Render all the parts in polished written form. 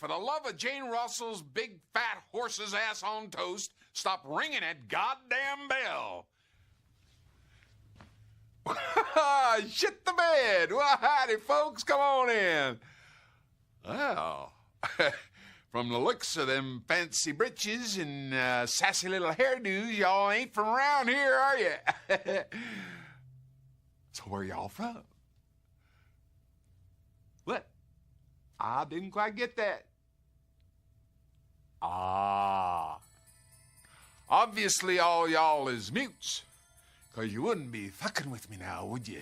for the love of Jane Russell's big fat horse's ass on toast, stop ringing that goddamn bell. Shit the bed. Well, howdy, folks. Come on in. Well, from the looks of them fancy breeches and sassy little hairdos, y'all ain't from around here, are you? So where y'all from? What? I didn't quite get that. Ah. Obviously all y'all is mutes, 'cause you wouldn't be fucking with me now, would you?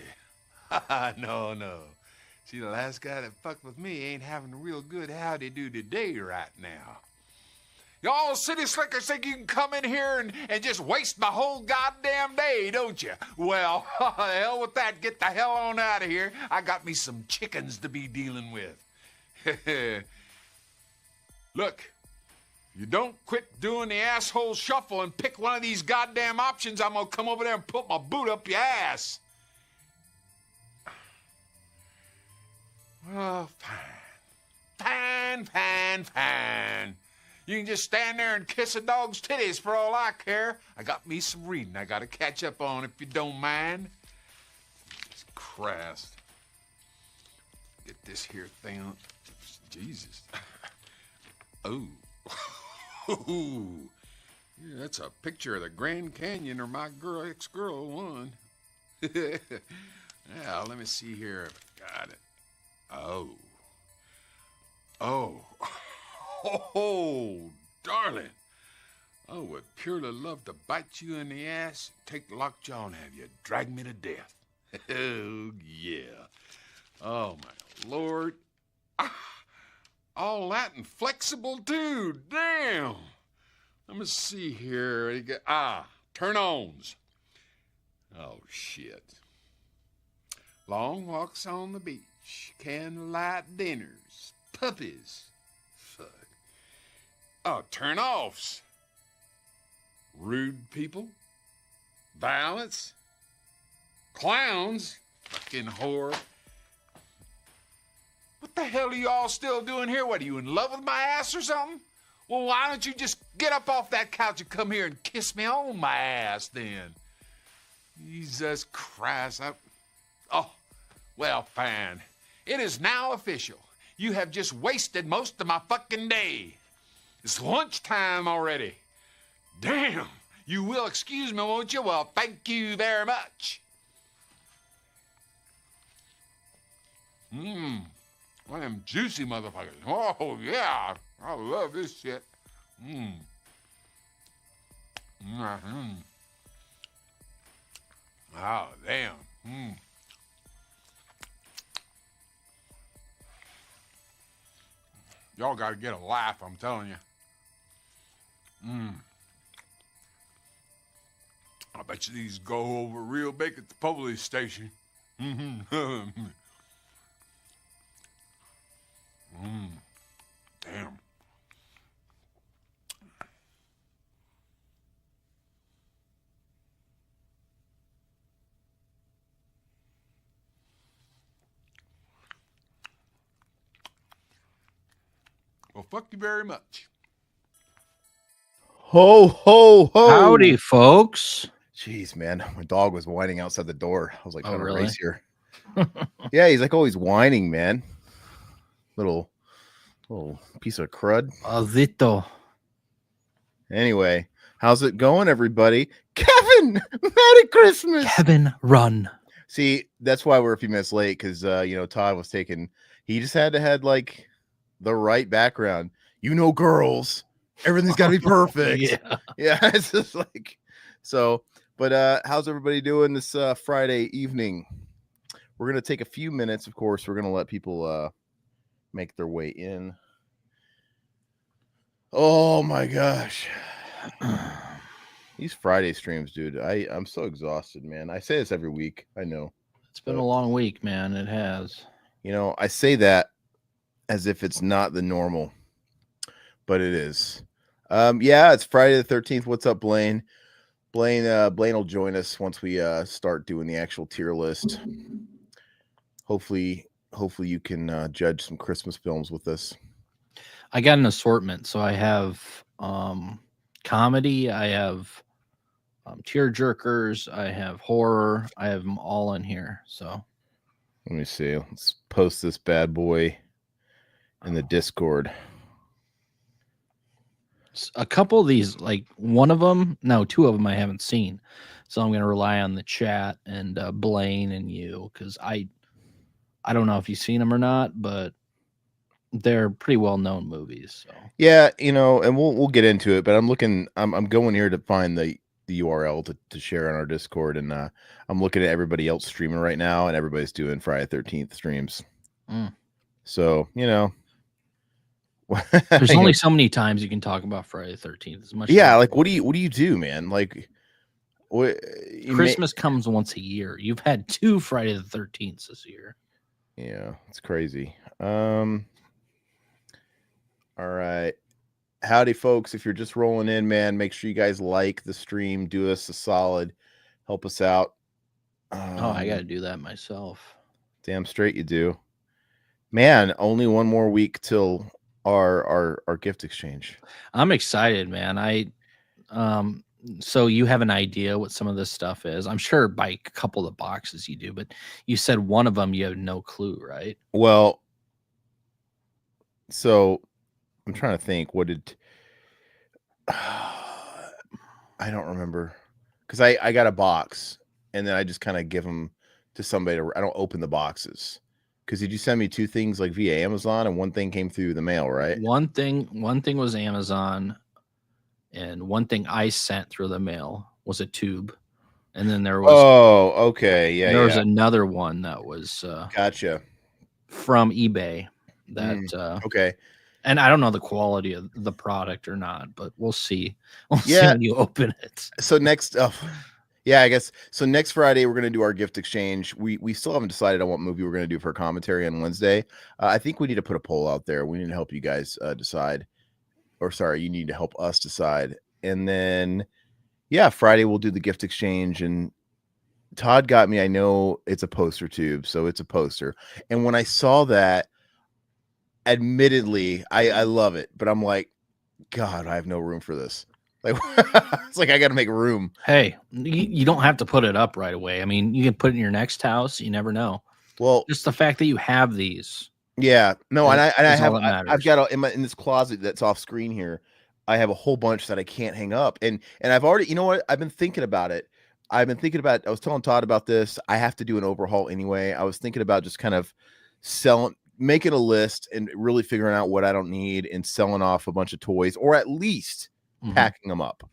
No, no. See, the last guy that fucked with me ain't having a real good howdy-do today right now. Y'all city slickers think you can come in here and just waste my whole goddamn day, don't you? Well, the hell with that. Get the hell on out of here. I got me some chickens to be dealing with. Look, you don't quit doing the asshole shuffle and pick one of these goddamn options, I'm gonna come over there and put my boot up your ass. Oh, fine. Fine. You can just stand there and kiss a dog's titties for all I care. I got me some reading I gotta catch up on, if you don't mind. Jesus Christ. Get this here thing on. Jesus. Oh. Yeah, that's a picture of the Grand Canyon or my ex-girl one. Yeah, let me see here if I got it. Oh, darling. I would purely love to bite you in the ass, take lockjaw and have you drag me to death. Oh, yeah. Oh, my Lord. All that and flexible, too. Damn. Let me see here. Turn-ons. Oh, shit. Long walks on the beach, candlelight dinners, puppies. Fuck. Oh, turn-offs. Rude people. Violence. Clowns. Fucking whore. What the hell are you all still doing here? What, are you in love with my ass or something? Well, why don't you just get up off that couch and come here and kiss me on my ass then? Jesus Christ. Oh, well, fine. It is now official. You have just wasted most of my fucking day. It's lunchtime already. Damn. You will excuse me, won't you? Well, thank you very much. One of them juicy motherfuckers. Oh, yeah. I love this shit. Oh, damn. Y'all gotta get a laugh, I'm telling you. I bet you these go over real big at the police station. Damn. Well, fuck you very much. Ho, ho, ho. Howdy, folks. Jeez, man. My dog was whining outside the door. I was like, Oh, really? really? Race here. Yeah, he's like always whining, man. Little piece of crud. Azito. Anyway, how's it going, everybody? Kevin, Merry Christmas. Kevin, run. See, that's why we're a few minutes late, because Todd was taking. He just had to have like the right background. Girls. Everything's got to be perfect. Yeah. It's just like so. But how's everybody doing this Friday evening? We're gonna take a few minutes. Of course, we're gonna let people make their way in. Oh my gosh. These Friday streams, dude. I'm so exhausted, man. I say this every week. I know. It's been a long week, man. It has. I say that as if it's not the normal, but it is. Yeah, it's Friday the 13th. What's up, Blaine? Blaine will join us once we start doing the actual tier list. Hopefully you can judge some Christmas films with us. I got an assortment. So I have comedy, I have tear jerkers, I have horror, I have them all in here. So Let me see. Let's post this bad boy in the Discord. a couple of these, like one of them, no, two of them I haven't seen. So I'm going to rely on the chat and Blaine and you, because I don't know if you've seen them or not, but they're pretty well known movies. So Yeah, and we'll get into it, but I'm going here to find the URL to share on our Discord, and I'm looking at everybody else streaming right now, and everybody's doing Friday 13th streams. So, there's only so many times you can talk about Friday the 13th. As much like what do you do, man? Like Christmas comes once a year. You've had 2 Friday the 13th this year. Yeah, it's crazy. All right. Howdy, folks. If you're just rolling in, man, make sure you guys like the stream. Do us a solid. Help us out. I got to do that myself. Damn straight you do. Man, only one more week till our gift exchange. I'm excited, man. So you have an idea what some of this stuff is? I'm sure by a couple of the boxes you do, but you said one of them you have no clue, right? Well, so I'm trying to think. What did I don't remember, because I got a box and then I just kind of give them to somebody. I don't open the boxes. Because did you send me 2 things like via Amazon and one thing came through the mail, right? One thing was Amazon, and one thing I sent through the mail was a tube, and then there was okay, yeah, there was another one that was gotcha, from eBay. That okay. And I don't know the quality of the product or not, but we'll see. We'll see Yeah. when you open it. So next, yeah, I guess so. Next Friday, we're gonna do our gift exchange. We still haven't decided on what movie we're gonna do for commentary on Wednesday. I think we need to put a poll out there. We need to help you guys decide, or sorry, you need to help us decide. And then, yeah, Friday we'll do the gift exchange. And Todd got me. I know it's a poster tube, so it's a poster. And when I saw that, admittedly, I love it, but I'm like, God, I have no room for this. Like, it's like I got to make room. Hey, you don't have to put it up right away. I mean, you can put it in your next house. You never know. Well, just the fact that you have these. Yeah, no, and I've got in this closet that's off screen here. I have a whole bunch that I can't hang up, and I've already, you know what? I've been thinking about it. I was telling Todd about this. I have to do an overhaul anyway. I was thinking about just kind of making a list and really figuring out what I don't need and selling off a bunch of toys, or at least packing them up.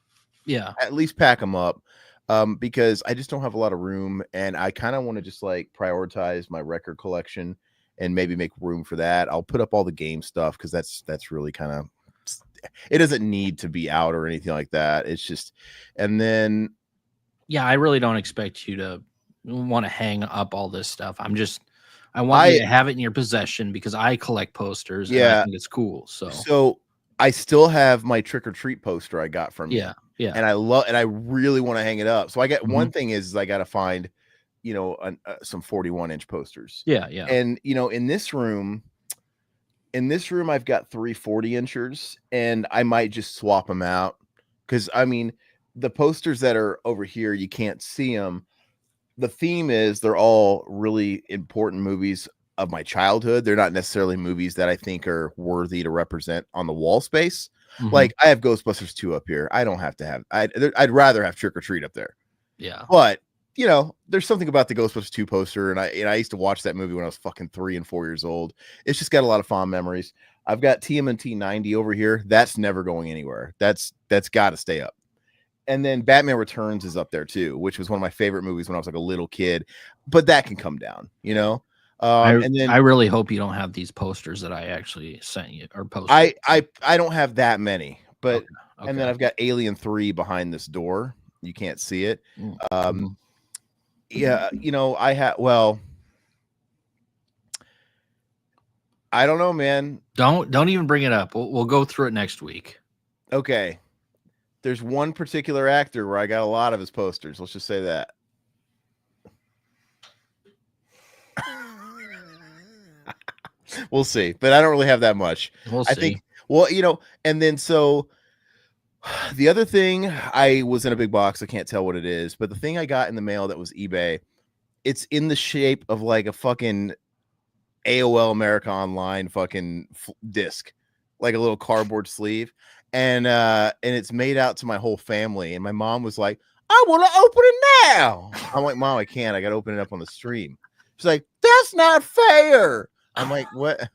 Yeah, at least pack them up, because I just don't have a lot of room, and I kind of want to just like prioritize my record collection and maybe make room for that. I'll put up all the game stuff because that's really kind of, it doesn't need to be out or anything like that. It's just, and then yeah, I really don't expect you to want to hang up all this stuff. I want you to have it in your possession because I collect posters. Yeah, and I think it's cool. So I still have my trick or treat poster I got from you. Yeah, and I really want to hang it up. So I got one thing is I got to find, some 41-inch posters. Yeah. And in this room I've got 3 40-inchers, and I might just swap them out, because I mean the posters that are over here, you can't see them. The theme is they're all really important movies of my childhood. They're not necessarily movies that I think are worthy to represent on the wall space. Like I have Ghostbusters 2 up here. I don't have to have. I'd rather have Trick or Treat up there. Yeah, but there's something about the Ghostbusters 2 poster, and I used to watch that movie when I was fucking 3 and 4 years old. It's just got a lot of fond memories. I've got TMNT 90 over here. That's never going anywhere. That's got to stay up. And then Batman Returns is up there too, which was one of my favorite movies when I was like a little kid. But that can come down, and then I really hope you don't have these posters that I actually sent you or posters. I don't have that many, but okay. And then I've got Alien 3 behind this door. You can't see it. Yeah, I have. Well, I don't know, man. Don't even bring it up. We'll go through it next week. Okay. There's one particular actor where I got a lot of his posters. Let's just say that. We'll see. But I don't really have that much. We'll I see. think, well, and then so the other thing, I was in a big box. I can't tell what it is, but the thing I got in the mail that was eBay, it's in the shape of like a fucking AOL America Online fucking disc, like a little cardboard sleeve. And it's made out to my whole family. And my mom was like, I want to open it now. I'm like, Mom, I can't. I got to open it up on the stream. She's like, that's not fair. I'm like, what?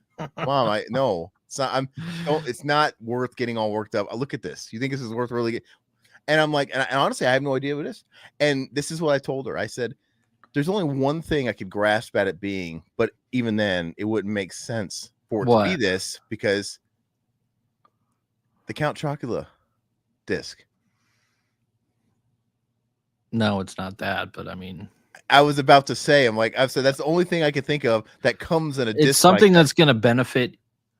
Mom, no, it's not. It's not worth getting all worked up. Look at this. You think this is worth really? And I'm like, and honestly, I have no idea what it is. And this is what I told her. I said, there's only one thing I could grasp at it being, but even then, it wouldn't make sense for it to be this because the Count Chocula disc. No, it's not that, but I mean, I was about to say, I've said that's the only thing I could think of that comes in a disc. It's something that's going to benefit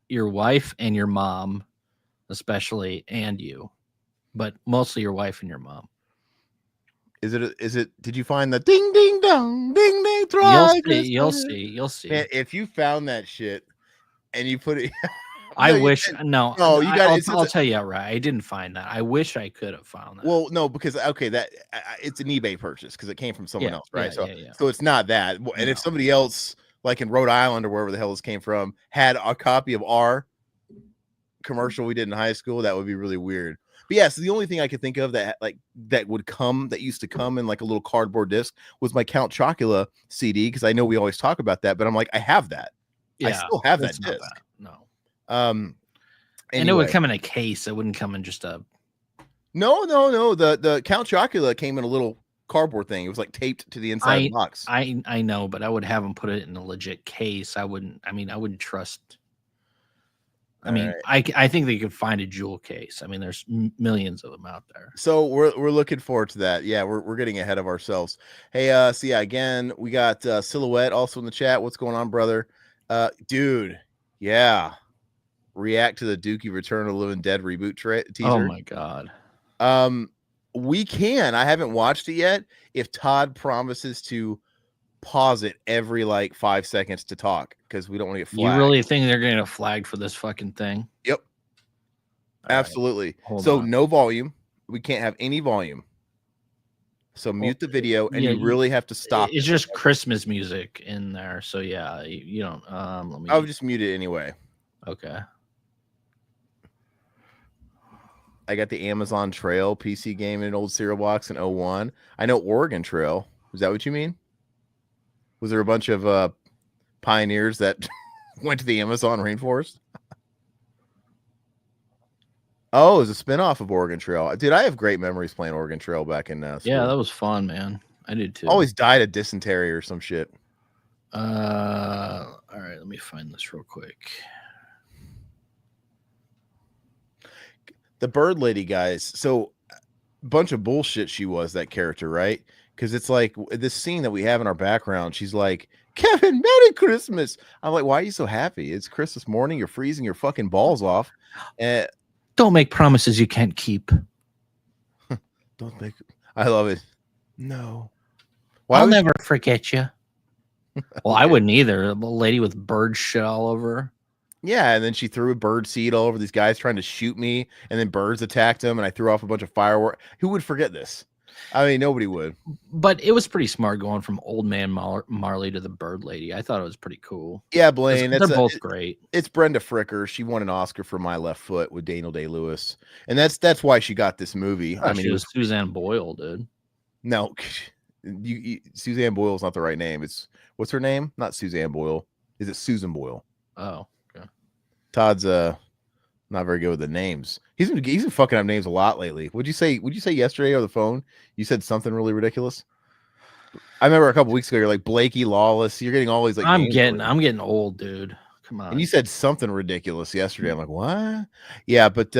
your wife and your mom, especially, and you, but mostly your wife and your mom. Is it? Did you find the ding ding dong ding ding? You'll see. Man, if you found that shit and you put it. I wish no. You got. I'll tell you outright. I didn't find that. I wish I could have found that. Well, no, because that it's an eBay purchase because it came from someone else, right? Yeah. So it's not that. And if somebody else, like in Rhode Island or wherever the hell this came from, had a copy of our commercial we did in high school, that would be really weird. But yes, the only thing I could think of that used to come in like a little cardboard disc was my Count Chocula CD because I know we always talk about that, but I'm like, I have that. I still have that disc. No. Anyway. And it would come in a case. It wouldn't come in just a. No. The Count Chocula came in a little cardboard thing. It was like taped to the inside of the box. I know, but I would have them put it in a legit case. I wouldn't trust. I think they could find a jewel case. I mean, there's millions of them out there. So we're looking forward to that. Yeah, we're getting ahead of ourselves. Hey, so yeah, again, we got Silhouette also in the chat. What's going on, brother? Dude, yeah. React to the Dookie Return of the Living Dead reboot teaser. Oh my god. We can. I haven't watched it yet. If Todd promises to pause it every like 5 seconds to talk, because we don't want to get flagged. You really think they're gonna get flagged for this fucking thing? Yep. All absolutely. Right. So no volume. We can't have any volume. So mute the video, and you really have to stop. It's just Christmas music in there. So yeah, you don't. I'll just mute it anyway. Okay. I got the Amazon Trail PC game in an old cereal box in 01. I know Oregon Trail. Is that what you mean? Was there a bunch of pioneers that went to the Amazon rainforest? Oh, it was a spinoff of Oregon Trail. Dude, I have great memories playing Oregon Trail back in school. Yeah, that was fun, man. I did too. Always died of dysentery or some shit. All right, let me find this real quick. The bird lady, guys. So bunch of bullshit she was, that character, right? Because it's like this scene that we have in our background. She's like, Kevin, Merry Christmas. I'm like, why are you so happy? It's Christmas morning. You're freezing your fucking balls off. Don't make promises you can't keep. I love it. No. I'll never forget you. Well, I wouldn't either. A lady with bird shit all over her. Yeah, and then she threw a bird seed all over these guys trying to shoot me, and then birds attacked them, and I threw off a bunch of fireworks. Who would forget this? I mean, nobody would. But it was pretty smart going from Old Man Marley to the Bird Lady. I thought it was pretty cool. Yeah, Blaine. They're both great. It's Brenda Fricker. She won an Oscar for My Left Foot with Daniel Day-Lewis, and that's why she got this movie. I mean, it was Suzanne Boyle, dude. No, Suzanne Boyle's not the right name. What's her name? Not Suzanne Boyle. Is it Susan Boyle? Oh, okay. Todd's not very good with the names. He's been fucking up names a lot lately. Would you say yesterday on the phone you said something really ridiculous? I remember a couple weeks ago you're like Blakey Lawless. You're getting all these like I'm getting old, dude. Come on. And you said something ridiculous yesterday. I'm like, what? Yeah, but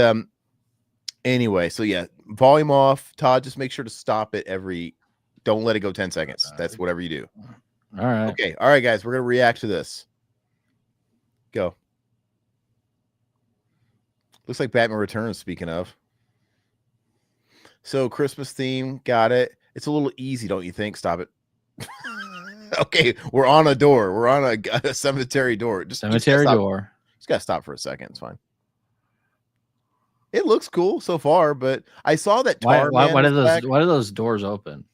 anyway, so yeah, volume off. Todd, just make sure to stop it don't let it go 10 seconds. That's whatever you do. All right. Okay. All right, guys, we're gonna react to this. Go. Looks like Batman Returns, speaking of. So Christmas theme, got it. It's a little easy, don't you think? Stop it. Okay, we're on a door. We're on a cemetery door. Cemetery door. Just gotta stop for a second. It's fine. It looks cool so far, but I saw that Tar Man Why was do those doors open?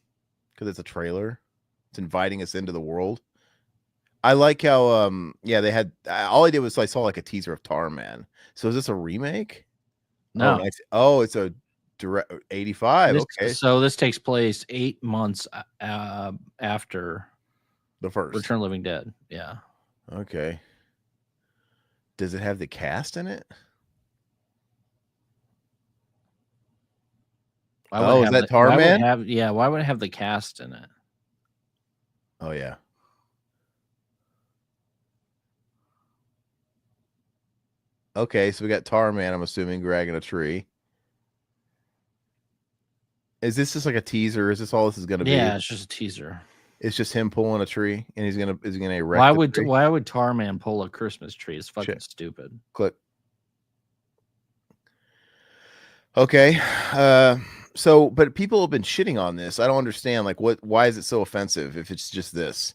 because it's a trailer. It's inviting us into the world. I like how yeah, they had all I did was I saw like a teaser of Tar Man. So is this a remake? No. Oh, nice. Oh, it's a direct 85. Okay. So this takes place 8 months after The first. Return of the Living Dead. Yeah. Okay. Does it have the cast in it? Oh, is that Tar Man? Why would it have the cast in it? Oh yeah. Okay, so we got Tar Man, I'm assuming, dragging a tree. Is this just like a teaser? Is this all this is gonna be? Yeah, it's just a teaser. It's just him pulling a tree, and is he gonna erect? Why would Tar Man pull a Christmas tree? It's fucking stupid. Click. Okay. So, but people have been shitting on this. I don't understand. Like, why is it so offensive if it's just this?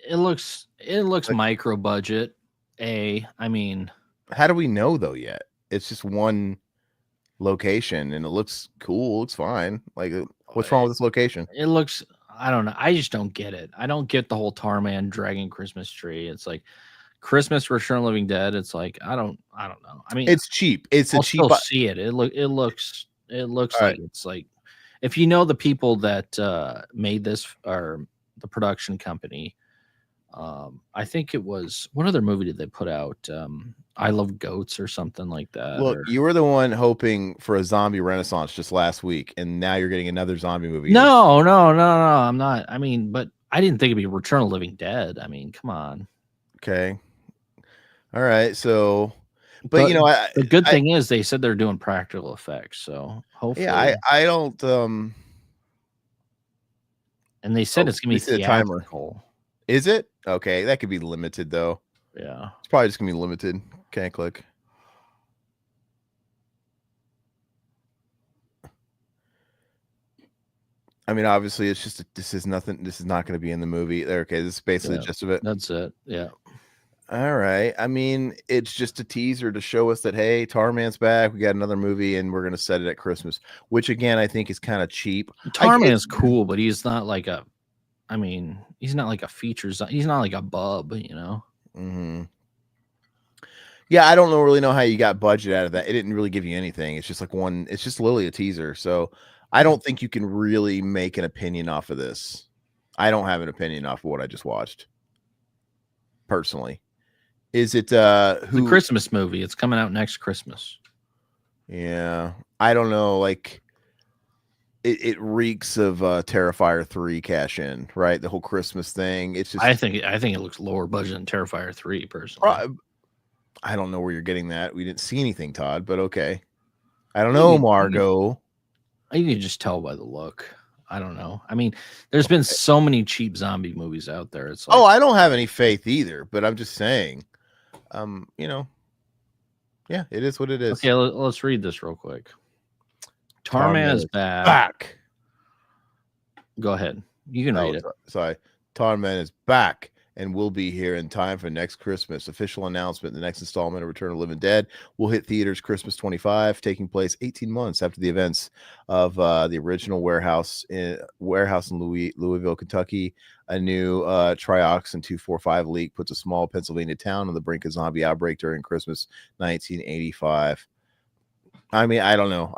It looks micro budget. I mean, how do we know though yet? It's just one location and it looks cool. It looks fine. Like, what's wrong with this location? It looks, I don't know. I just don't get it. I don't get the whole Tar Man dragging Christmas tree. It's like Christmas Return of the Living Dead. It's like I don't know. I mean, it's cheap. I'll cheap. See it. It looks like it's like if you know the people that made this or the production company. I think it was what other movie did they put out? I Love Goats or something like that. Look, you were the one hoping for a zombie renaissance just last week, and now you're getting another zombie movie. No, I'm not. I mean, but I didn't think it'd be Return of the Living Dead. I mean, come on. Okay. All right. So, but you know, the good thing is they said they're doing practical effects, so hopefully. Yeah, I don't. And they said it's gonna be theatrical. Is it? Okay, that could be limited though. Yeah. It's probably just gonna be limited. Okay, click. I mean, obviously, it's just this is nothing. This is not going to be in the movie. Okay, this is basically the gist of it. That's it. Yeah. All right. I mean, it's just a teaser to show us that hey, Tar Man's back. We got another movie, and we're going to set it at Christmas. Which again, I think is kind of cheap. Tar Man's cool, but he's not like a. I mean, he's not like a features. He's not like a bub, you know. Mm-hmm. Yeah, I don't really know how you got budget out of that. It didn't really give you anything. It's just like one. It's just literally a teaser. So I don't think you can really make an opinion off of this. I don't have an opinion off of what I just watched. Personally, is it the Christmas movie? It's coming out next Christmas. Yeah, I don't know. Like, it reeks of Terrifier 3 cash in, right? The whole Christmas thing. It's just. I think it looks lower budget than Terrifier 3 personally. I don't know where you're getting that. We didn't see anything, Todd, but okay. I don't know, Margot. You can just tell by the look. I don't know. I mean, there's been so many cheap zombie movies out there. It's like, I don't have any faith either, but I'm just saying, you know, yeah, it is what it is. Okay, let's read this real quick. Tar Man is back. Go ahead. You can read it. Sorry. Tar Man is back and will be here in time for next Christmas. Official announcement: the next installment of Return of the Living Dead will hit theaters Christmas 25, taking place 18 months after the events of the original warehouse in Louisville, Kentucky. A new trioxin 245 leak puts a small Pennsylvania town on the brink of zombie outbreak during Christmas 1985. I mean, I don't know.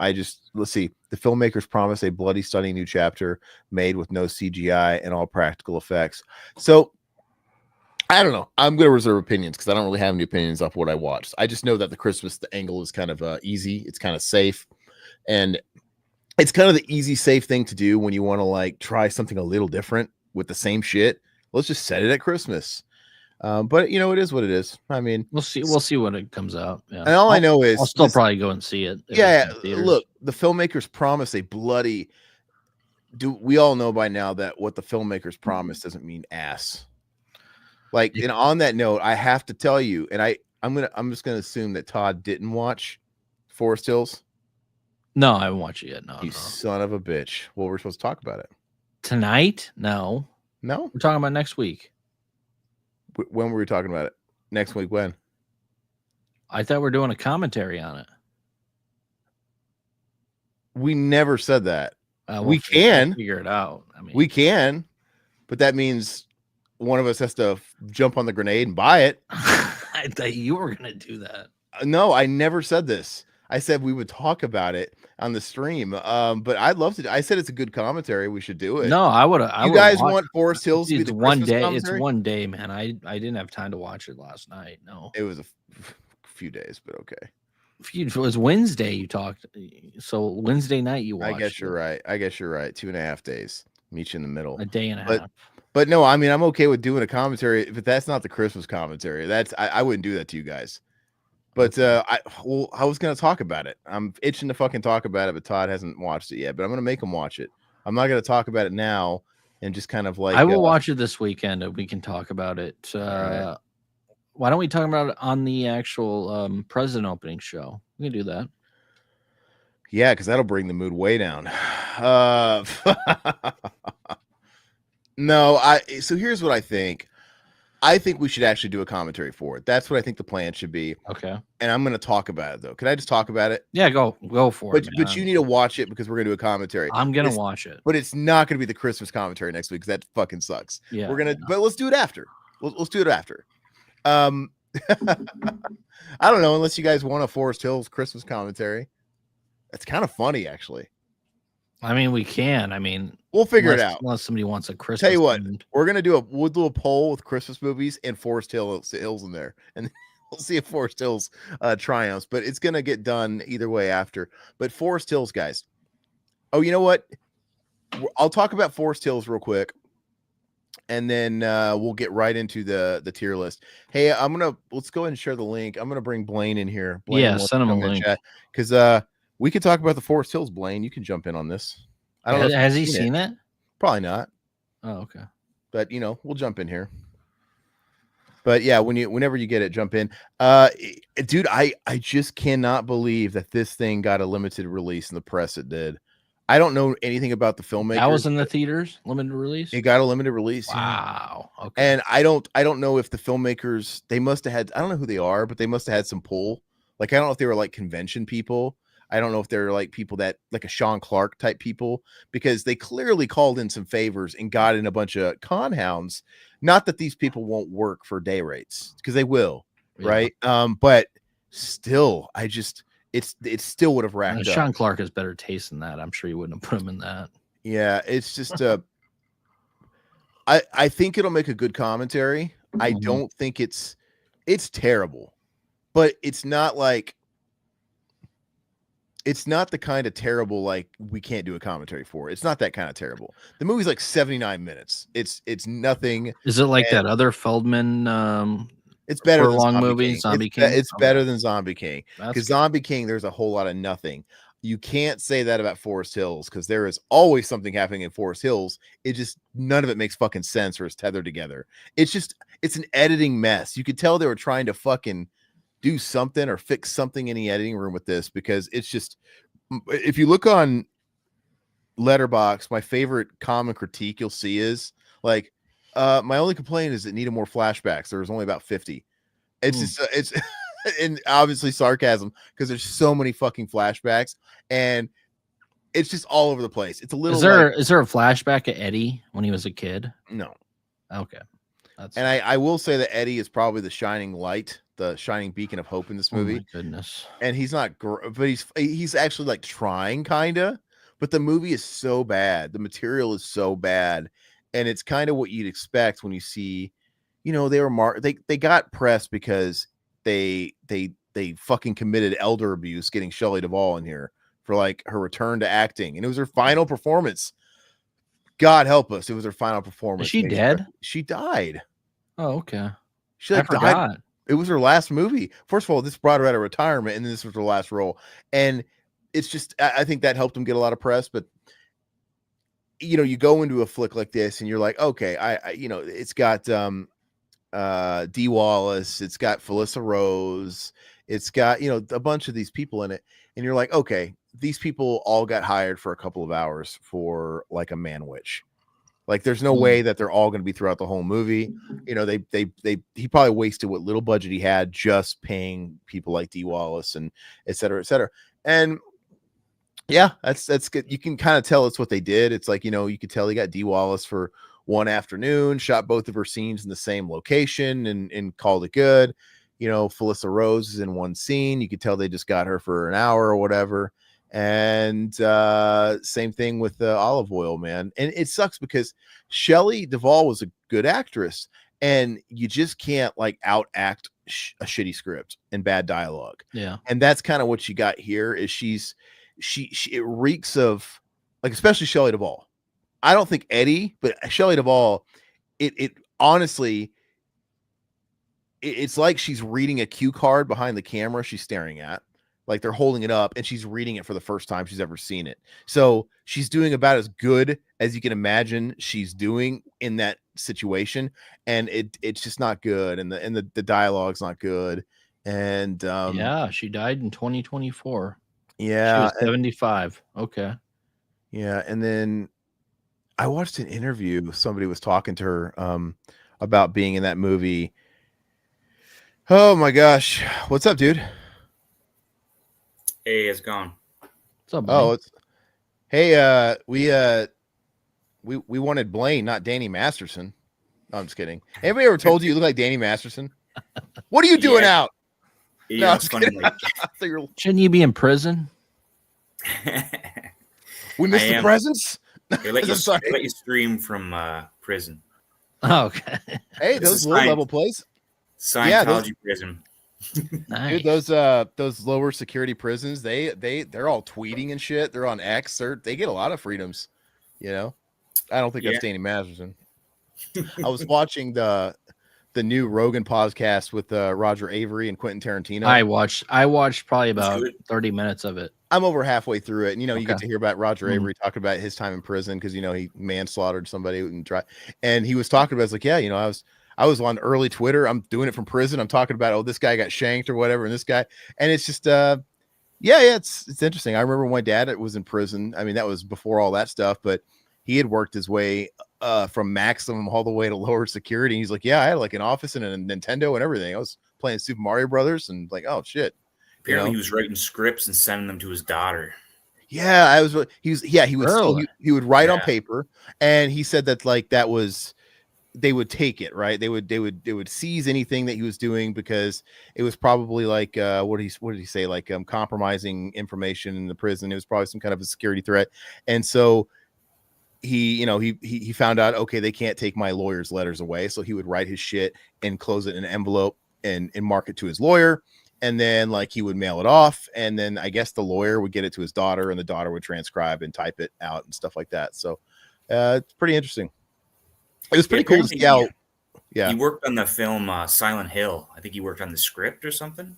Let's see. The filmmakers promise a bloody, stunning new chapter made with no CGI and all practical effects. So, I don't know. I'm going to reserve opinions because I don't really have any opinions off what I watched. I just know that the angle is kind of easy. It's kind of safe. And it's kind of the easy, safe thing to do when you want to like try something a little different with the same shit. Let's just set it at Christmas. But you know, it is what it is. I mean, we'll see when it comes out. Yeah. And all I know is I'll still probably go and see it. Yeah. Look, the filmmakers promise a bloody. We all know by now that what the filmmakers promise doesn't mean ass. Like, and on that note, I have to tell you, and I'm just gonna assume that Todd didn't watch Forest Hills. No, I haven't watched it yet. No, you son of a bitch. Well, we're supposed to talk about it. Tonight? No. No? We're talking about next week. When were we talking about it? Next week when? I thought we are doing a commentary on it. We never said that. We'll figure it out. I mean, we can, but that means one of us has to jump on the grenade and buy it. I thought you were going to do that. No, I never said this. I said we would talk about it on the stream. But I'd love to. I said it's a good commentary. We should do it. No, I would. You guys want Forest Hills to be it's the one Christmas day. commentary? It's one day, man. I didn't have time to watch it last night. No, it was a few days, but okay. It was Wednesday. You talked, so Wednesday night you watched. I guess you're right. 2.5 days. Meet you in the middle. A day and a half. But no, I mean, I'm okay with doing a commentary, but that's not the Christmas commentary. I wouldn't do that to you guys. But I was gonna talk about it. I'm itching to fucking talk about it, but Todd hasn't watched it yet. But I'm gonna make him watch it. I'm not gonna talk about it now and just kind of like I will watch it this weekend and we can talk about it. Right. Why don't we talk about it on the actual president opening show? We can do that. Yeah, because that'll bring the mood way down. No, so here's what I think. I think we should actually do a commentary for it. That's what I think the plan should be. Okay. And I'm going to talk about it though. Can I just talk about it? Yeah, go for it. But you need to watch it because we're going to do a commentary. I'm going to watch it. But it's not going to be the Christmas commentary next week because that fucking sucks. Yeah. But let's do it after. Let's do it after. I don't know, unless you guys want a Forest Hills Christmas commentary. It's kind of funny, actually. I mean, we can. I mean, we'll figure it out. Unless somebody wants a Christmas. Tell you what, we'll do a poll with Christmas movies and Forest Hills in there, and we'll see if Forest Hills triumphs. But it's gonna get done either way after. But Forest Hills, guys. Oh, you know what? I'll talk about Forest Hills real quick, and then we'll get right into the tier list. Hey, let's go ahead and share the link. I'm gonna bring Blaine in here. Blaine, send him a link because we could talk about the Forest Hills. Blaine, you can jump in on this. I don't know. Has he seen it? Probably not. Oh, okay. But we'll jump in here. But yeah, whenever you get it, jump in. Dude, I just cannot believe that this thing got a limited release in the press. It did. I don't know anything about the filmmaker. That was in the theaters, limited release. It got a limited release. Wow. Yeah. Okay. And I don't know if the filmmakers, they must have had, I don't know who they are, but they must have had some pull. Like, I don't know if they were like convention people. I don't know if they're like people that like a Sean Clark type people, because they clearly called in some favors and got in a bunch of con hounds. Not that these people won't work for day rates, because they will. Yeah. Right. But still, it still would have racked up. Sean Clark has better taste than that. I'm sure you wouldn't have put him in that. Yeah. It's just, I think it'll make a good commentary. I don't think it's terrible, but it's not like, it's not the kind of terrible, like, we can't do a commentary for. It's not that kind of terrible. The movie's like 79 minutes. It's nothing. Is it like that other Feldman? It's better than long movie, Zombie King. It's better than Zombie King, because Zombie King, there's a whole lot of nothing. You can't say that about Forest Hills, because there is always something happening in Forest Hills. It just, none of it makes fucking sense or is tethered together. It's an editing mess. You could tell they were trying to fucking do something or fix something in the editing room with this, because it's just, if you look on Letterboxd, my favorite common critique you'll see is like, my only complaint is it needed more flashbacks. There was only about 50. It's just, it's and obviously sarcasm, because there's so many fucking flashbacks and it's just all over the place. It's a little. Is there a flashback of Eddie when he was a kid? No. Okay. And I will say that Eddie is probably the shining light, the shining beacon of hope in this movie. Oh my goodness. And he's not, but he's actually like trying kind of, but the movie is so bad. The material is so bad. And it's kind of what you'd expect when you see, they were they got press because they fucking committed elder abuse, getting Shelley Duvall in here for like her return to acting. And it was her final performance. God help us. It was her final performance. Is she dead? She died. Oh, okay. She died. It was her last movie. First of all, this brought her out of retirement, and then this was her last role. And it's just, I think that helped him get a lot of press. But you go into a flick like this, and you're like, okay, it's got Dee Wallace, it's got Felissa Rose, it's got a bunch of these people in it, and you're like, okay, these people all got hired for a couple of hours for like a man witch. Like, there's no way that they're all going to be throughout the whole movie. You know, he probably wasted what little budget he had just paying people like Dee Wallace and et cetera, et cetera. And yeah, that's good. You can kind of tell it's what they did. It's like, you know, you could tell he got Dee Wallace for one afternoon, shot both of her scenes in the same location and called it good. You know, Felissa Rose is in one scene. You could tell they just got her for an hour or whatever. And same thing with the Olive Oil, man. And it sucks because Shelley Duvall was a good actress, and you just can't like out act a shitty script and bad dialogue. Yeah. And that's kind of what you got here is she it reeks of, like, especially Shelley Duvall. I don't think Eddie, but Shelley Duvall, it honestly, it's like she's reading a cue card behind the camera she's staring at. Like, they're holding it up and she's reading it for the first time she's ever seen it. So she's doing about as good as you can imagine she's doing in that situation. And it's just not good. And the dialogue's not good. And yeah, she died in 2024. Yeah. She was 75. Okay. Yeah. And then I watched an interview. Somebody was talking to her about being in that movie. Oh my gosh. What's up, dude? Hey, it's gone. What's up, buddy? Hey, we wanted Blaine, not Danny Masterson. No, I'm just kidding. Anybody ever told you look like Danny Masterson? What are you doing out? Yeah, No, it's funny. Like, shouldn't you be in prison? We missed the presents. They let you stream from prison. Oh, okay. Hey, those low level plays. Scientology prison. Nice. Dude, those lower security prisons, they're all tweeting and shit. They're on X. They get a lot of freedoms. You know, I don't think that's Danny Masterson. I was watching the new Rogan podcast with Roger Avery and Quentin Tarantino. I watched probably about 30 minutes of it. I'm over halfway through it, and you get to hear about Roger Avery talking about his time in prison because he manslaughtered somebody and he was talking about, it's like, yeah, I was on early Twitter. I'm doing it from prison. I'm talking about, this guy got shanked or whatever, and this guy, and it's just it's interesting. I remember when my dad was in prison. I mean, that was before all that stuff, but he had worked his way from maximum all the way to lower security. And he's like, yeah, I had like an office and a Nintendo and everything. I was playing Super Mario Brothers and like, oh shit. Apparently he was writing scripts and sending them to his daughter. Yeah, he would write on paper, and he said that like that was, they would take it, right? They would seize anything that he was doing because it was probably like what did he say, like compromising information in the prison. It was probably some kind of a security threat, and so he found out, okay, they can't take my lawyer's letters away, so he would write his shit and close it in an envelope and mark it to his lawyer, and then like he would mail it off, and then I guess the lawyer would get it to his daughter, and the daughter would transcribe and type it out and stuff like that. So it's pretty interesting. It was pretty cool to see how. Yeah, he worked on the film Silent Hill. I think he worked on the script or something.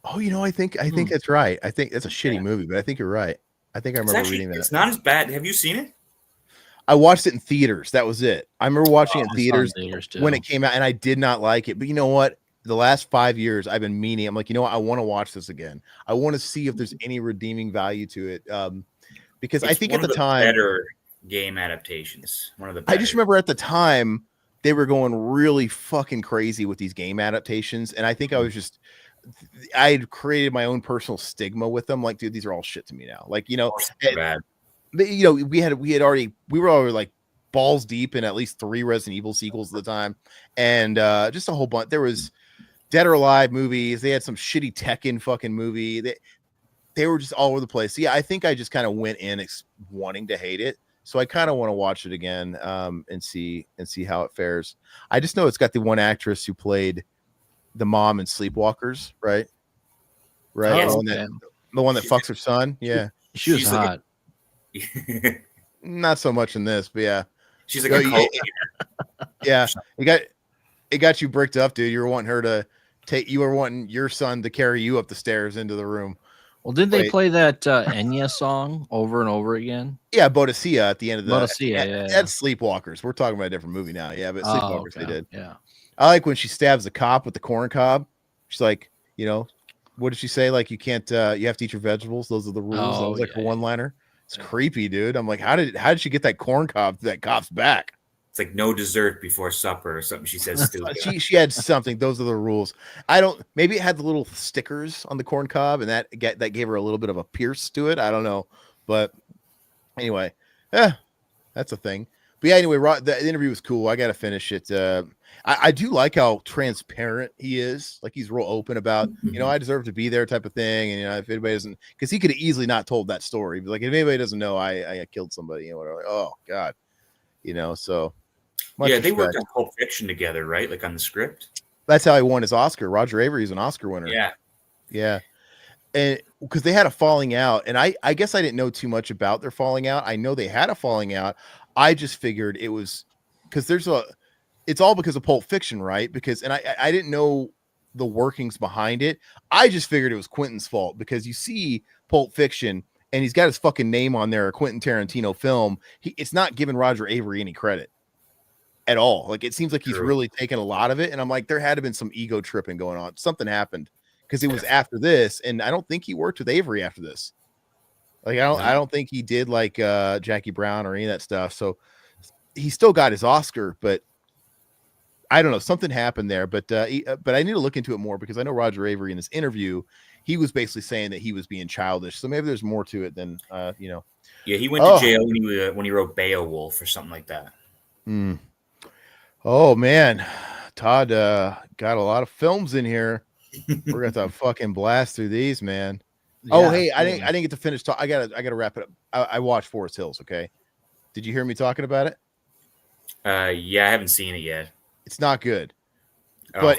Oh, I think that's right. I think that's a shitty movie, but I think you're right. I think I remember reading that. It's not as bad. Have you seen it? I watched it in theaters. That was it. I remember watching it in theaters too. When it came out, and I did not like it. But you know what? The last 5 years, I've been meaning. I'm like, you know what? I want to watch this again. I want to see if there's any redeeming value to it. Because I think at the time, better game adaptations. One of the better. I just remember at the time they were going really fucking crazy with these game adaptations, and I think I had created my own personal stigma with them. Like, dude, these are all shit to me now. Like, bad. We were already like balls deep in at least 3 Resident Evil sequels at the time, and just a whole bunch. There was Dead or Alive movies. They had some shitty Tekken fucking movie. They were just all over the place. So yeah, I think I just kind of went in wanting to hate it. So I kind of want to watch it again and see how it fares. I just know it's got the one actress who played the mom in Sleepwalkers, right? Right. Oh, the one that fucks her son. Yeah. She was hot. Not so much in this, but yeah. She's like a cult. Yeah. It got you bricked up, dude. You were wanting your son to carry you up the stairs into the room. Well, did they play that Enya song over and over again? Yeah, Bodicea at the end of the Bodicea, yeah. That's Sleepwalkers. We're talking about a different movie now. Yeah, but Sleepwalkers they did. Yeah. I like when she stabs the cop with the corn cob. She's like, what did she say? Like, you can't you have to eat your vegetables. Those are the rules. That was like a one-liner. It's creepy, dude. I'm like, how did she get that corn cob to that cop's back? It's like no dessert before supper or something. She says stupid. she had something. Those are the rules. I don't. Maybe it had the little stickers on the corn cob, and that gave her a little bit of a pierce to it. I don't know, but anyway, that's a thing. But yeah, anyway, the interview was cool. I got to finish it. I do like how transparent he is. Like he's real open about, I deserve to be there type of thing. And, if anybody doesn't, because he could have easily not told that story. But like, if anybody doesn't know, I killed somebody, whatever. Like, oh God, so. Yeah, they worked on Pulp Fiction together, right? Like on the script. That's how he won his Oscar. Roger Avery's an Oscar winner. Yeah. And because they had a falling out, and I guess I didn't know too much about their falling out. I know they had a falling out. I just figured it was because it's all because of Pulp Fiction, right? And I didn't know the workings behind it. I just figured it was Quentin's fault because you see Pulp Fiction and he's got his fucking name on there, a Quentin Tarantino film. It's not giving Roger Avery any credit at all. Like it seems like he's really taken a lot of it. And I'm like, there had to have been some ego tripping going on. Something happened because it was after this. And I don't think he worked with Avery after this. Like, I don't think he did like Jackie Brown or any of that stuff. So he still got his Oscar, but I don't know. Something happened there, but I need to look into it more because I know Roger Avery in this interview, he was basically saying that he was being childish. So maybe there's more to it than, Yeah, he went to jail when he wrote Beowulf or something like that. Oh man, Todd got a lot of films in here. We're gonna have to fucking blast through these, man. Yeah, hey, I didn't get to finish. I gotta wrap it up. I watched Forest Hills. Okay, did you hear me talking about it? Yeah, I haven't seen it yet. It's not good, but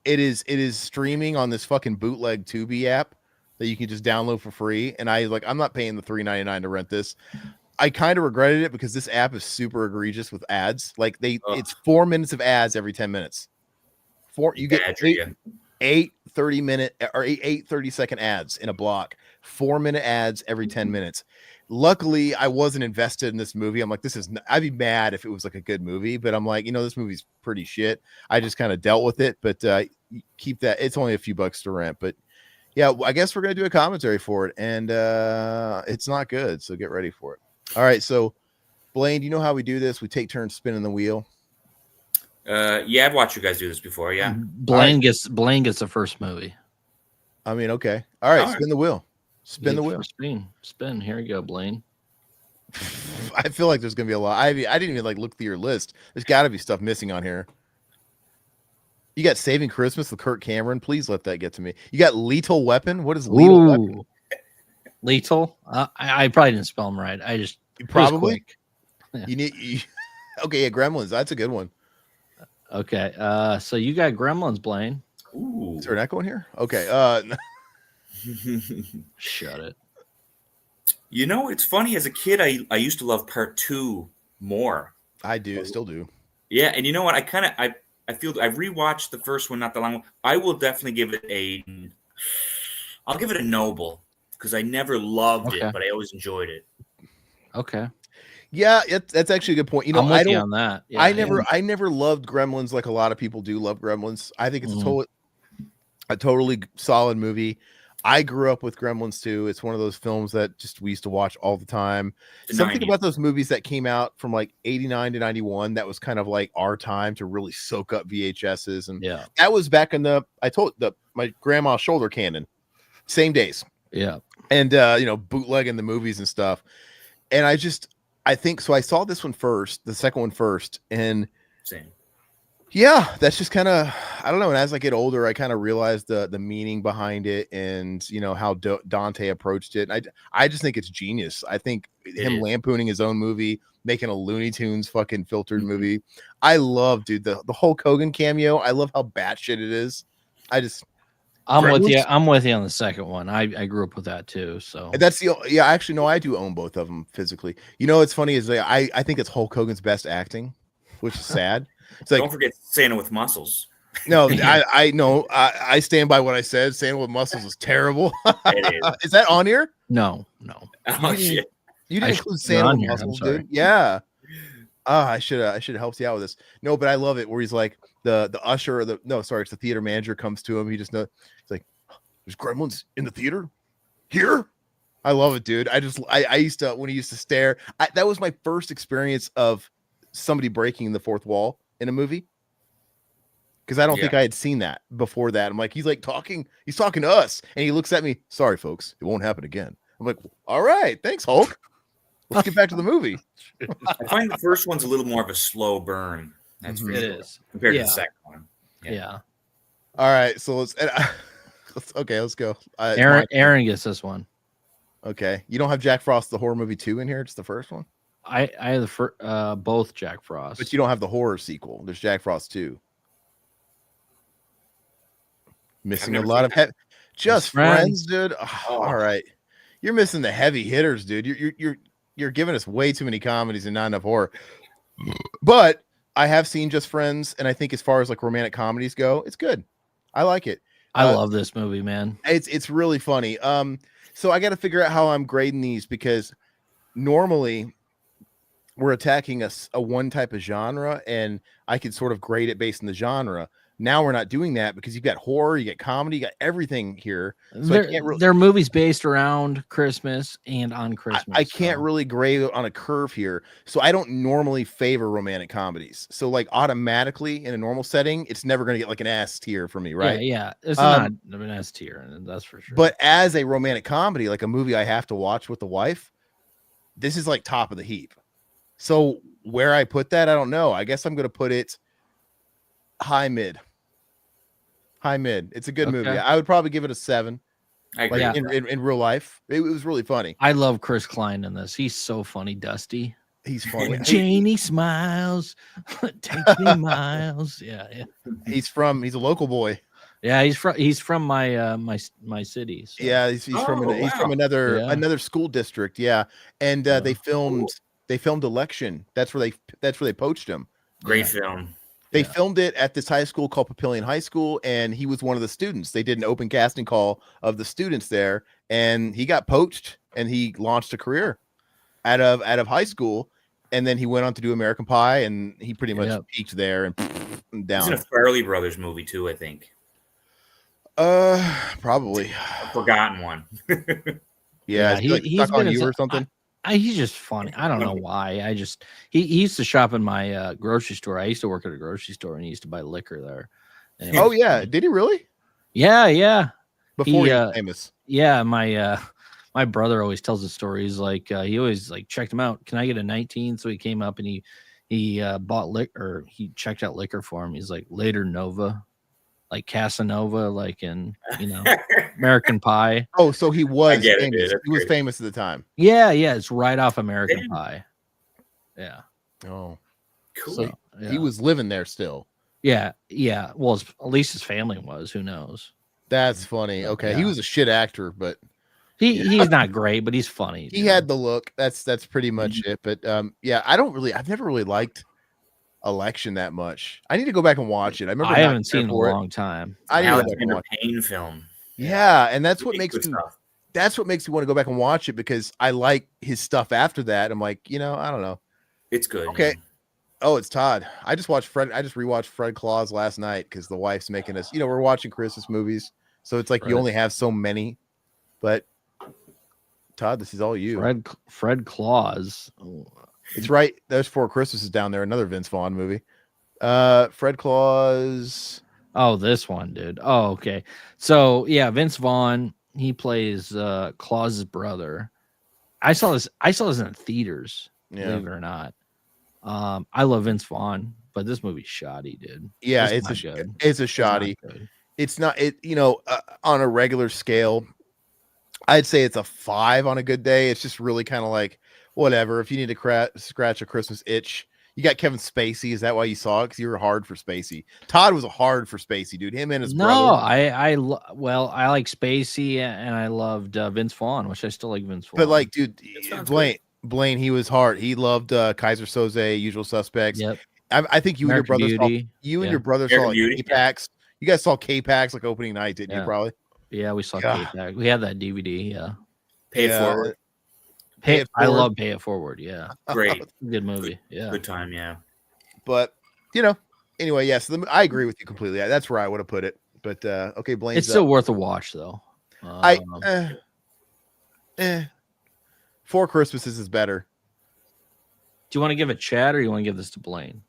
it is streaming on this fucking bootleg Tubi app that you can just download for free. And I'm not paying the $3.99 to rent this. I kind of regretted it because this app is super egregious with ads. Like it's 4 minutes of ads every 10 minutes. You get eight 30-minute or eight 30-second ads in a block. 4-minute ads every 10 minutes. Luckily, I wasn't invested in this movie. I'm like, I'd be mad if it was like a good movie, but I'm like, this movie's pretty shit. I just kind of dealt with it, but keep that. It's only a few bucks to rent, but yeah, I guess we're going to do a commentary for it, and it's not good, so get ready for it. All right, so Blaine, do you know how we do this? We take turns spinning the wheel. Yeah, I've watched you guys do this before. Yeah, Blaine gets the first movie. I mean, okay. All right, spin the wheel. Spin the wheel. Spin. Here you go, Blaine. I feel like there's gonna be a lot. I didn't even look through your list. There's got to be stuff missing on here. You got Saving Christmas with Kirk Cameron. Please let that get to me. You got Lethal Weapon. What is Lethal Weapon? Lethal. I probably didn't spell them right. I just probably. Yeah. Okay, yeah, Gremlins. That's a good one. Okay. So you got Gremlins, Blaine. Ooh. Is there an echo in here? Okay. Shut it. It's funny. As a kid, I used to love part 2 more. I do, still do. Yeah, and you know what? I feel I rewatched the first one not that long ago. I will definitely give it I'll give it a noble because I never loved it, but I always enjoyed it. Okay. Yeah, that's actually a good point. I'm with you on that. Yeah, I never loved Gremlins like a lot of people do love Gremlins. I think it's a totally solid movie. I grew up with Gremlins too. It's one of those films that we used to watch all the time. Something about those movies that came out from like 89 to 91 that was kind of like our time to really soak up VHSs. And that was back in my grandma's shoulder cannon. Same days. Yeah. And bootlegging the movies and stuff. And I think so. I saw this one first, the second one first, and same. Yeah, that's just kind of, I don't know. And as I get older, I kind of realized the meaning behind it, and how Dante approached it. And I just think it's genius. I think him lampooning his own movie, making a Looney Tunes fucking filtered movie. I love, dude, the Hulk Hogan cameo. I love how batshit it is. I'm with you. I'm with you on the second one. I grew up with that too. So that's actually, no, I do own both of them physically. It's funny is I think it's Hulk Hogan's best acting, which is sad. It's like, don't forget Santa with muscles. No, I know. I stand by what I said. Santa with muscles is terrible. It is. Is that on here? No. Oh shit! You didn't include Santa with muscles, dude. Yeah. I should have helped you out with this. No, but I love it where he's like the usher or it's the theater manager comes to him. He just knows. He's like, "There's gremlins in the theater here." I love it, dude. I used to, when he used to stare, that was my first experience of somebody breaking the fourth wall in a movie. Because I don't think I had seen that before that. I'm like, he's talking to us. And he looks at me, sorry, folks, it won't happen again. I'm like, all right, thanks, Hulk. Let's get back to the movie. I find the first one's a little more of a slow burn. That's for It sure. is. Compared to the second one. Yeah. All right, so let's go. Aaron gets this one. Okay, you don't have Jack Frost the horror movie 2 in here, just the first one. I have both Jack Frost, but you don't have the horror sequel. There's Jack Frost 2. Missing a lot of Just Friends, dude. Oh. All right, you're missing the heavy hitters, dude. You're giving us way too many comedies and not enough horror. But I have seen Just Friends, and I think as far as like romantic comedies go, it's good. I like it. I love this movie, man. It's really funny. So I got to figure out how I'm grading these, because normally we're attacking a one type of genre, and I can sort of grade it based on the genre. Now we're not doing that, because you've got horror, you got comedy, you got everything here. So they're movies based around Christmas and on Christmas. I can't really grade on a curve here. So I don't normally favor romantic comedies. So like automatically in a normal setting, it's never going to get like an S tier for me, right? Yeah. It's not an S tier, that's for sure. But as a romantic comedy, like a movie I have to watch with the wife, this is like top of the heap. So where I put that, I don't know. I guess I'm going to put it high mid. It's a good movie. I would probably give it a 7. I agree. Like in real life, it was really funny. I love Chris Klein in this. He's so funny, Dusty. He's funny. When Janie smiles, takes me miles. Yeah. He's a local boy. Yeah, he's from my my city. So. Yeah, he's from another school district. Yeah, and they filmed Election. That's where they poached him. Great film. They filmed it at this high school called Papillion High School, and he was one of the students. They did an open casting call of the students there, and he got poached, and he launched a career out of high school, and then he went on to do American Pie, and he pretty much peaked there and down. He's in a Farrelly Brothers movie too, I think. Probably a forgotten one. Yeah, he's stuck on you or something. He's just funny. I don't know why. He used to shop in my grocery store. I used to work at a grocery store, and he used to buy liquor there. Oh yeah, did he really? Yeah. Before he was famous. Yeah, my brother always tells the story. He's like, he always like checked him out. Can I get a 19? So he came up and he bought liquor. He checked out liquor for him. He's like, later Nova, like Casanova, like in American Pie. Oh, so he was famous. He was famous at the time. Yeah, it's right off American Pie. Yeah. Oh, cool. So he was living there still. Yeah. Well, at least his family was. Who knows? That's funny. Okay, he was a shit actor, but he's not great, but he's funny. He had the look. That's pretty much it. But I've never really liked Election that much. I need to go back and watch it. I haven't seen it in a long time. I need to go back and watch Pain film. Yeah, and that's what makes me want to go back and watch it, because I like his stuff after that. I'm like, I don't know. It's good. Okay. Man. Oh, it's Todd. I just rewatched Fred Claus last night, because the wife's making us, we're watching Christmas movies. So it's like you only have so many. But Todd, this is all you. Fred Claus. It's right. There's Four Christmases down there. Another Vince Vaughn movie. Fred Claus. Oh, this one, dude. Oh, okay. So yeah, Vince Vaughn. He plays Claus's brother. I saw this in theaters. Believe it or not. I love Vince Vaughn, but this movie's shoddy, dude. Yeah, it's a shoddy. It's not on a regular scale. I'd say it's a 5 on a good day. It's just really kind of like whatever. If you need to scratch a Christmas itch, you got Kevin Spacey. Is that why you saw it? Because you were hard for Spacey. Todd was a hard for Spacey, dude. Him and his brother. No, I like Spacey, and I loved Vince Vaughn, which I still like Vince Vaughn. But like, dude, Blaine, he was hard. He loved Kaiser Soze, Usual Suspects. Yep. I think you and your brother saw K-Pax. You guys saw K-Pax like opening night, didn't you? Probably. Yeah, we saw K-Pax. We had that DVD. Yeah. Pay It Forward. I love Pay It Forward. Yeah. Great. Good movie. Yeah. Good time. Yeah. But anyway, yes, I agree with you completely. That's where I would have put it. But okay, Blaine. It's still worth a watch, though. Four Christmases is better. Do you want to give it Chad or you want to give this to Blaine?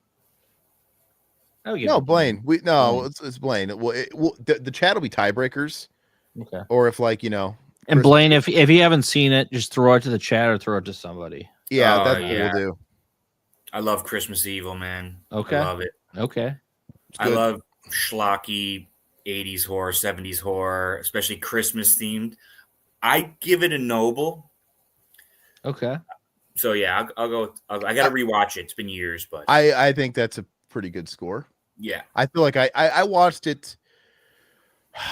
No, Blaine. Blaine. It's Blaine. The chat will be tiebreakers. Okay. Or if like And Christmas- Blaine, if you haven't seen it, just throw it to the chat or throw it to somebody. Yeah, that's what we'll do. I love Christmas Evil, man. Okay. I love it. Okay. I love schlocky 80s horror, 70s horror, especially Christmas themed. I give it a noble. Okay. So yeah, I'll go. I got to rewatch it. It's been years, but I think that's a pretty good score. Yeah, I feel like I watched it.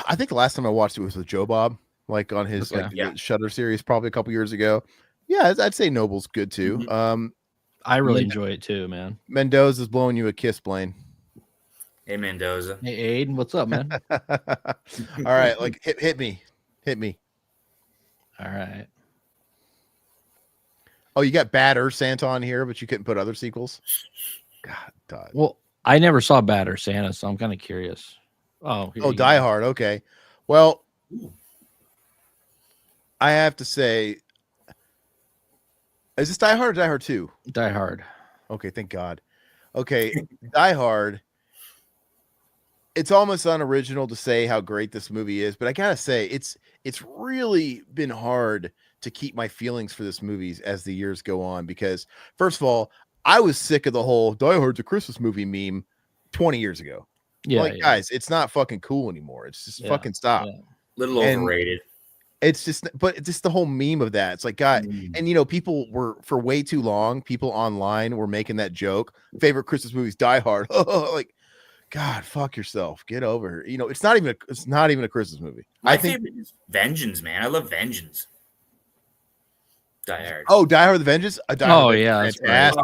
I think the last time I watched it was with Joe Bob, like on his the Shudder series, probably a couple years ago. Yeah, I'd say Noble's good too. Mm-hmm. I really enjoy it too, man. Mendoza's blowing you a kiss, Blaine. Hey Mendoza. Hey Aiden, what's up, man? All right, like hit me. All right. Oh, you got Bad Santa on here, but you couldn't put other sequels. God, Todd. Well, I never saw Bad Santa, so I'm kind of curious. Oh, Die Hard. Okay. Well, I have to say, is this Die Hard or Die Hard 2? Die Hard. Okay, thank God. Okay, Die Hard. It's almost unoriginal to say how great this movie is, but I gotta say, it's really been hard to keep my feelings for this movie as the years go on, because first of all, I was sick of the whole Die Hard's a Christmas movie meme 20 years ago. Yeah, guys, it's not fucking cool anymore. It's just fucking stop. Yeah. Little overrated. It's just, but it's just the whole meme of that. It's like, God, and people were for way too long. People online were making that joke. Favorite Christmas movies, Die Hard. Like, God, fuck yourself. Get over it. It's not even a Christmas movie. My favorite is Vengeance, man. I love Vengeance. Die Hard. Oh, Die Hard: The Vengeance. Yeah, that's fantastic.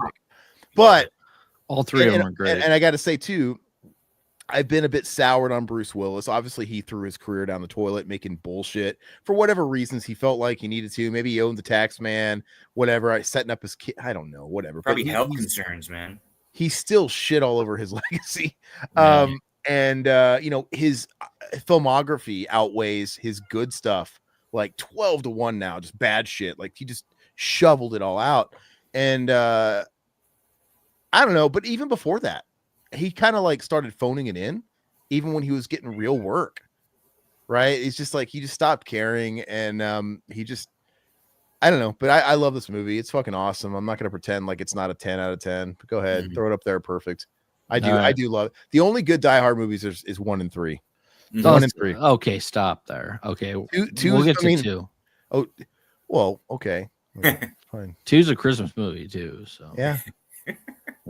But all three of them are great. And I got to say too, I've been a bit soured on Bruce Willis. Obviously, he threw his career down the toilet, making bullshit for whatever reasons he felt like he needed to. Maybe he owned the tax man, whatever. Setting up his kid. I don't know, whatever. Probably health concerns, man. He still shit all over his legacy. Man. His filmography outweighs his good stuff like 12-1 now. Just bad shit. Like he just shoveled it all out. And I don't know, but even before that, he kind of like started phoning it in, even when he was getting real work. Right? It's just like he just stopped caring, and he just, I don't know, but I love this movie. It's fucking awesome. I'm not gonna pretend like it's not a 10 out of 10. But go ahead, throw it up there, perfect. I do love it. The only good Die Hard movies is 1 and 3. 1 and 3. Okay, stop there. Okay, two we'll get to 2. Oh, well, okay, fine. 2's a Christmas movie too, so Yeah, and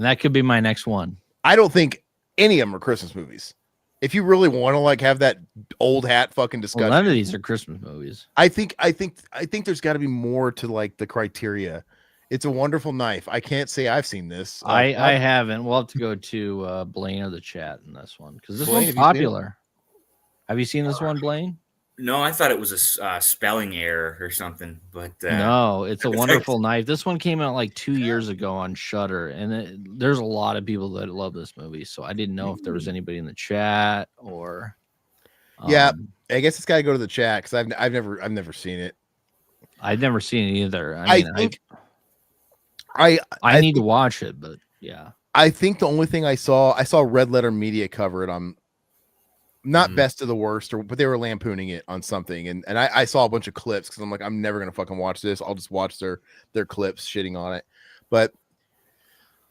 that could be my next one. I don't think any of them are Christmas movies. If you really want to like have that old hat fucking discussion, None of these are Christmas movies. I think there's got to be more to like the criteria. It's a Wonderful Knife. I can't say I've seen this. I haven't. We'll have to go to Blaine or the chat in this one because this Blaine, one's popular. Have you seen this one, Blaine? No, I thought it was a spelling error or something, but no, it's a Wonderful Knife. This one came out like 2 years ago on Shudder, and there's a lot of people that love this movie. So I didn't know if there was anybody in the chat or. Yeah, I guess it's got to go to the chat because I've never seen it. I've never seen it either. I think I need to watch it, but yeah. I think the only thing I saw Red Letter Media cover it on. Not Best of the Worst, but they were lampooning it on something, and I saw a bunch of clips because I'm like, I'm never gonna fucking watch this. I'll just watch their clips shitting on it. But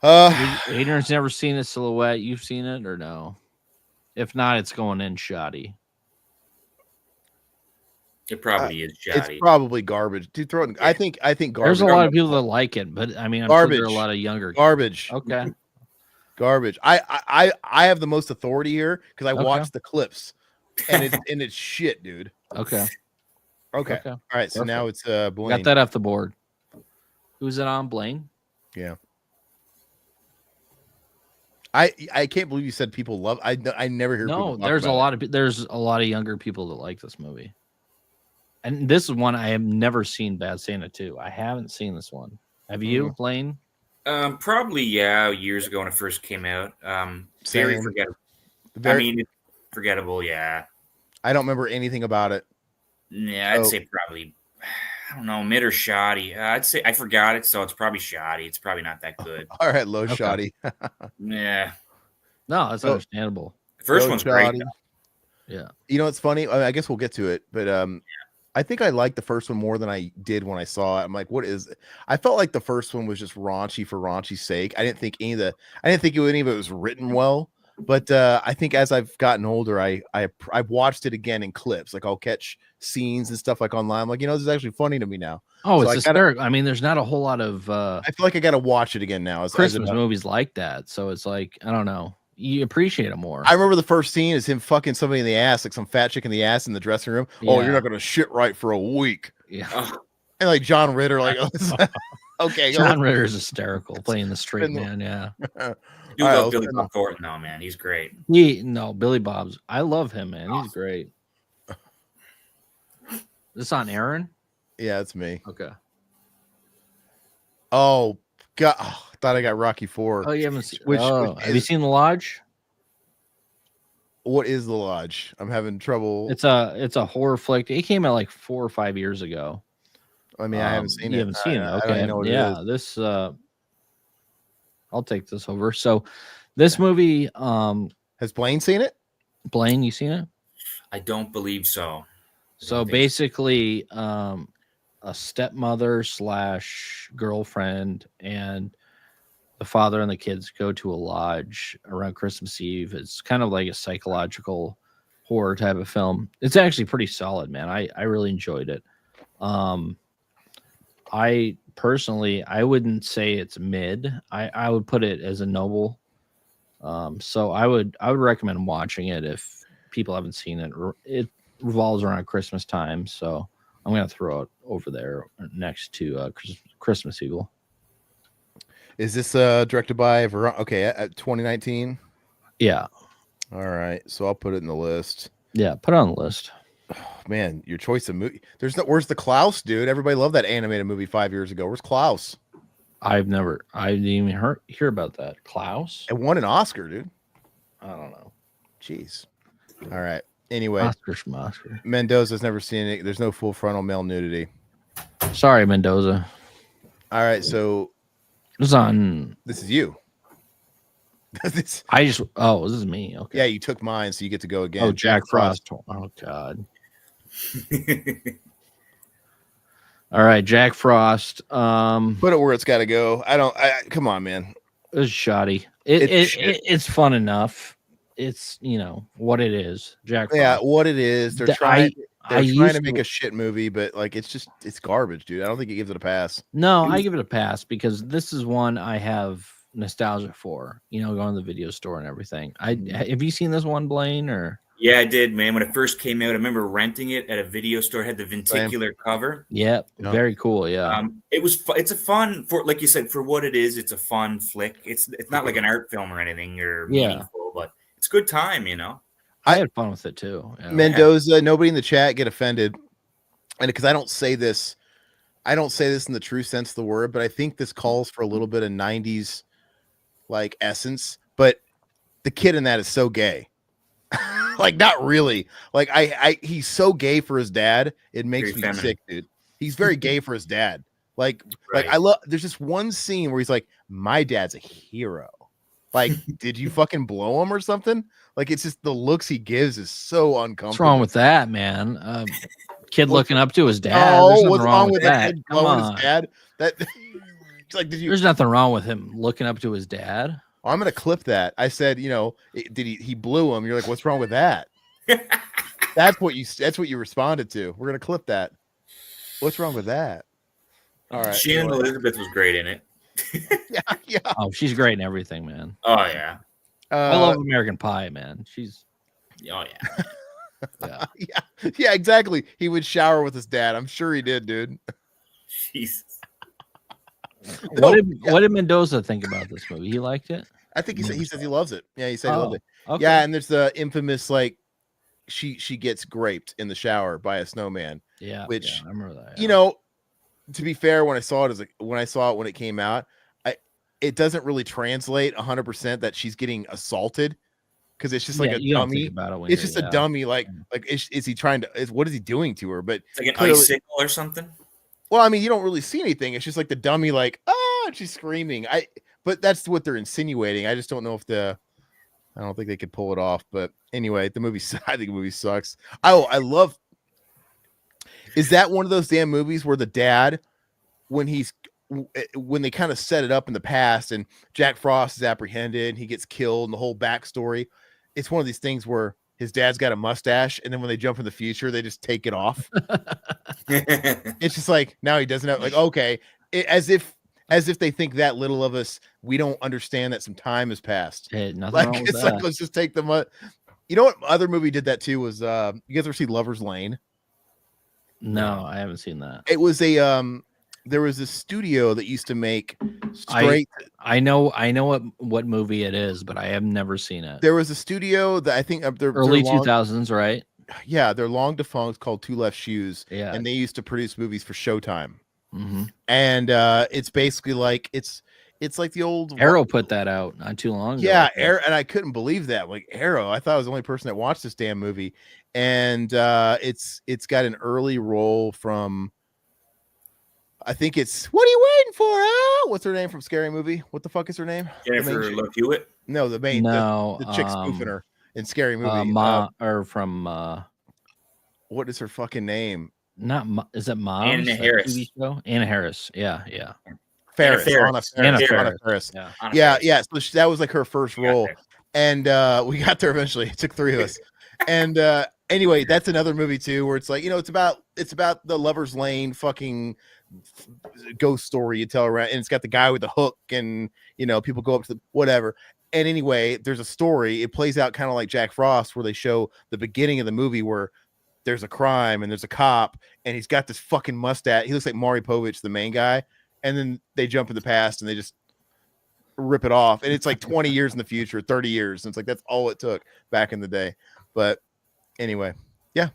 Adrian's never seen a Silhouette. You've seen it or no? If not, it's going in shoddy. It probably is shoddy. It's probably garbage. Dude, throw it. I think garbage. There's a lot of people that like it, but I mean, I'm sure there are a lot of younger garbage. Okay. Garbage. I have the most authority here because I watched the clips, and it's shit, dude. Okay. All right. So now it's Blaine. Got that off the board. Who's it on, Blaine? Yeah. I can't believe you said people love. I never hear. No, people there's a lot of younger people that like this movie, and this is one I have never seen. Bad Santa 2. I haven't seen this one. Have you, Blaine? Probably years ago when it first came out. Very forgettable. Forgettable. Yeah. I don't remember anything about it. Yeah, I'd say probably. I don't know, mid or shoddy. I'd say I forgot it, so it's probably shoddy. It's probably not that good. All right, low Okay. shoddy. Yeah. No, that's So- understandable. The first Low one's great. shoddy. Yeah. You know, it's funny. I guess we'll get to it, but I think I liked the first one more than I did when I saw it. I'm like, what is it? I felt like the first one was just raunchy for raunchy's sake. I didn't think any of it was written well. But I think as I've gotten older, I've watched it again in clips. Like I'll catch scenes and stuff like online. I'm like, this is actually funny to me now. Oh, So it's hysterical. I mean, there's not a whole lot of I feel like I got to watch it again now. Christmas movies like that. So it's like, I don't know. You appreciate it more. I remember the first scene is him fucking somebody in the ass, like some fat chick in the ass in the dressing room. Oh, you're Yeah. not going to shit right for a week. Yeah. And like John Ritter, like, okay. John Ritter's hysterical playing the straight man. Yeah. You All right, love Billy Bob Thornton, though, man. He's great. Billy Bob's. I love him, man. He's great. This on Aaron? Yeah, it's me. Okay. Oh God, I thought I got Rocky 4. Oh, you haven't seen? Which Have you seen The Lodge? What is The Lodge? I'm having trouble. It's a horror flick. It came out like 4 or 5 years ago. I mean, I haven't seen it. You haven't seen it? I don't Okay. even know what it Yeah. is. This. I'll take this over. So, this movie. Has Blaine seen it? Blaine, you seen it? I don't believe so. So basically, a stepmother / girlfriend and the father and the kids go to a lodge around Christmas Eve. It's kind of like a psychological horror type of film. It's actually pretty solid, man. I really enjoyed it. I personally, I wouldn't say it's mid. I would put it as a noble. So I would recommend watching it if people haven't seen it. It revolves around Christmas time, so I'm gonna throw it over there next to Christmas Eagle. Is this directed by 2019? Yeah, All right, so I'll put it in the list. yeah, put it on the list. Man, your choice of movie. Where's the Klaus, dude? Everybody loved that animated movie 5 years ago. Where's Klaus? I didn't even hear about that. Klaus? It won an Oscar, dude. I don't know. Jeez. All right. Anyway, Oscar. Mendoza's never seen it. There's no full frontal male nudity. Sorry, Mendoza. All right, so It's on. this is you. This is me. Okay. Yeah, you took mine, so you get to go again. Oh, Jack Frost. Oh God. All right, Jack Frost. Put it where it's got to go. Come on, man. It was shoddy. It's It's fun enough. It's what it is. Jack Frost. Yeah, what it is. They're trying to used make a shit movie, but like it's garbage, dude. I don't think it gives it a pass. No, I give it a pass because this is one I have nostalgia for. Going to the video store and everything. Have you seen this one, Blaine? Or Yeah, I did, man. When it first came out, I remember renting it at a video store. It had the venticular cover. yeah, very cool. Yeah, It's a fun like you said, for what it is. It's a fun flick. It's not like an art film or anything or meaningful, but it's a good time. I had fun with it too. Yeah. Mendoza, nobody in the chat get offended, and because I don't say this in the true sense of the word, but I think this calls for a little bit of 90s like essence. But the kid in that is so gay. Like not really. Like he's so gay for his dad. It makes me sick, dude. He's very gay for his dad. Like I love. There's just one scene where he's like, "My dad's a hero." Like, did you fucking blow him or something? Like, it's just the looks he gives is so uncomfortable. What's wrong with that, man? Kid looking up to his dad. Oh, There's nothing what's wrong with that? that? Come on. His dad? That like, did you? There's nothing wrong with him looking up to his dad. I'm gonna clip that. I said, did he blew him? You're like, what's wrong with that? That's what you responded to. We're gonna clip that. What's wrong with that? All right. Shannon Elizabeth was great in it. Yeah. Oh, she's great in everything, man. Oh yeah. I love American Pie, man. She's. Oh yeah. Yeah, exactly. He would shower with his dad. I'm sure he did, dude. Jesus. What did Mendoza think about this movie? He liked it. I think he says he loves it. Yeah, he said he loved it. Okay. Yeah, and there's the infamous like she gets graped in the shower by a snowman. Yeah, which I remember that. To be fair, when I saw it when it came out, it doesn't really translate 100% that she's getting assaulted because it's just like a dummy. It's just a dummy. Like is he trying to? What is he doing to her? But it's like an icicle or something. Well, I mean, you don't really see anything. It's just like the dummy, like, oh, she's screaming. But that's what they're insinuating. I just don't know if I don't think they could pull it off. But anyway, I think the movie sucks. I love. Is that one of those damn movies where the dad, when they kind of set it up in the past and Jack Frost is apprehended, he gets killed, and the whole backstory, it's one of these things where his dad's got a mustache, and then when they jump in the future, they just take it off. It's just like, now he doesn't have, like, okay, as if they think that little of us, we don't understand that some time has passed. Hey, nothing Like, wrong with it's that. like, let's just take the you know what other movie did that too was, you guys ever see Lover's Lane? No, I haven't seen that. It was there was a studio that used to make straight. I know what movie it is, but I have never seen it. There was a studio that I think they're early 2000s, right? Yeah, they're long defunct, called Two Left Shoes. Yeah, and they used to produce movies for Showtime. Mm-hmm. And it's basically like it's like the old Arrow put that out not too long ago. Yeah, Arrow, and I couldn't believe that. Like, Arrow, I thought I was the only person that watched this damn movie. And it's got an early role from, I think it's, what are you waiting for? Oh, what's her name from Scary Movie? What the fuck is her name? Jennifer Love Hewitt. No, the main, No, the chick spoofing her in Scary Movie. What is her fucking name? Is it Mom? Anna Harris. TV show? Anna Harris. Yeah. Ferris. Anna Ferris. Yeah. Yeah. So that was like her first role. And we got there eventually. It took three of us. And anyway, that's another movie too, where it's like, it's about the Lover's Lane fucking ghost story you tell around, and it's got the guy with the hook, and people go up to the whatever. And anyway, there's a story. It plays out kind of like Jack Frost, where they show the beginning of the movie where there's a crime and there's a cop, and he's got this fucking mustache. He looks like Maury Povich, the main guy. And then they jump in the past and they just rip it off. And it's like 20 years in the future, 30 years. And it's like, that's all it took back in the day. But anyway, yeah.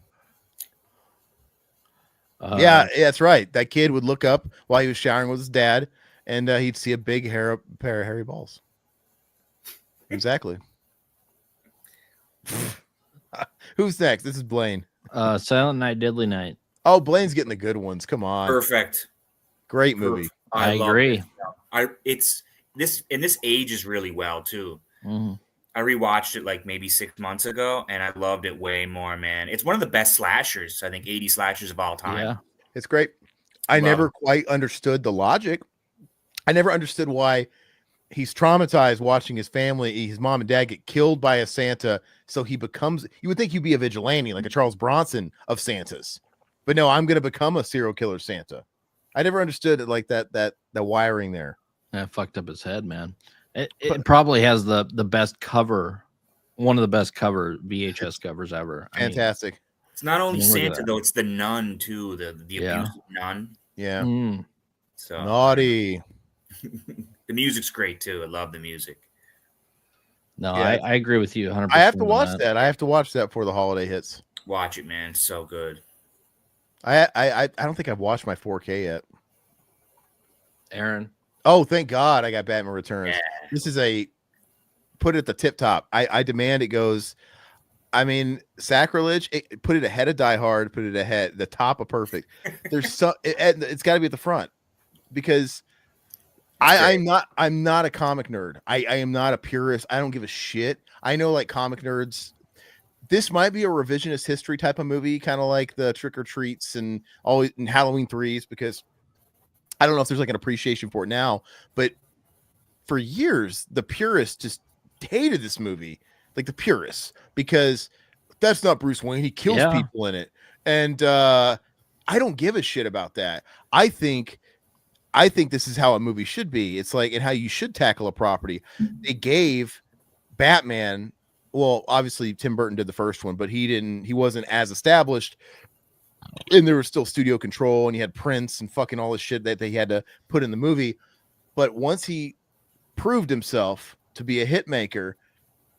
Yeah, that's right. That kid would look up while he was showering with his dad, and he'd see a big pair of hairy balls. Exactly. Who's next? This is Blaine. Silent Night, Deadly Night. Oh, Blaine's getting the good ones. Come on. Perfect. Great movie. I agree. This ages really well too. Mm-hmm. I rewatched it like maybe 6 months ago, and I loved it way more, man. It's one of the best slashers, I think, 80 slashers of all time. Yeah, it's great. I never quite understood the logic. I never understood why he's traumatized watching his family, his mom and dad get killed by a Santa. So he becomes, you would think he'd be a vigilante, like a Charles Bronson of Santas. But no, I'm going to become a serial killer Santa. I never understood it like that the wiring there. That fucked up his head, man. It probably has the best cover, one of the best VHS covers ever. Fantastic. It's not only Santa though; it's the nun too. The abusive nun. Yeah. So naughty. The music's great too. I love the music. No, yeah. I agree with you 100%. I have to watch that. I have to watch that before the holiday hits. Watch it, man. It's so good. I don't think I've watched my 4K yet. Aaron. Oh, thank God I got Batman Returns. Yeah. This is put it at the tip top. I demand it goes. I mean, sacrilege. Put it ahead of Die Hard. Put it ahead the top of perfect. There's it's got to be at the front because I'm not a comic nerd. I am not a purist. I don't give a shit. I know like comic nerds. This might be a revisionist history type of movie, kind of like the Trick or Treats and Halloween 3s, because I don't know if there's like an appreciation for it now, but for years, the purists just hated this movie, like the purists, because that's not Bruce Wayne. He kills people in it. And I don't give a shit about that. I think this is how a movie should be. It's like, and how you should tackle a property. They gave Batman, well, obviously Tim Burton did the first one, but he wasn't as established. And there was still studio control, and he had Prince and fucking all this shit that they had to put in the movie. But once he proved himself to be a hit maker,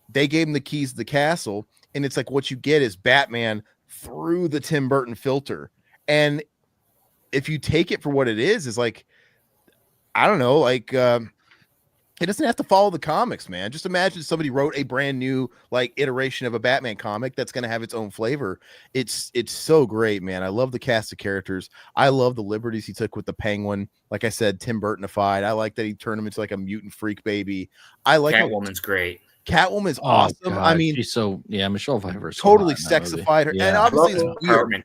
they gave him the keys to the castle. And it's like, what you get is Batman through the Tim Burton filter. And if you take it for what it is like, I don't know, like It doesn't have to follow the comics, man. Just imagine somebody wrote a brand new like iteration of a Batman comic that's going to have its own flavor. It's so great, man. I love the cast of characters. I love the liberties he took with the Penguin. Like I said, Tim Burtonified. I like that he turned him into like a mutant freak baby. I like Catwoman's great. Catwoman's awesome. God, I mean, she's so Michelle Pfeiffer's totally so hot in that movie. sexified her, and I love obviously her it's weird. apartment.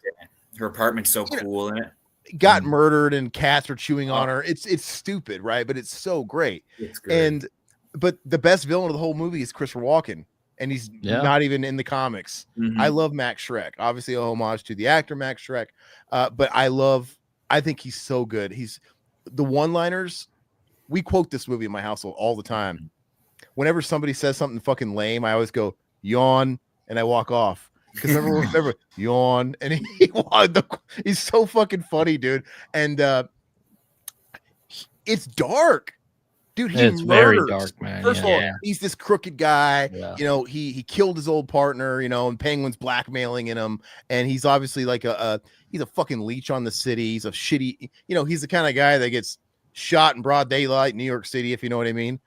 Her apartment's so cool in it. Got murdered and cats are chewing on her. It's stupid, right? But it's so great. It's good. But the best villain of the whole movie is Christopher Walken, and he's not even in the comics. I love Max Schreck, obviously a homage to the actor Max Schreck. But I think he's so good. He's the one-liners. We quote this movie in my household all the time. Whenever somebody says something fucking lame, I always go yawn and I walk off. Because remember, yawn, and he's so fucking funny, dude. And it's dark, dude. It's very dark, man. First of all, he's this crooked guy. Yeah. You know, he killed his old partner. You know, and Penguin's blackmailing him, and he's obviously like he's a fucking leech on the city. He's a shitty. You know, he's the kind of guy that gets shot in broad daylight in New York City, if you know what I mean.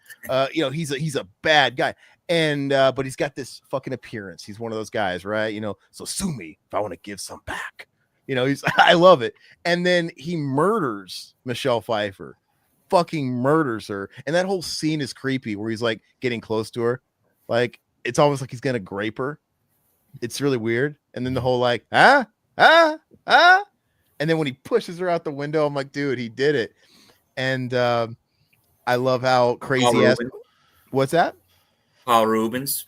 You know, he's a bad guy. And but he's got this fucking appearance. He's one of those guys, right? You know, so sue me if I want to give some back. You know, I love it. And then he murders Michelle Pfeiffer, fucking murders her. And that whole scene is creepy where he's like getting close to her. Like it's almost like he's gonna grape her. It's really weird. And then the whole like, and then when he pushes her out the window, I'm like, dude, he did it. And I love how crazy ass. What's that? Paul Rubens,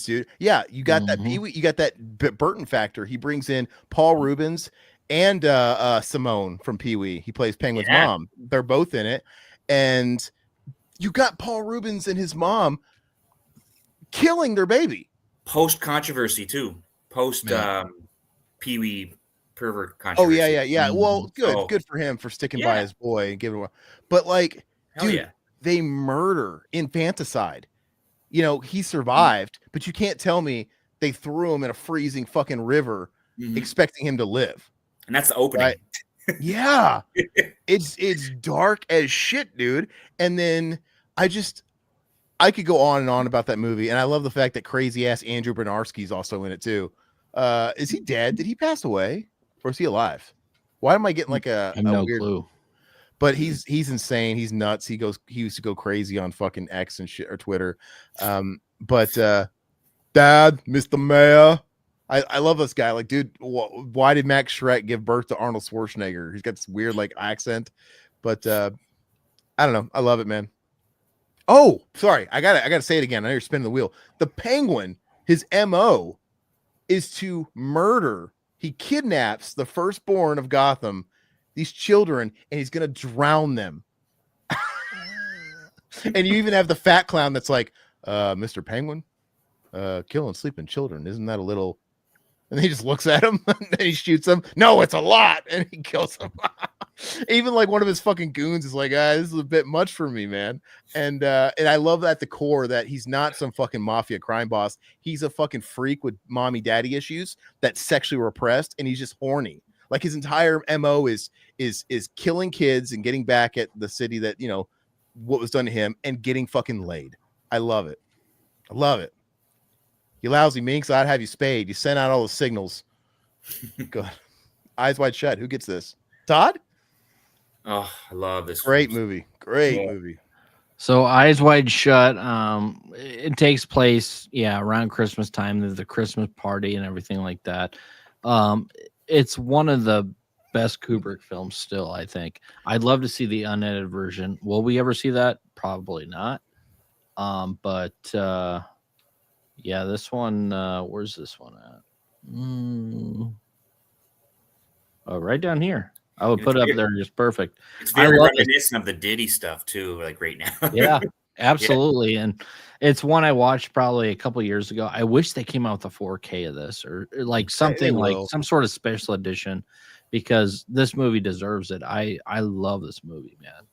dude. Yeah, you got that Pee-wee, you got that Burton factor. He brings in Paul Rubens and Simone from Pee-wee. He plays Penguin's mom. They're both in it. And you got Paul Rubens and his mom killing their baby. Post controversy too. Post Pee-wee pervert controversy. Oh yeah. Well, good for him for sticking by his boy and giving him. But like, dude, they murder infanticide. You know, he survived, but you can't tell me they threw him in a freezing fucking river expecting him to live. And that's the opening. Right? Yeah. It's dark as shit, dude. And then I could go on and on about that movie. And I love the fact that crazy ass Andrew Bernarski's also in it ttoo. Is he dead? Did he pass away? Or is he alive? Why am I getting like a no weird clue? But he's insane. He's nuts. He used to go crazy on fucking X and shit or Twitter. But Dad, Mr. Mayor, I love this guy. Like, dude, why did Max Schreck give birth to Arnold Schwarzenegger? He's got this weird like accent. But I don't know. I love it, man. Oh, sorry. I gotta say it again. I know you're spinning the wheel. The Penguin, his MO is to murder. He kidnaps the firstborn of Gotham, these children, and he's gonna drown them. And you even have the fat clown that's like, Mr. Penguin, killing sleeping children, isn't that a little? And he just looks at him and he shoots him. No, it's a lot, and he kills him. Even like one of his fucking goons is like, this is a bit much for me, man. And I love at the core that he's not some fucking mafia crime boss. He's a fucking freak with mommy daddy issues that's sexually repressed, and he's just horny. Like his entire MO is killing kids and getting back at the city that, you know, what was done to him and getting fucking laid. I love it. I love it. You lousy minx, I'd have you spayed. You sent out all the signals. Good. Eyes wide shut. Who gets this? Todd? Oh, I love this. Great movie. Great movie. So Eyes Wide Shut. It takes place, around Christmas time. There's the Christmas party and everything like that. It's one of the best Kubrick films still, I think. I'd love to see the unedited version. Will we ever see that? Probably not. But this one, where's this one at? Right down here. I would put it up there just perfect. It's very reminiscent of the Diddy stuff too, like right now. Yeah, absolutely. Yeah. And it's one I watched probably a couple years ago. I wish they came out with a 4K of this or like something like some sort of special edition, because this movie deserves it. I love this movie, man.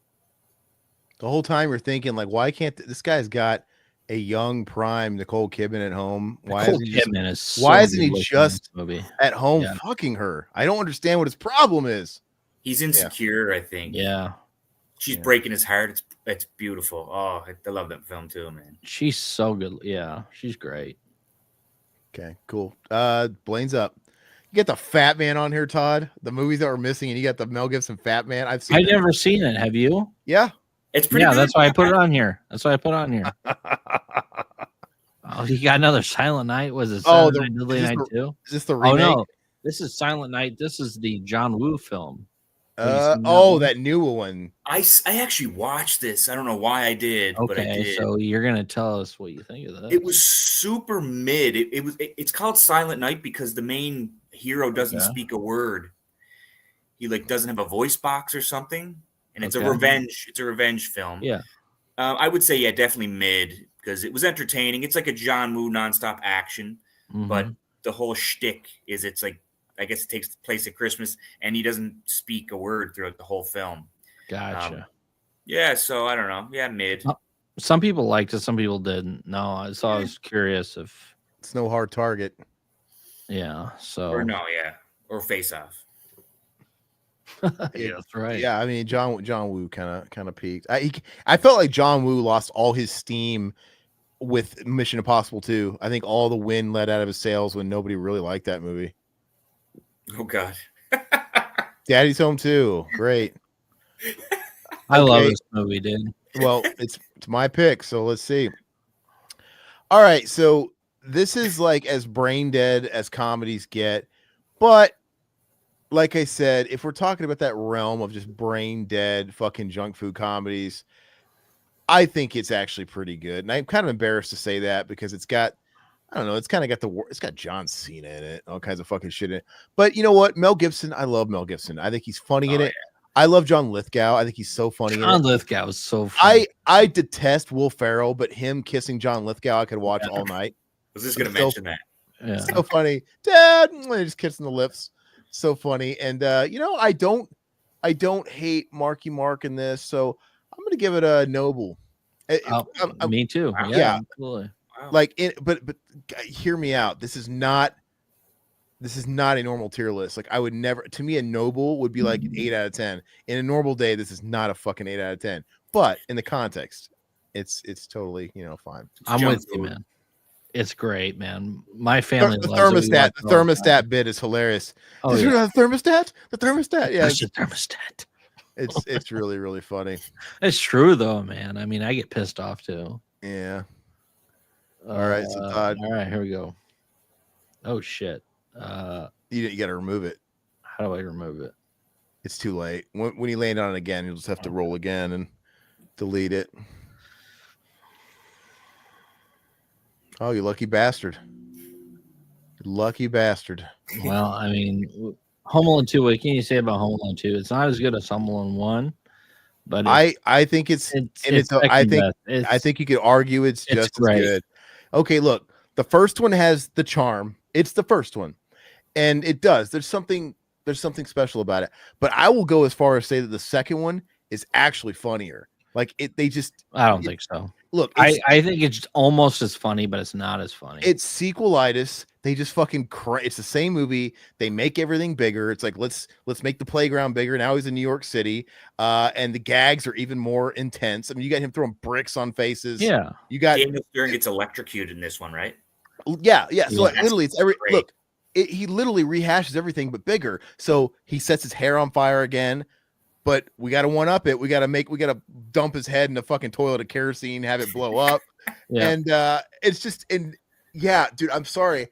The whole time you're thinking like, why can't this guy's got a young prime Nicole Kidman at home? Why isn't he just at home fucking her? I don't understand what his problem is. He's insecure, I think. Yeah. She's breaking his heart. It's beautiful. Oh, I love that film too, man. She's so good. Yeah, she's great. Okay, cool. Blaine's up. You get the Fat Man on here, Todd. The movies that we're missing, and you got the Mel Gibson Fat Man. I've never seen it. Have you? Yeah. It's pretty good. That's why I put it on here. Oh, you got another Silent Night? Was it Silent Night too? Is this the remake? Oh no, this is Silent Night. This is the John Woo film. That new one. I actually watched this. I don't know why I did, but I did. So you're gonna tell us what you think of this. It was super mid. It's called Silent Night because the main hero doesn't speak a word. He doesn't have a voice box or something, and it's a revenge film. Yeah. I would say definitely mid because it was entertaining. It's like a John Woo nonstop action, but the whole shtick is it's like, I guess it takes place at Christmas, and he doesn't speak a word throughout the whole film. Gotcha. So I don't know. Yeah, mid. Some people liked it, some people didn't. No, I was curious if it's no hard target. Yeah. So or Face Off. Yeah, that's right. Yeah, I mean John Woo kind of peaked. I felt like John Woo lost all his steam with Mission Impossible 2. I think all the wind let out of his sails when nobody really liked that movie. Oh God. Daddy's Home 2. Great. I love this movie, dude. Well, it's my pick, so let's see. All right, so this is like as brain dead as comedies get, but like I said, if we're talking about that realm of just brain dead fucking junk food comedies, I think it's actually pretty good. And I'm kind of embarrassed to say that because it's got, I don't know, it's kind of got it's got John Cena in it, all kinds of fucking shit in it. But you know what? Mel Gibson, I love Mel Gibson. I think he's funny in it. Yeah. I love John Lithgow. I think he's so funny. John Lithgow is so funny. I detest Will Ferrell, but him kissing John Lithgow, I could watch all night. I was just going to mention that. Yeah. So funny. Dad, just kissing the lips. So funny. And I don't hate Marky Mark in this, so I'm going to give it a Noble. Me too. Wow. Yeah. Absolutely. Wow. Like but hear me out. This is not a normal tier list. Like I would never, to me, a Noble would be like an 8 out of 10. In a normal day, this is not a fucking 8 out of 10. But in the context, it's totally, fine. I'm with you, man. It's great, man. My family the thermostat bit is hilarious. Oh, Did you know the thermostat? The thermostat, yeah. It's the thermostat. It's really, really funny. It's true though, man. I mean, I get pissed off too. Yeah. All right, so Todd. All right, here we go. Oh shit. You got to remove it. How do I remove it? It's too late. When you land on it again, you'll just have to roll again and delete it. Oh, you lucky bastard. Lucky bastard. Well, I mean, Home Alone 2, what can you say about Home Alone 2? It's not as good as Home Alone 1, but I think I think you could argue it's just as good. Okay, look, the first one has the charm. It's the first one. And it does. There's something special about it. But I will go as far as say that the second one is actually funnier. Like I don't think so. Look, I think it's almost as funny, but it's not as funny. It's sequelitis. They just fucking it's the same movie. They make everything bigger. It's like let's make the playground bigger. Now he's in New York City. And the gags are even more intense. I mean, you got him throwing bricks on faces. Yeah. You got Daniel Stern gets electrocuted in this one, right? Yeah. So literally it's look. He literally rehashes everything but bigger. So he sets his hair on fire again, but we got to one up it. We got to dump his head in a fucking toilet of kerosene, have it blow up. Yeah. And it's just, dude, I'm sorry.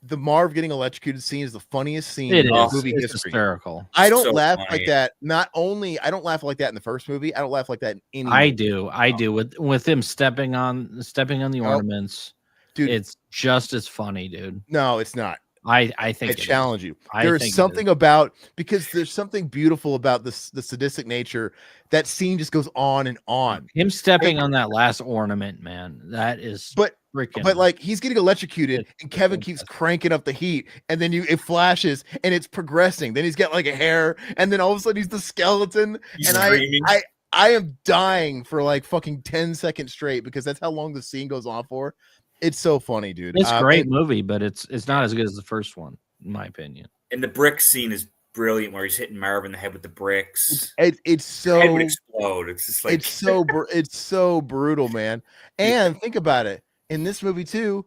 The Marv getting electrocuted scene is the funniest scene in movie history. Hysterical. I don't laugh like that. Not only I don't laugh like that in the first movie. I don't laugh like that in any movie. I do with him stepping on the ornaments. Dude, it's just as funny, dude. No, it's not. I think I challenge you. There is something about, because there's something beautiful about the sadistic nature. That scene just goes on and on. Him stepping on that last ornament, man. That is freaking. But like he's getting electrocuted, and Kevin keeps cranking up the heat, and then it flashes, and it's progressing. Then he's got like a hair, and then all of a sudden he's the skeleton, I am dying for like fucking 10 seconds straight because that's how long the scene goes on for. It's so funny, dude. It's a great movie, but it's not as good as the first one, in my opinion. And the brick scene is brilliant where he's hitting Marv in the head with the bricks. It's His head would so explode. It's just like it's so brutal, man. And think about it. In this movie too,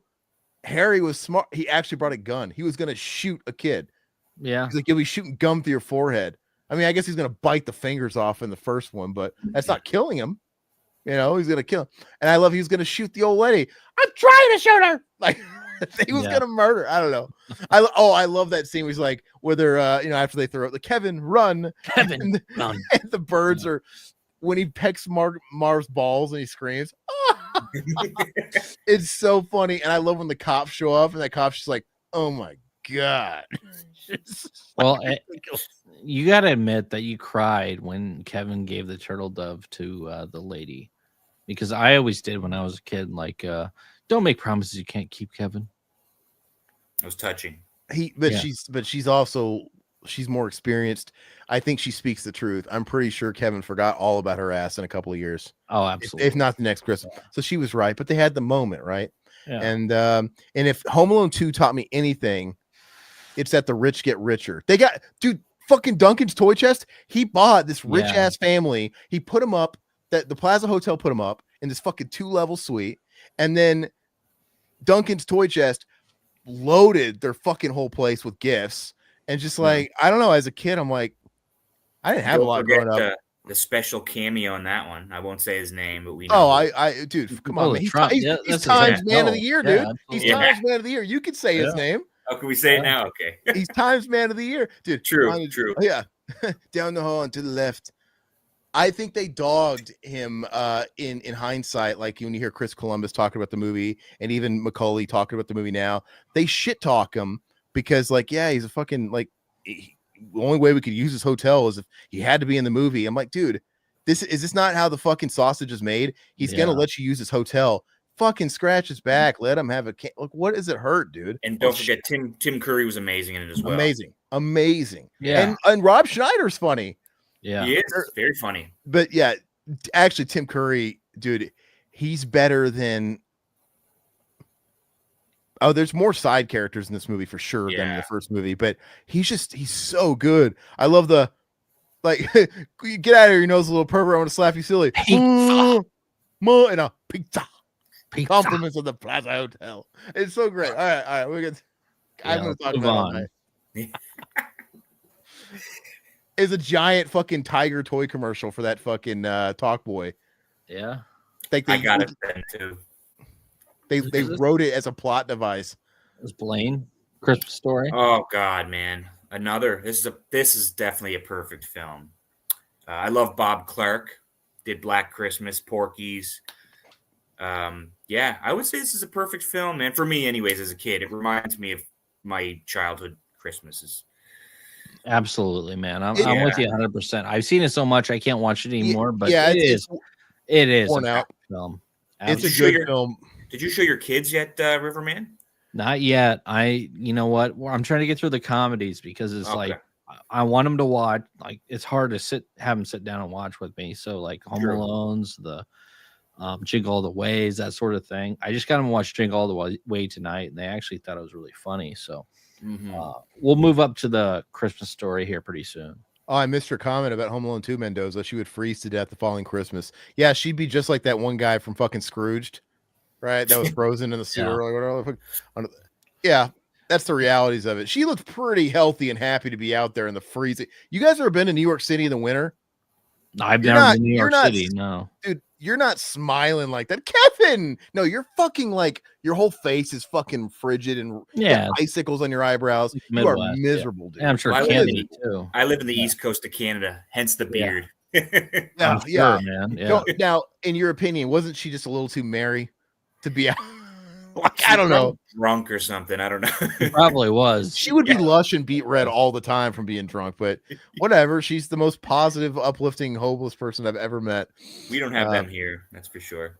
Harry was smart. He actually brought a gun. He was going to shoot a kid. Yeah. He's like, you'll be shooting gum through your forehead. I mean, I guess he's going to bite the fingers off in the first one, but that's not killing him. You know, he's going to kill him. And I love he was going to shoot the old lady. I'm trying to shoot her. Like, he was going to murder. I don't know. I love that scene where he's like, where they're, after they throw it, the Kevin, run. Kevin, run. And the birds are, when he pecks Marv's balls and he screams, it's so funny. And I love when the cops show up and that cop's just like, oh my God. Well, you got to admit that you cried when Kevin gave the turtle dove to the lady, because I always did when I was a kid. Like, don't make promises you can't keep, Kevin. It was touching. She's more experienced. I think she speaks the truth. I'm pretty sure Kevin forgot all about her ass in a couple of years. Oh, absolutely. If not the next Christmas. So she was right, but they had the moment, right? Yeah. And if Home Alone 2 taught me anything, it's that the rich get richer. They got, dude, fucking Duncan's toy chest. He bought this rich ass family. He put them up, that the Plaza Hotel put them up in this fucking 2-level suite. And then Duncan's toy chest loaded their fucking whole place with gifts. And just like, I don't know, as a kid, I'm like, I didn't have a lot growing up. The special cameo on that one. I won't say his name, but we know. Dude, come on, man. He's Times Man of the Year, dude. He's Times Man of the Year. You can say his name. Oh, can we say it now? Okay. He's Times Man of the Year, dude. True. Yeah. Down the hall and to the left. I think they dogged him in hindsight, like when you hear Chris Columbus talking about the movie and even Macaulay talking about the movie now, they shit talk him because, like, yeah, he's a fucking, like, the only way we could use his hotel is if he had to be in the movie. I'm like, dude, is this not how the fucking sausage is made? He's gonna let you use his hotel. Fucking scratch his back. Let him have like, what does it hurt, dude? And don't forget, Tim Curry was amazing in it as well. Amazing. Yeah. And Rob Schneider's funny. Yeah, he is very funny. But yeah, actually, Tim Curry, dude, he's better than. Oh, there's more side characters in this movie for sure than in the first movie, but he's so good. I love the, like, get out of here, you nose, a little pervert. I want to slap you silly. Pizza. And a pizza. Compliments of the Plaza Hotel. It's so great. All right. We're good. I'm going to talk about it. Is a giant fucking tiger toy commercial for that fucking Talk Boy. Yeah. I got it then too. They wrote it as a plot device. It was Blaine. Christmas Story. Oh God, man. This is definitely a perfect film. I love Bob Clark. Did Black Christmas, Porky's. Yeah, I would say this is a perfect film, man. For me, anyways, as a kid, it reminds me of my childhood Christmases. Absolutely, man. I'm with you 100%. I've seen it so much I can't watch it anymore, but it is worn out film. It's a good film. Did you show your kids yet, Riverman? Not yet. You know what? I'm trying to get through the comedies because it's like I want them to watch. Like, it's hard to have them sit down and watch with me. So like Home Alone's, the Jingle All the Ways, that sort of thing. I just got them to watch Jingle All the Way tonight, and they actually thought it was really funny. So we'll move up to the Christmas Story here pretty soon. Oh, I missed your comment about Home Alone 2, Mendoza. She would freeze to death the following Christmas. Yeah, she'd be just like that one guy from fucking Scrooged, right? That was frozen in the sewer. Or whatever. Yeah, that's the realities of it. She looked pretty healthy and happy to be out there in the freezing. You guys ever been to New York City in the winter? I've never been to New York City, no. Dude, you're not smiling like that. Kevin! No, you're fucking like, your whole face is fucking frigid and icicles on your eyebrows. You are miserable, dude. Yeah, I'm sure Canada too. I live in the East Coast of Canada, hence the beard. Sure, man. Yeah. Now, in your opinion, wasn't she just a little too merry to be out? Like, I don't know. Drunk or something. I don't know. It probably was. She would be lush and beat red all the time from being drunk, but whatever. She's the most positive, uplifting, hopeless person I've ever met. We don't have them here. That's for sure.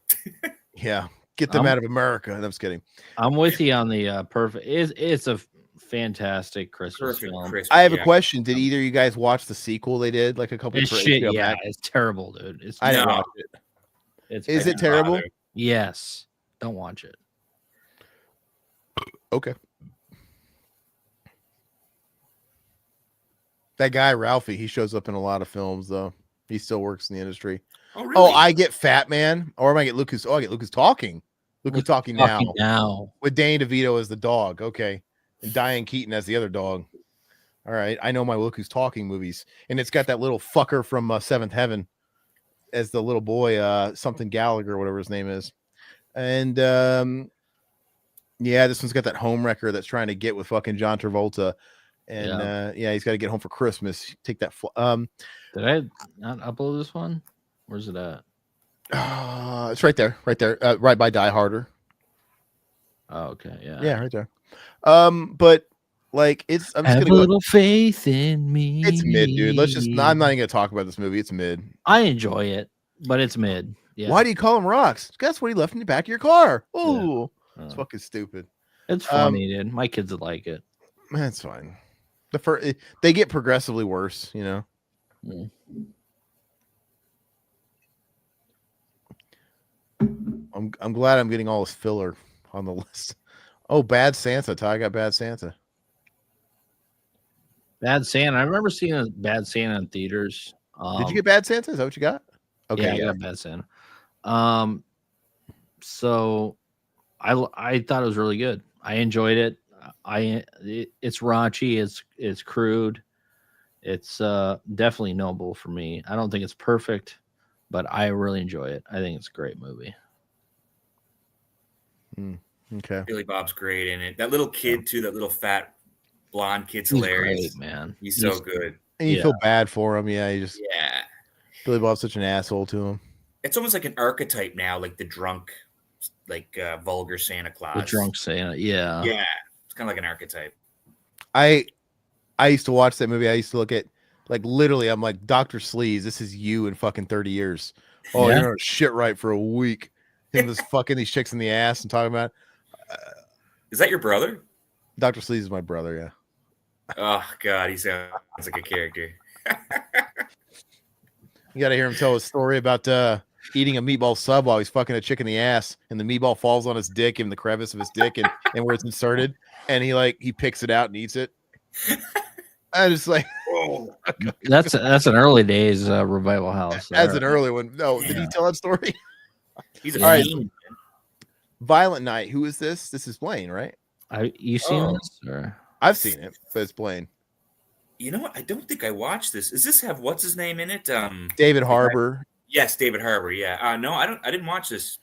Yeah. Get them out of America. I'm just kidding. I'm with you on the perfect. It's a fantastic Christmas film. I have a question. Did either of you guys watch the sequel they did like a couple of shit? Yeah, it's terrible, dude. I didn't watch it. Is it terrible? Yes. Don't watch it. Okay. That guy Ralphie, he shows up in a lot of films though. He still works in the industry. Oh, really? Oh, I get Fat Man, or am I get Lucas? Oh, I get Lucas Talking. Lucas Talking now with Danny DeVito as the dog. Okay, and Diane Keaton as the other dog. All right, I know my Lucas Talking movies, and it's got that little fucker from Seventh Heaven as the little boy, something Gallagher, whatever his name is, and yeah, this one's got that home wrecker that's trying to get with fucking John Travolta, and yeah, he's got to get home for Christmas. Take that. Did I not upload this one? Where's it at? It's right there, right by Die Harder. Oh, okay, yeah, right there. But like, it's I'm just have gonna a little faith in me. It's mid, dude. Let's just. I'm not even gonna talk about this movie. It's mid. I enjoy it, but it's mid. Yeah. Why do you call him rocks? Guess what he left in the back of your car. Oh, it's fucking stupid. It's funny, dude. My kids would like it. That's fine. They get progressively worse, you know. Mm. I'm glad I'm getting all this filler on the list. Oh, Bad Santa. Ty got Bad Santa. Bad Santa. I remember seeing a Bad Santa in theaters. Did you get Bad Santa? Is that what you got? Okay, yeah, I got Bad Santa. So I thought it was really good. I enjoyed it. It's raunchy. It's crude. It's definitely noble for me. I don't think it's perfect, but I really enjoy it. I think it's a great movie. Okay. Billy Bob's great in it. That little kid too. That little fat blonde kid's hilarious. Great, man. He's so good. And you feel bad for him. Yeah, yeah. Billy Bob's such an asshole to him. It's almost like an archetype now, like the drunk, like vulgar Santa Claus. The drunk Santa, yeah. Yeah. It's kind of like an archetype. I used to watch that movie. I used to look at, like, literally, I'm like, Dr. Sleaze, this is you in fucking 30 years. Oh, you're not shit right for a week. Him just fucking these chicks in the ass and talking about. Is that your brother? Dr. Sleaze is my brother, yeah. Oh, God, he sounds like a character. You got to hear him tell his story about eating a meatball sub while he's fucking a chick in the ass, and the meatball falls on his dick in the crevice of his dick and where it's inserted, and he picks it out and eats it. I just like, oh, that's an early days Revival House. That's an early one. No, did he tell that story? He's a fiend. Violent Night. Who is this? This is Blaine, right? You seen this? Or? I've seen it, but it's Blaine. You know what? I don't think I watched this. Does this have what's his name in it? David Harbour. Yes, David Harbour. Yeah. No, I didn't watch this.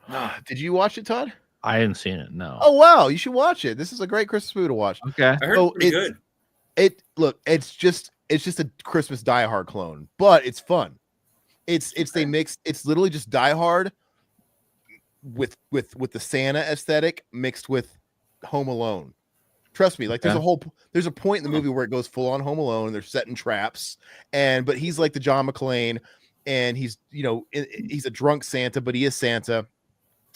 No. Did you watch it, Todd? I hadn't seen it. No. Oh wow, you should watch it. This is a great Christmas movie to watch. Okay. I heard it's pretty good. It's just a Christmas Die Hard clone, but it's fun. It's literally just Die Hard with the Santa aesthetic mixed with Home Alone. Trust me, like there's a point in the movie where it goes full on Home Alone. They're setting traps, but he's like the John McClane, and he's a drunk Santa, but he is Santa,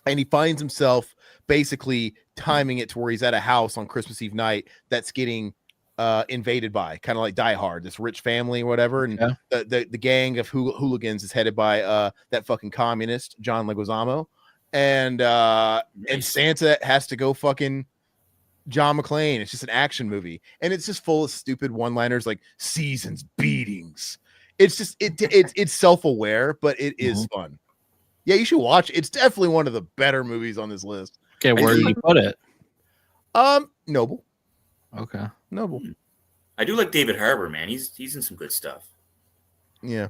and he finds himself basically timing it to where he's at a house on Christmas Eve night that's getting invaded by, kind of like Die Hard, this rich family or whatever, and the gang of hooligans is headed by that fucking communist John Leguizamo, and Santa has to go fucking John McClane. It's just an action movie, and it's just full of stupid one-liners like seasons, beatings. It's just it's self-aware, but it is fun. Yeah, you should watch it. It's definitely one of the better movies on this list. Okay, where do you put it? Noble. Okay, Noble. I do like David Harbour, man. He's in some good stuff. Yeah,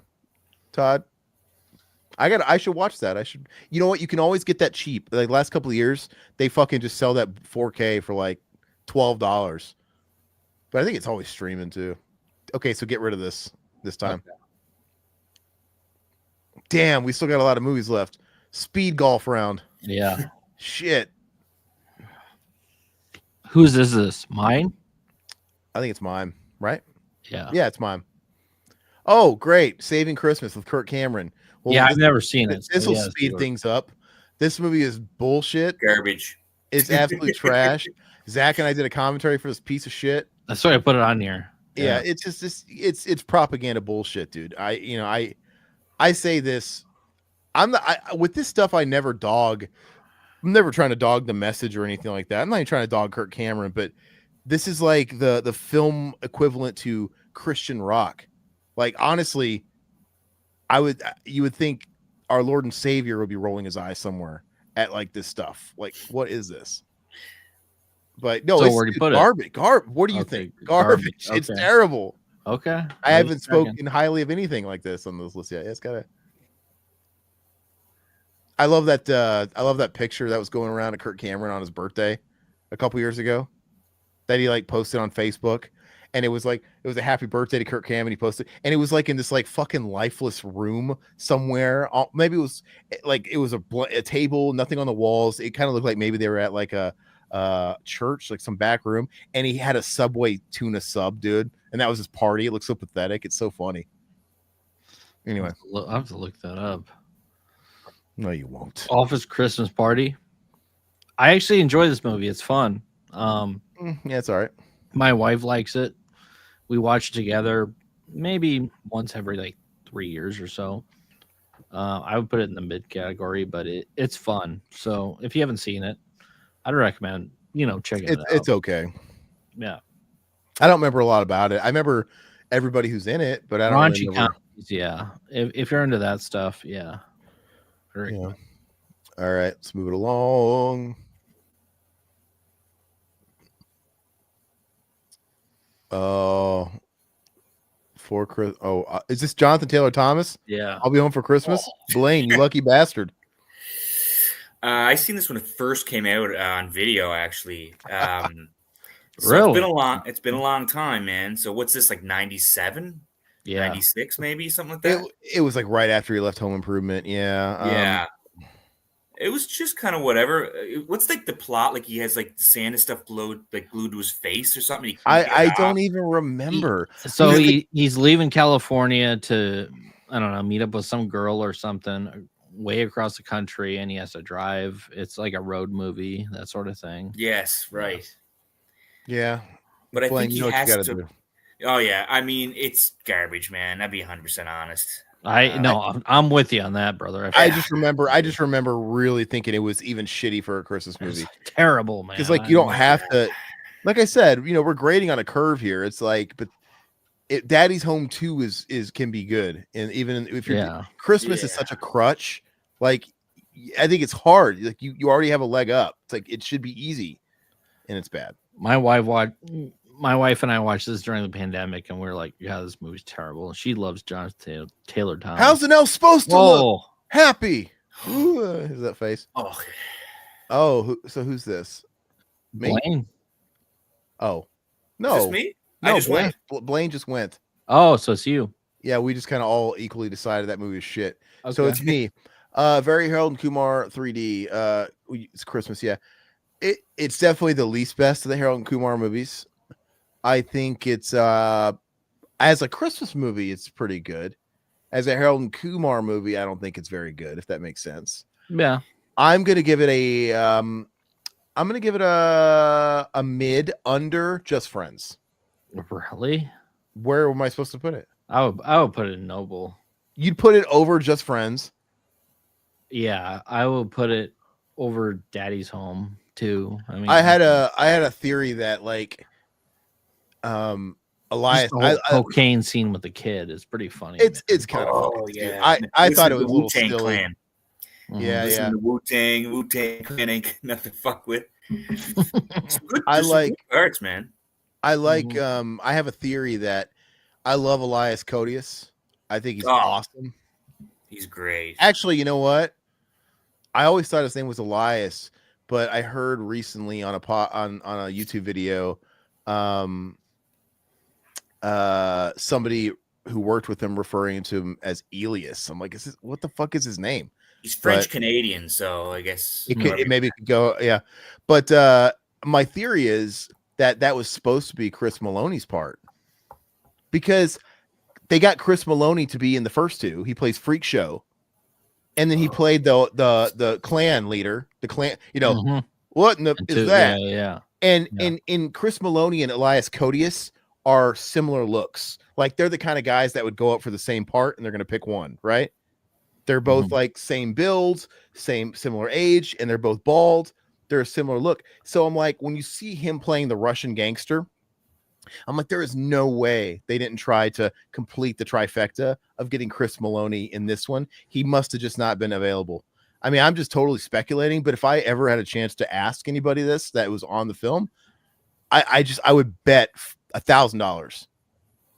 Todd. I should watch that. I should. You know what? You can always get that cheap. Like last couple of years, they fucking just sell that 4K for like $12. But I think it's always streaming too. Okay, so get rid of this time. Okay. Damn, we still got a lot of movies left. Speed golf round. Yeah. Shit. Whose is this? Mine? I think it's mine, right? Yeah. Yeah, it's mine. Oh, great. Saving Christmas with Kirk Cameron. Well, yeah, I've never seen it. This will speed things up. This movie is bullshit. Garbage. It's absolute trash. Zach and I did a commentary for this piece of shit. That's why I put it on here. Yeah, it's just it's propaganda bullshit, dude. I say this. With this stuff, I never dog. I'm never trying to dog the message or anything like that. I'm not even trying to dog Kirk Cameron, but this is like the film equivalent to Christian rock. Like, honestly, you would think our Lord and Savior would be rolling his eyes somewhere at like this stuff. Like, what is this? But no, So where do you it's put it? garbage. What do you think? Garbage. It's Okay. terrible. Okay. I haven't spoken highly of anything like this on this list yet. It's gotta. I love that picture that was going around of Kirk Cameron on his birthday a couple years ago that he like posted on Facebook, and it was a happy birthday to Kirk Cameron. He posted, and it was like in this like fucking lifeless room somewhere. Maybe it was like a table, nothing on the walls. It kind of looked like maybe they were at like a church, like some back room, and he had a Subway tuna sub, dude, and that was his party. It looks so pathetic. It's so funny. Anyway, I have to look that up. No, you won't. Office Christmas Party. I actually enjoy this movie. It's fun. Yeah, it's all right. My wife likes it. We watch it together maybe once every like 3 years or so. I would put it in the mid category, but it's fun. So if you haven't seen it, I'd recommend, checking it out. It's okay. Yeah. I don't remember a lot about it. I remember everybody who's in it, but I don't Raunchy remember. comedies, yeah. If you're into that stuff, yeah. Yeah. All right, let's move it along. For Chris. Is this Jonathan Taylor Thomas? Yeah. I'll be home for Christmas. Blaine, you lucky bastard. I seen this when it first came out on video, actually. So Really? It's been a long time, man. So what's this, like 97? Yeah. 96, maybe, something like that. It was like right after he left Home Improvement. Yeah. Yeah. It was just kind of whatever. What's like the plot? Like he has like Santa stuff glued to his face or something. I don't even remember. He's leaving California to, I don't know, meet up with some girl or something way across the country, and he has to drive. It's like a road movie, that sort of thing. Yes, right. Yeah. But I think he has to. Do. Oh yeah, I mean it's garbage, man. I'd be 100% honest. I'm with you on that, brother. I just remember really thinking it was even shitty for a Christmas movie. Terrible, man. Because like you don't have to. Like I said, we're grading on a curve here. It's like, but Daddy's Home 2 can be good, and even if you're Christmas is such a crutch. Like I think it's hard. Like you already have a leg up. It's like it should be easy, and it's bad. My wife and I watched this during the pandemic, and we were like, "Yeah, this movie's terrible." She loves Jonathan Taylor Thomas. How's an elf supposed to look? Happy. Is that face? Oh. So who's this? Me? Blaine. Oh, no. Is this me? No, I just went. Blaine just went. Oh, so it's you. Yeah, we just kind of all equally decided that movie is shit. Okay. So it's me. Very Harold and Kumar 3D. It's Christmas, yeah. It's definitely the least best of the Harold and Kumar movies. I think it's as a Christmas movie, it's pretty good. As a Harold and Kumar movie, I don't think it's very good, if that makes sense. Yeah. I'm gonna give it a mid under Just Friends. Really? Where am I supposed to put it? I would put it in Noble. You'd put it over Just Friends. Yeah, I would put it over Daddy's Home too. I mean, I had a theory that like Elias cocaine scene with the kid is pretty funny. It's kind of funny. Yeah. I thought it was a little silly. Clan. Yeah, Listen to Wu-Tang Clan ain't nothing to fuck with. Good, I like arts, man. I like I have a theory that I love Elias Koteas. I think he's awesome. He's great. Actually, you know what? I always thought his name was Elias, but I heard recently on a YouTube video somebody who worked with him referring to him as Elias. I'm like, what the fuck is his name? He's French Canadian, so I guess maybe it could go, yeah. But my theory is that was supposed to be Chris Maloney's part, because they got Chris Maloney to be in the first two. He plays Freak Show, and then he played the clan leader, the clan. What in the is that? Yeah. And in Chris Maloney and Elias Koteas are similar looks. Like they're the kind of guys that would go up for the same part, and they're going to pick one, right? They're both like same builds, similar age, and they're both bald. They're a similar look. So I'm like, when you see him playing the Russian gangster, I'm like, there is no way they didn't try to complete the trifecta of getting Chris Maloney in this one. He must have just not been available. I mean, I'm just totally speculating, but if I ever had a chance to ask anybody this that was on the film, I would bet $1,000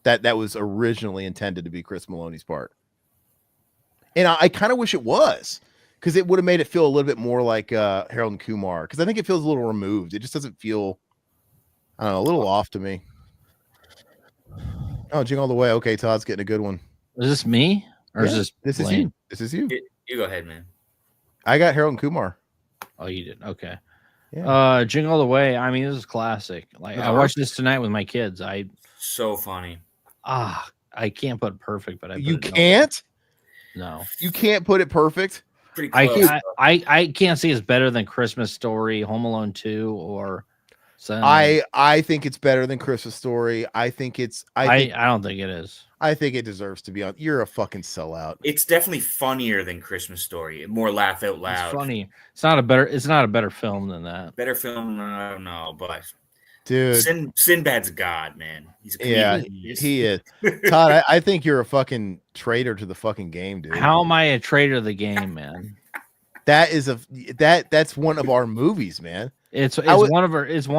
that was originally intended to be Chris Maloney's part. And I kind of wish it was, because it would have made it feel a little bit more like Harold and Kumar, because I think it feels a little removed. It just doesn't feel, I don't know, a little off to me. Oh, Jingle All the Way. Okay, Todd's getting a good one. Is this me? Or is this is you? This is you. You go ahead, man. I got Harold and Kumar. Oh, you did? Okay. Yeah. Jingle All the Way. I mean, this is classic. Like, I watched this tonight with my kids. So funny. I can't put perfect, but you can't? No. You can't put it perfect? Pretty close. I can't see it's better than Christmas Story, Home Alone 2, or I think it's better than Christmas Story. I don't think it is. I think it deserves to be on. You're a fucking sellout. It's definitely funnier than Christmas Story. More laugh out loud. It's funny. It's not a better film than that. Better film, I don't know, but dude, Sinbad's a god, man. He's a comedian. Yeah, he is. Todd, I think you're a fucking traitor to the fucking game, dude. How am I a traitor to the game, man? That's one of our movies, man. It's one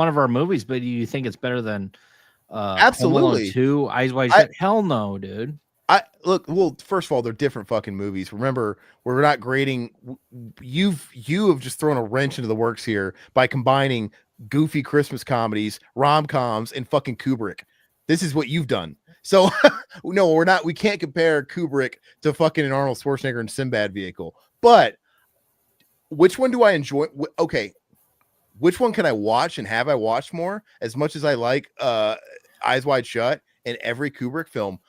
of our movies, but do you think it's better than absolutely 2 Eyes Wide Shut? Hell no, dude. Well, first of all, they're different fucking movies. Remember, we're not grading. You have just thrown a wrench into the works here by combining goofy Christmas comedies, rom-coms, and fucking Kubrick. This is what you've done. So no, we're not. We can't compare Kubrick to fucking an Arnold Schwarzenegger and Sinbad vehicle. But which one do I enjoy? Okay, which one can I watch, and have I watched more? As much as I like Eyes Wide Shut and every Kubrick film,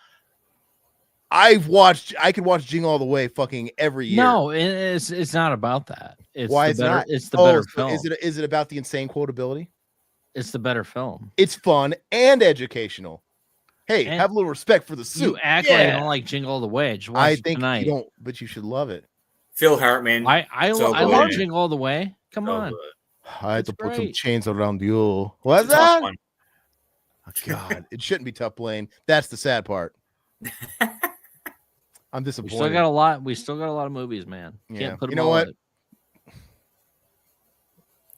I could watch Jingle All the Way fucking every year. No, it's not about that. Why is not? It's the better film. Is it about the insane quotability? It's the better film. It's fun and educational. Hey, have a little respect for the suit. You act like you don't like Jingle All the Way. Just watch it tonight. You don't, but you should love it. Phil Hartman. I love Jingle All the Way. Come on. Good. I had to put some chains around you. What's that? Oh, God, it shouldn't be tough, Blaine. That's the sad part. I'm disappointed. We still got a lot of movies, man. Can't put them all what?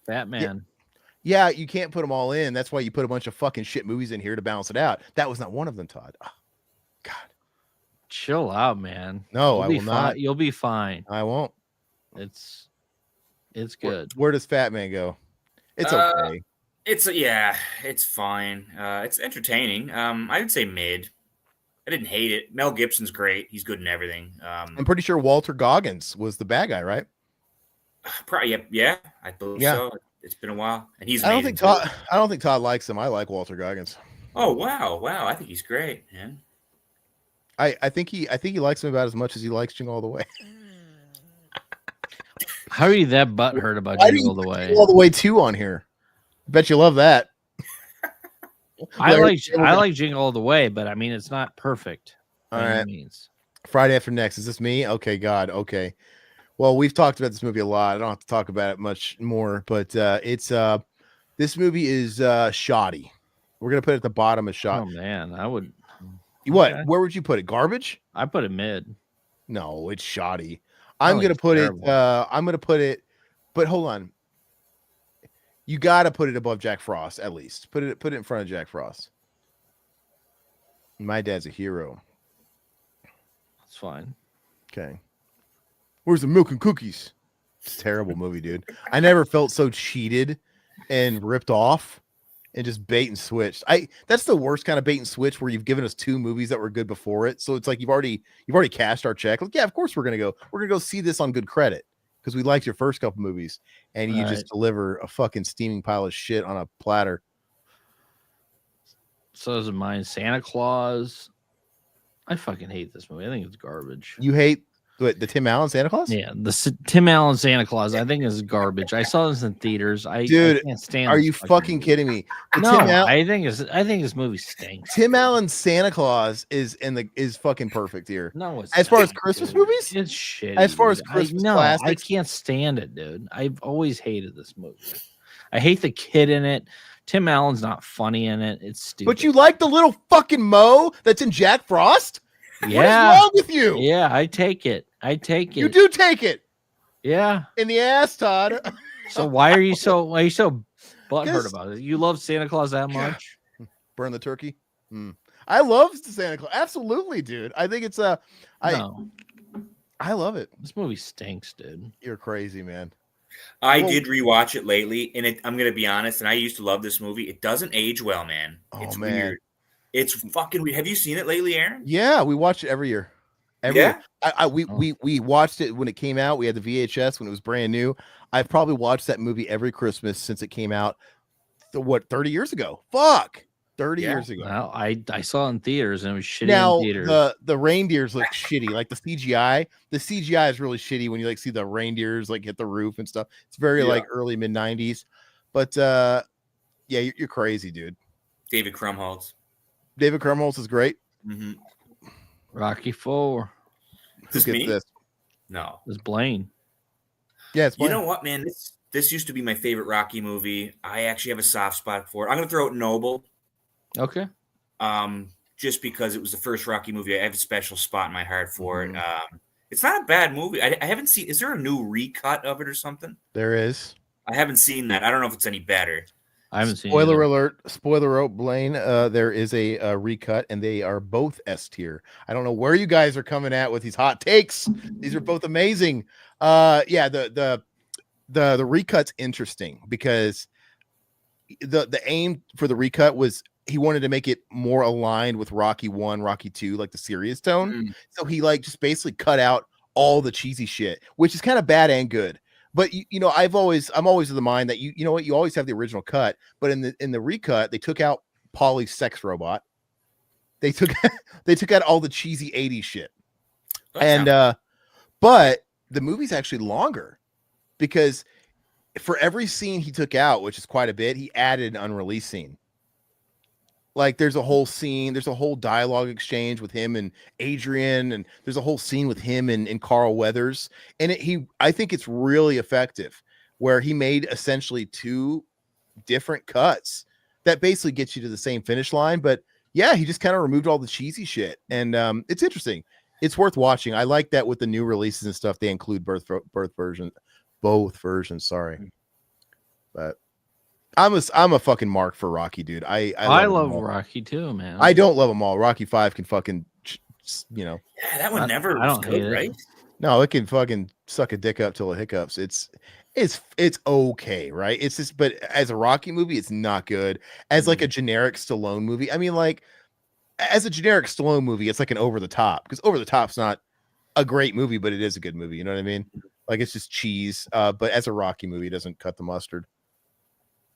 Batman. Yeah, you can't put them all in. That's why you put a bunch of fucking shit movies in here to balance it out. That was not one of them, Todd. Oh, God. Chill out, man. No, I will not. You'll be fine. I won't. It's good. Where does Fat Man go? It's okay. It's fine. It's entertaining. I would say mid. I didn't hate it. Mel Gibson's great. He's good in everything. I'm pretty sure Walter Goggins was the bad guy, right? Probably, yeah. I believe so. It's been a while, and he's. I don't think Todd likes him. I like Walter Goggins. Oh wow! I think he's great, man. I think he likes him about as much as he likes Jingle All the Way. How are you that butthurt about Jingle All the Way? Jingle All the Way 2 on here. I bet you love that. I like Jingle All the Way, but I mean it's not perfect. All right. Friday After Next. Is this me? Okay, God. Okay. Well, we've talked about this movie a lot. I don't have to talk about it much more, but this movie is shoddy. We're gonna put it at the bottom of shoddy. Oh man, I would. What? Okay. Where would you put it? Garbage? I put it mid. No, it's shoddy. I'm gonna put it. But hold on. You gotta put it above Jack Frost at least. Put it in front of Jack Frost. My Dad's a Hero. That's fine. Okay. Where's the milk and cookies? It's a terrible movie, dude. I never felt so cheated and ripped off and just bait and switched. That's the worst kind of bait and switch where you've given us 2 movies that were good before it. So it's like you've already cashed our check. Like, yeah, of course we're gonna go see this on good credit because we liked your first couple movies, and you just deliver a fucking steaming pile of shit on a platter. So is mine Santa Claus. I fucking hate this movie. I think it's garbage. You hate the Tim Allen Santa Claus? Yeah, the Tim Allen Santa Claus. I think is garbage. I saw this in theaters. I can't stand. Are you fucking kidding me? I think this movie stinks. Tim Allen's Santa Claus is fucking perfect here. No, it's as far as Christmas movies, it's shit. As far as Christmas classics, I can't stand it, dude. I've always hated this movie. I hate the kid in it. Tim Allen's not funny in it. It's stupid. But you like the little fucking Mo that's in Jack Frost? Yeah. What is wrong with you? Yeah, I take it. You do take it. Yeah. In the ass, Todd. So why are you so butthurt about it? You love Santa Claus that much? Burn the turkey. I love Santa Claus. Absolutely, dude. I think it's I love it. This movie stinks, dude. You're crazy, man. I did rewatch it lately, and I'm gonna be honest, and I used to love this movie. It doesn't age well, man. It's weird. It's fucking weird. Have you seen it lately, Aaron? Yeah, we watch it every year. Year. We watched it when it came out. We had the VHS when it was brand new. I've probably watched that movie every Christmas since it came out. 30 years ago? Fuck. 30 years ago. Well, I saw it in theaters and it was shitty now, in theaters. The reindeers look shitty. Like the CGI. The CGI is really shitty when you like see the reindeers like hit the roof and stuff. It's very like early mid 90s. But yeah, you're crazy, dude. David Krumholtz is great. Mm-hmm. Rocky IV. This me? This? No. It's Blaine. Yeah, it's Blaine. You know what, man? This used to be my favorite Rocky movie. I actually have a soft spot for it. I'm gonna throw out Noble. Okay. Just because it was the first Rocky movie, I have a special spot in my heart for it. It's not a bad movie. I haven't seen. Is there a new recut of it or something? There is. I haven't seen that. I don't know if it's any better. I haven't seen. Spoiler alert! Spoiler alert, Blaine. There is a recut, and they are both S tier. I don't know where you guys are coming at with these hot takes. These are both amazing. Yeah, the recut's interesting because the aim for the recut was he wanted to make it more aligned with Rocky 1, Rocky 2, like the serious tone. So he like just basically cut out all the cheesy shit, which is kind of bad and good. But you know, I'm always of the mind that you know what, you always have the original cut, but in the recut, they took out Polly's sex robot. They took out all the cheesy 80s shit. But the movie's actually longer because for every scene he took out, which is quite a bit, he added an unreleased scene. Like there's a whole scene, there's a whole dialogue exchange with him and Adrian, and there's a whole scene with him and Carl Weathers. And I think it's really effective where he made essentially two different cuts that basically gets you to the same finish line. But yeah, he just kind of removed all the cheesy shit. And it's interesting. It's worth watching. I like that with the new releases and stuff, they include both versions. Sorry. But I'm a fucking mark for Rocky, dude. I love Rocky too, man. I don't love them all. Rocky 5 can fucking, you know. Yeah, that one never was good, right? No, it can fucking suck a dick up till it hiccups. It's okay, right? It's just, but as a Rocky movie, it's not good. As like a generic Stallone movie, I mean, like as a generic Stallone movie, it's like an Over the Top, because Over the Top's not a great movie, but it is a good movie. You know what I mean? Like it's just cheese. But as a Rocky movie, it doesn't cut the mustard.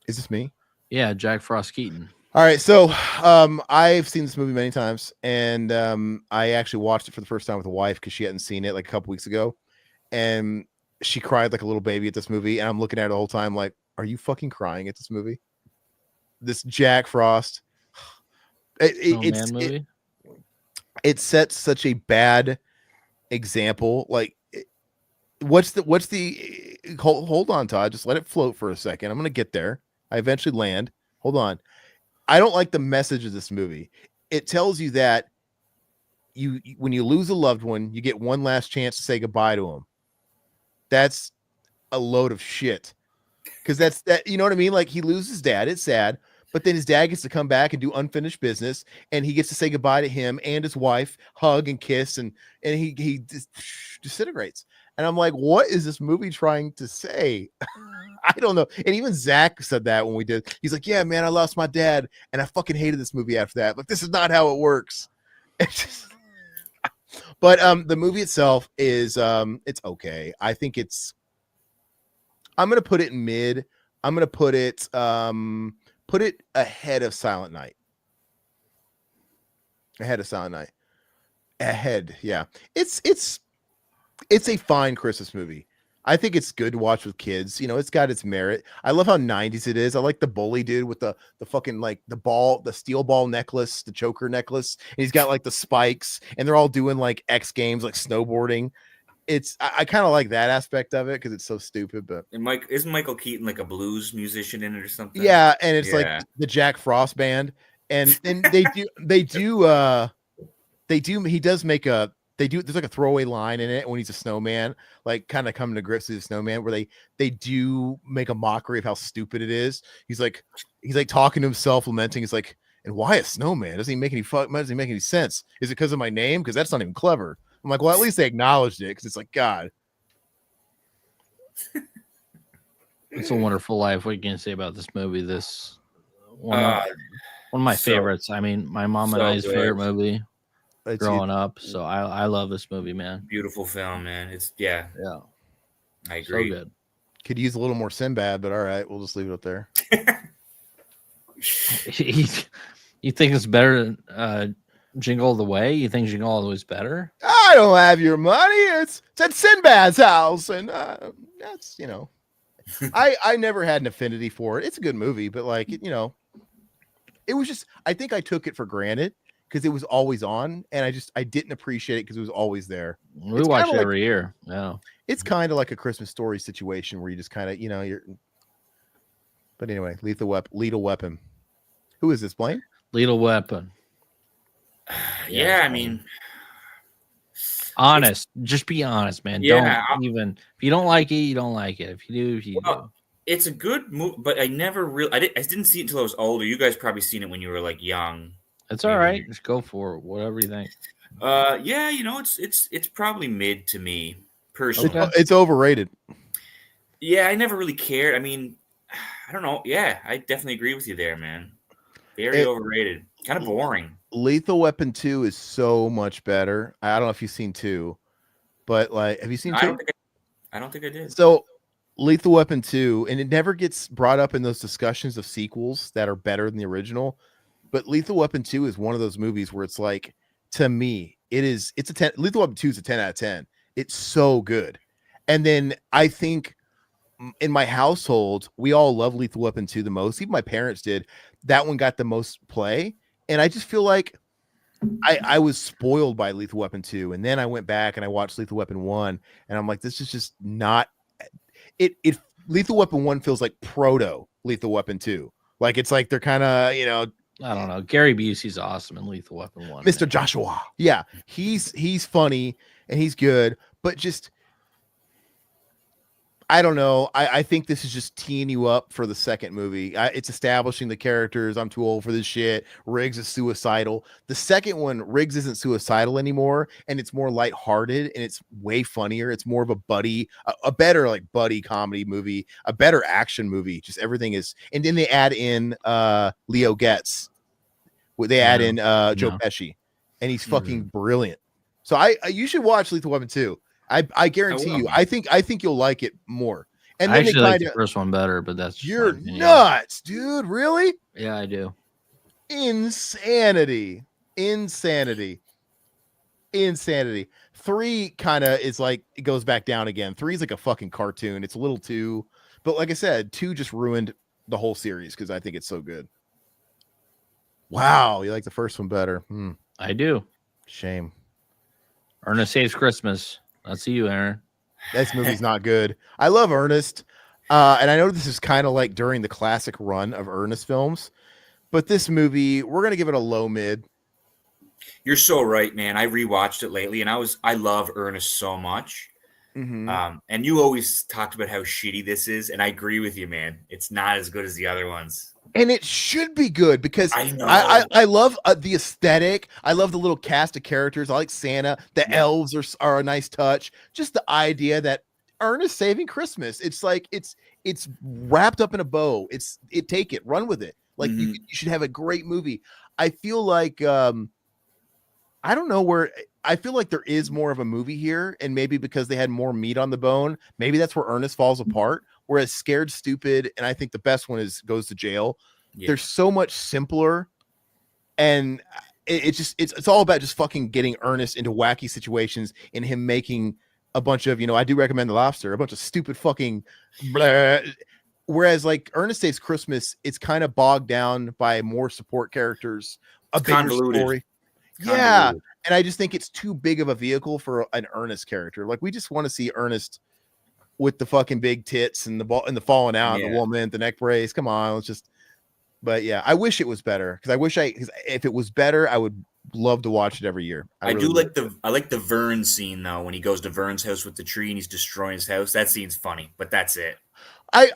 Is this me? Yeah, Jack Frost Keaton. All right, so I've seen this movie many times, and I actually watched it for the first time with a wife because she hadn't seen it like a couple weeks ago, and she cried like a little baby at this movie, and I'm looking at it the whole time like, are you fucking crying at this movie? This Jack Frost. It sets such a bad example. Like, what's the hold on, Todd, just let it float for a second. I'm gonna get there. I eventually land. Hold on. I don't like the message of this movie. It tells you that when you lose a loved one, you get one last chance to say goodbye to him. That's a load of shit. Because that's you know what I mean? Like he loses his dad. It's sad. But then his dad gets to come back and do unfinished business, and he gets to say goodbye to him and his wife, hug and kiss, and he disintegrates. And I'm like, what is this movie trying to say? I don't know. And even Zach said that when we did. He's like, yeah, man, I lost my dad, and I fucking hated this movie after that. Like, this is not how it works. But the movie itself is it's okay. I think I'm gonna put it in mid. I'm gonna put it ahead of Silent Night. Yeah. It's a fine Christmas movie. I think it's good to watch with kids. You know, it's got its merit. I love how 90s it is. I like the bully dude with the fucking like the steel ball necklace, the choker necklace. And he's got like the spikes, and they're all doing like X Games, like snowboarding. I kind of like that aspect of it because it's so stupid. But And isn't Michael Keaton like a blues musician in it or something? yeah, and it's like the Jack Frost band, and he does make there's like a throwaway line in it when he's a snowman, like kind of coming to grips with the snowman, where they do make a mockery of how stupid it is. He's like talking to himself, lamenting. He's like, and why a snowman? Doesn't he make any sense? Is it because of my name? Because that's not even clever. I'm like, well, at least they acknowledged it, because it's like, God. It's a Wonderful Life. What can you say about this movie? This one of my favorites. I mean, my mom and I's favorite movie growing up. So I love this movie, man. Beautiful film, man. It's yeah. I agree. So good. Could use a little more Sinbad, but all right, we'll just leave it up there. You think it's better than Jingle All the Way? You think Jingle All the Way is better? I don't have your money. It's at Sinbad's house, and that's I never had an affinity for it. It's a good movie, but like it was just, I think I took it for granted because it was always on, and I didn't appreciate it because it was always there. We watch it every year. Yeah, it's kind of like a Christmas Story situation where you just kind of you're. But anyway, Lethal Weapon. Who is this, Blaine? Lethal Weapon. Yeah, I mean, honest. Just be honest, man. Yeah, if you don't like it, you don't like it. If you do, do. It's a good movie, but I never really. I didn't see it until I was older. You guys probably seen it when you were like young. It's all right. Just go for it. Whatever you think. Yeah, it's probably mid to me personally. It's overrated. Yeah, I never really cared. I mean, I don't know. Yeah, I definitely agree with you there, man. Very overrated. Kind of boring. Lethal Weapon 2 is so much better. I don't know if you've seen 2, but like, have you seen 2? I don't think I did. So Lethal Weapon 2, and it never gets brought up in those discussions of sequels that are better than the original, but Lethal Weapon 2 is one of those movies where it's like, to me, it's a 10. Lethal Weapon 2 is a 10 out of 10. It's so good. And then I think in my household, we all love Lethal Weapon 2 the most. Even my parents did. That one got the most play. And I just feel like I was spoiled by Lethal Weapon 2. And then I went back and I watched Lethal Weapon 1. And I'm like, this is just not it. Lethal Weapon 1 feels like proto Lethal Weapon 2. Like it's like they're kind of, I don't know. Gary Busey's awesome in Lethal Weapon 1. Mr. Man. Joshua. Yeah. He's funny and he's good, but just I don't know. I think this is just teeing you up for the second movie. It's establishing the characters. I'm too old for this shit. Riggs is suicidal. The second one, Riggs isn't suicidal anymore, and it's more lighthearted, and it's way funnier. It's more of a better like buddy comedy movie, a better action movie. Just everything is. And then they add in Leo Getz. They add in Joe Pesci, and he's fucking brilliant. So you should watch Lethal Weapon 2. I guarantee you. I think you'll like it more. And I then actually like the first one better, but that's you're nuts, dude. Really? Yeah, I do. Insanity. 3 kind of is like it goes back down again. 3 is like a fucking cartoon. It's a little too, but like I said, 2 just ruined the whole series because I think it's so good. Wow, you like the first one better? I do. Shame. Ernest Saves Christmas. I'll see you, Aaron. This movie's not good. I love Ernest. And I know this is kind of like during the classic run of Ernest films, but this movie, we're going to give it a low mid. You're so right, man. I rewatched it lately and I love Ernest so much. Mm-hmm. And you always talked about how shitty this is. And I agree with you, man. It's not as good as the other ones. And it should be good because I love the aesthetic. I love the little cast of characters. I like Santa. The elves are a nice touch. Just the idea that Ernest saving Christmas. It's like it's wrapped up in a bow. Take it, run with it. Like you should have a great movie. I feel like I don't know where. I feel like there is more of a movie here, and maybe because they had more meat on the bone, maybe that's where Ernest falls apart. Whereas Scared Stupid, and I think the best one is Goes to Jail. Yeah. They're so much simpler, and it's all about just fucking getting Ernest into wacky situations and him making a bunch of, I do recommend The Lobster, a bunch of stupid fucking blah. Whereas like Ernest Saves Christmas, it's kind of bogged down by more support characters, a bigger story. Yeah, convoluted. and I just think it's too big of a vehicle for an Ernest character. Like we just want to see Ernest with the fucking big tits and the ball and the falling out, and the woman, the neck brace. Come on, let's just. But yeah, I wish it was better because if it was better, I would love to watch it every year. I like the Vern scene though when he goes to Vern's house with the tree and he's destroying his house. That scene's funny, but that's it. I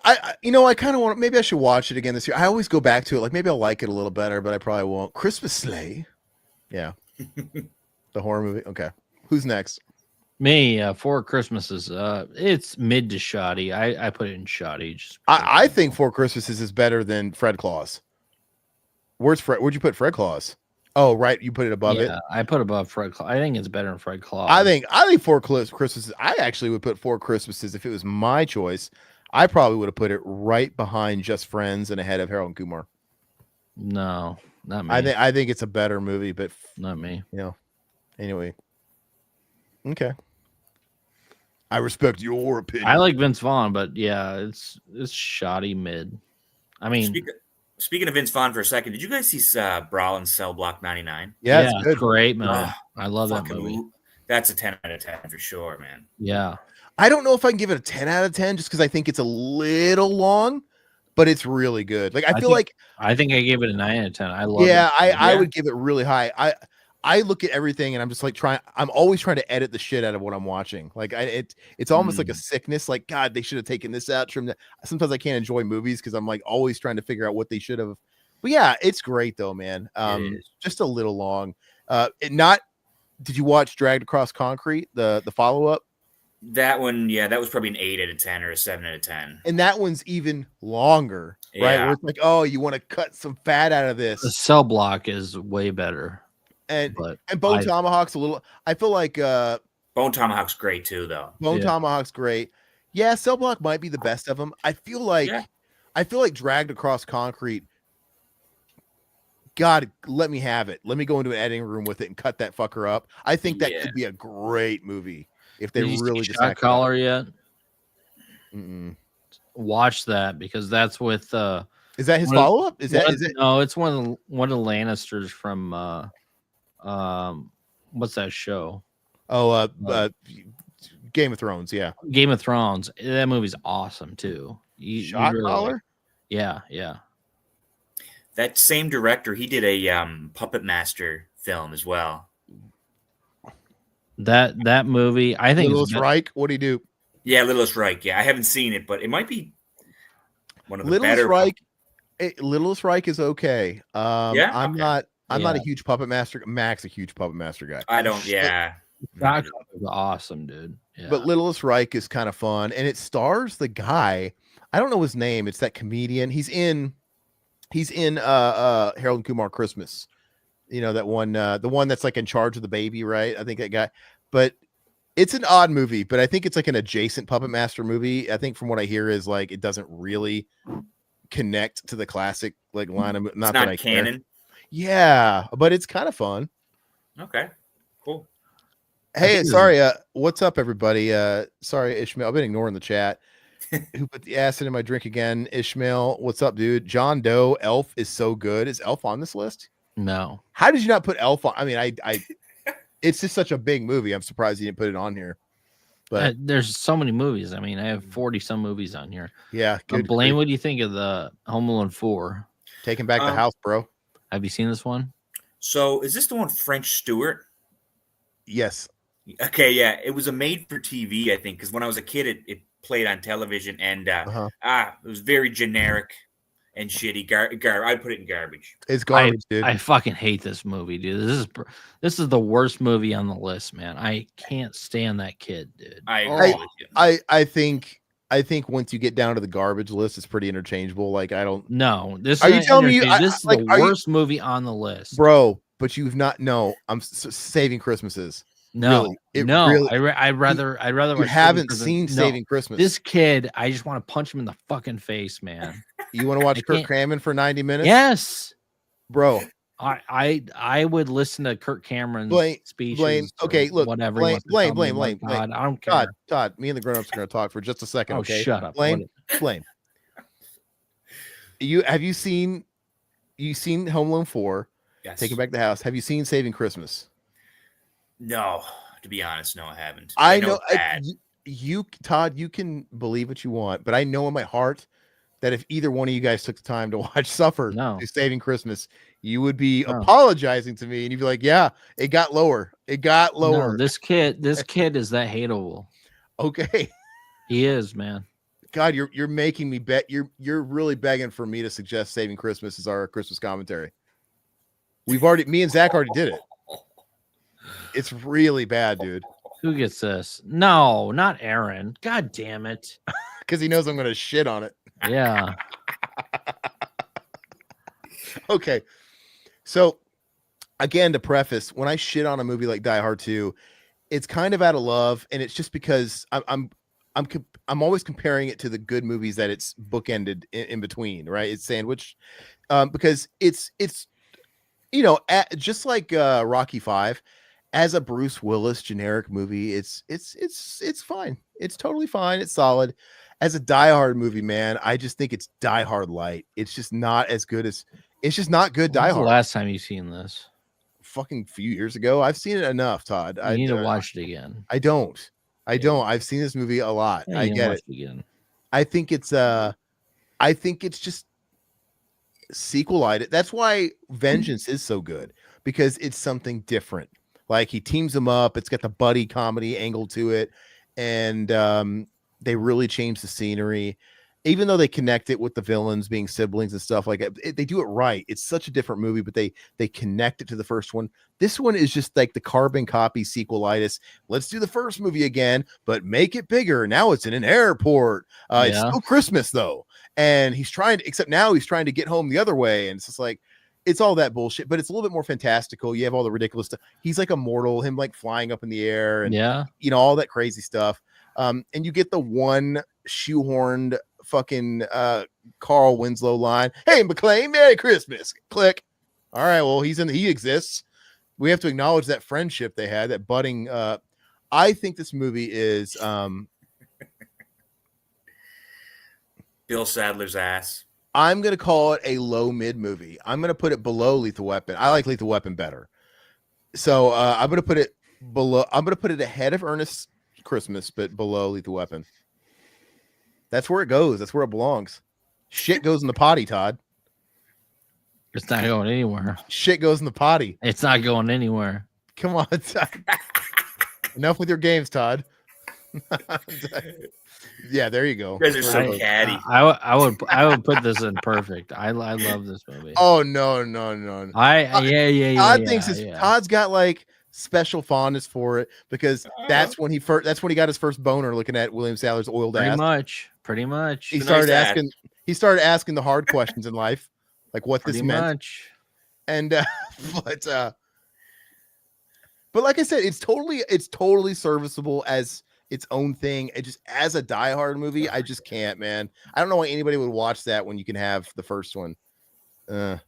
kind of want. Maybe I should watch it again this year. I always go back to it. Like maybe I'll like it a little better, but I probably won't. Christmas Sleigh. Yeah. The horror movie. Okay. Who's next? Me, Four Christmases. It's mid to shoddy. I put it in shoddy. I think Four Christmases is better than Fred Claus. Where'd you put Fred Claus? Oh, right. You put it above it. I put above Fred Claus. I think it's better than Fred Claus. I think Four Christmases. I actually would put Four Christmases if it was my choice. I probably would have put it right behind Just Friends and ahead of Harold and Kumar. No, not me. I think it's a better movie, but not me. Anyway. Okay. I respect your opinion. I like Vince Vaughn, but yeah, it's shoddy mid. I mean, speaking of Vince Vaughn for a second, did you guys see Brawl in Cell Block 99? Yeah, it's good. Great movie. I love that movie. That's a 10 out of 10 for sure, man. Yeah. I don't know if I can give it a 10 out of 10 just because I think it's a little long, but it's really good. Like I think I gave it a 9 out of 10. I love it. I would give it really high. I look at everything and I'm just like I'm always trying to edit the shit out of what I'm watching. Like it's almost like a sickness. Like, God, they should have taken this out from that. Sometimes I can't enjoy movies because I'm like always trying to figure out what they should have. But yeah, it's great though, man. Just a little long. Did you watch Dragged Across Concrete, the follow-up? That one, yeah, that was probably an 8 out of 10 or a 7 out of 10. And that one's even longer, right? Where it's like, oh, you want to cut some fat out of this. The Cell Block is way better. And Bone Tomahawk's a little. I feel like Bone Tomahawk's great too, though. Tomahawk's great. Yeah, Cell Block might be the best of them. I feel like Dragged Across Concrete. God, let me have it. Let me go into an editing room with it and cut that fucker up. I think that could be a great movie if they really just Shot Caller yet. Watch that because that's with. Is that his follow up? Is it? No, it's one of the Lannisters from. What's that show? Game of Thrones. Yeah, Game of Thrones. That movie's awesome too. Shot Caller. Yeah. That same director, he did a Puppet Master film as well. That movie, I think. Littlest Reich. What do you do? Yeah, Littlest Reich. Yeah, I haven't seen it, but it might be one of the Littlest better. Reich. Littlest Reich is okay. I'm not a huge Puppet Master. Mac's a huge Puppet Master guy. I don't. Yeah, that was awesome, dude. Yeah. But Littlest Reich is kind of fun, and it stars the guy. I don't know his name. It's that comedian. He's in Harold and Kumar Christmas. You know that one, the one that's like in charge of the baby, right? I think that guy. But it's an odd movie, but I think it's like an adjacent Puppet Master movie. I think from what I hear is like it doesn't really connect to the classic like line of not that I canon. Care. Yeah, but it's kind of fun. Okay, cool. Hey, sorry. What's up, everybody? Sorry, Ishmael. I've been ignoring the chat. Who put the acid in my drink again? Ishmael, what's up, dude? John Doe, Elf is so good. Is Elf on this list? No. How did you not put Elf on? I mean, I it's just such a big movie. I'm surprised you didn't put it on here. But there's so many movies. I mean, I have 40 some movies on here. Yeah. Good. Blaine, what do you think of the Home Alone 4? Taking Back the House, bro. Have you seen this one? So is this the one French Stewart? Yes. Okay, yeah. It was a made for TV, I think, because when I was a kid, it played on television, and it was very generic and shitty. I put it in garbage. It's garbage, dude. I fucking hate this movie, dude. This is the worst movie on the list, man. I can't stand that kid, dude. I agree with you. I think once you get down to the garbage list, it's pretty interchangeable. Like I don't. No, this. Are you telling me this is the worst movie on the list, bro? But you've not. No, I'm Saving Christmases. No, really, I'd rather. You haven't seen Saving Christmas. This kid, I just want to punch him in the fucking face, man. You want to watch Kirk Cameron for 90 minutes? Yes, bro. I would listen to Kirk Cameron's speeches. Okay, look, whatever. Blame. God, I don't care. Todd, me and the grown-ups are going to talk for just a second. Okay, shut up. Blame. You seen Home Alone 4? Yes. Taking Back the House. Have you seen Saving Christmas? No, to be honest, no, I haven't. I know it's bad. you, Todd, you can believe what you want, but I know in my heart that if either one of you guys took the time to watch Suffer to Saving Christmas, you would be apologizing to me and you'd be like, yeah, it got lower. It got lower. No, this kid is that hateable. Okay. He is, man. God, you're making me bet. You're really begging for me to suggest Saving Christmas as our Christmas commentary. Me and Zach already did it. It's really bad, dude. Who gets this? No, not Aaron. God damn it. Because he knows I'm going to shit on it. Yeah. Okay. So, again, to preface, when I shit on a movie like Die Hard 2, it's kind of out of love, and it's just because I'm always comparing it to the good movies that it's bookended in between, right? It's sandwiched, because it's just like Rocky V, as a Bruce Willis generic movie, it's fine. It's totally fine. It's solid. As a Die Hard movie, man, I just think it's Die Hard light. It's just not as good as. It's just not good. Die Hard. The last time you seen this? Fucking few years ago. I've seen it enough, Todd. You need to watch it again. I don't. I've seen this movie a lot. Yeah, I get it. Again. I think it's just sequelized. That's why Vengeance is so good, because it's something different. Like, he teams them up. It's got the buddy comedy angle to it, and they really change the scenery. Even though they connect it with the villains being siblings and stuff like that, they do it right. It's such a different movie, but they connect it to the first one. This one is just like the carbon copy sequelitis. Let's do the first movie again, but make it bigger. Now it's in an airport. It's still Christmas though, and except now he's trying to get home the other way, and it's just like, it's all that bullshit, but it's a little bit more fantastical. You have all the ridiculous stuff. He's like immortal, him like flying up in the air, and all that crazy stuff. And you get the one shoehorned fucking Carl Winslow line. Hey, McClane, Merry Christmas. Click. All right, well, he exists. We have to acknowledge that friendship they had, that budding. I think this movie is Bill Sadler's ass. I'm going to call it a low mid movie. I'm going to put it below Lethal Weapon. I like Lethal Weapon better. So I'm going to put it below. I'm going to put it ahead of Ernest Christmas, but below Lethal Weapon. That's where it goes. That's where it belongs. Shit goes in the potty, Todd. It's not going anywhere. Shit goes in the potty. It's not going anywhere. Come on, Todd. Enough with your games, Todd. Yeah, there you go. You guys are so catty. I would put this in perfect. I love this movie. Oh no. Todd thinks Todd's got like special fondness for it because that's when he got his first boner looking at William Sadler's oiled ass. Pretty much. He started asking the hard questions in life, like what this meant. And but like I said, it's totally serviceable as its own thing. It just, as a Die Hard movie, I just can't, man. I don't know why anybody would watch that when you can have the first one and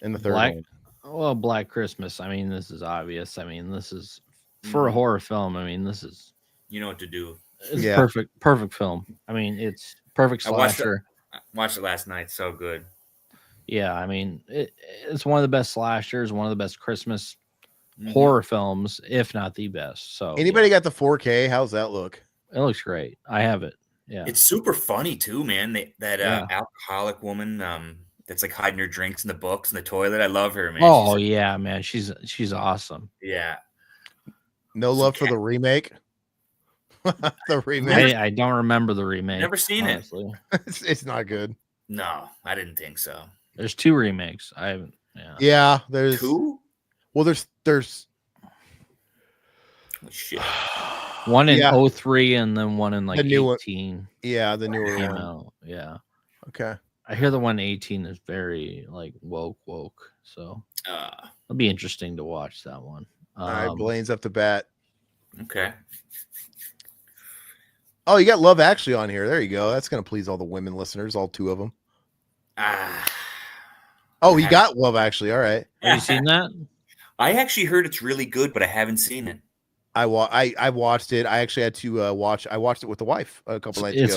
the third one. Well, Black Christmas. I mean, this is obvious. I mean, this is for a horror film. I mean, this is, you know what to do. It's perfect film. I mean, it's perfect slasher. I watched it last night. So good. Yeah, I mean, it's one of the best slashers, one of the best Christmas horror films, if not the best. So anybody got the 4K? How's that look? It looks great. I have it. Yeah, it's super funny too, man. That alcoholic woman that's like hiding her drinks in the books in the toilet. I love her, man. Oh yeah, man. She's awesome. Yeah. No love for the remake. The remake. I don't remember the remake. Never seen honestly. it. It's not good. No, I didn't think so. There's 2 remakes. I haven't. Yeah, there's 2. Well, there's oh, shit. One in 03 and then one in like the new 18. One. Yeah, the newer one. Out. Yeah. Okay. I hear the one 18 is very like woke. So it'll be interesting to watch that one. All right, Blaine's up to bat. Okay. Oh, you got Love Actually on here. There you go. That's gonna please all the women listeners, all 2 of them. Oh, he got Love Actually. All right. Have you seen that? I actually heard it's really good, but I haven't seen it. I watched it. I actually had to watch. I watched it with the wife a couple nights ago. It's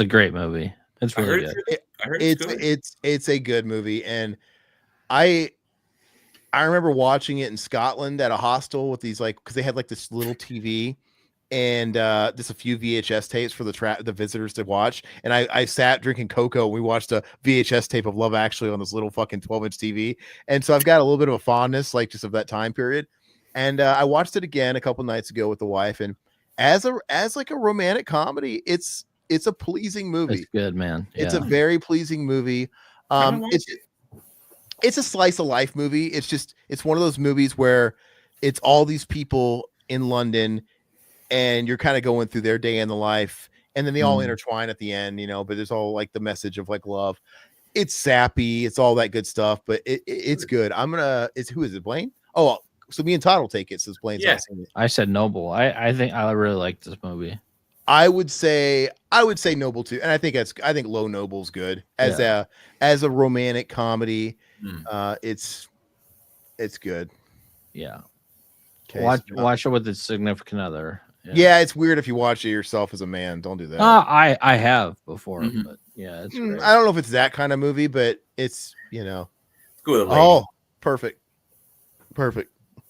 a great movie. It's really good. It's a good movie, and I remember watching it in Scotland at a hostel with these, like, because they had like this little TV and just a few VHS tapes for the visitors to watch. And I sat drinking cocoa. We watched a VHS tape of Love Actually on this little fucking 12-inch TV. And so I've got a little bit of a fondness, like, just of that time period. And I watched it again a couple nights ago with the wife. And as like a romantic comedy, it's a pleasing movie. It's good, man. Yeah. It's a very pleasing movie. It's a slice of life movie. It's one of those movies where it's all these people in London and you're kind of going through their day in the life, and then they all intertwine at the end, but there's all like the message of like love. It's sappy, it's all that good stuff, but it's good. Who is it, Blaine? Oh, so me and Todd will take it since Blaine's not seen it. I said Noble. I think I really like this movie. I would say Noble too, and I think Low Noble's good as a romantic comedy. It's good. Yeah. Okay, watch it with its significant other. Yeah, it's weird if you watch it yourself as a man. Don't do that. I have before, but yeah, it's great. I don't know if it's that kind of movie, but it's Good. Oh, perfect.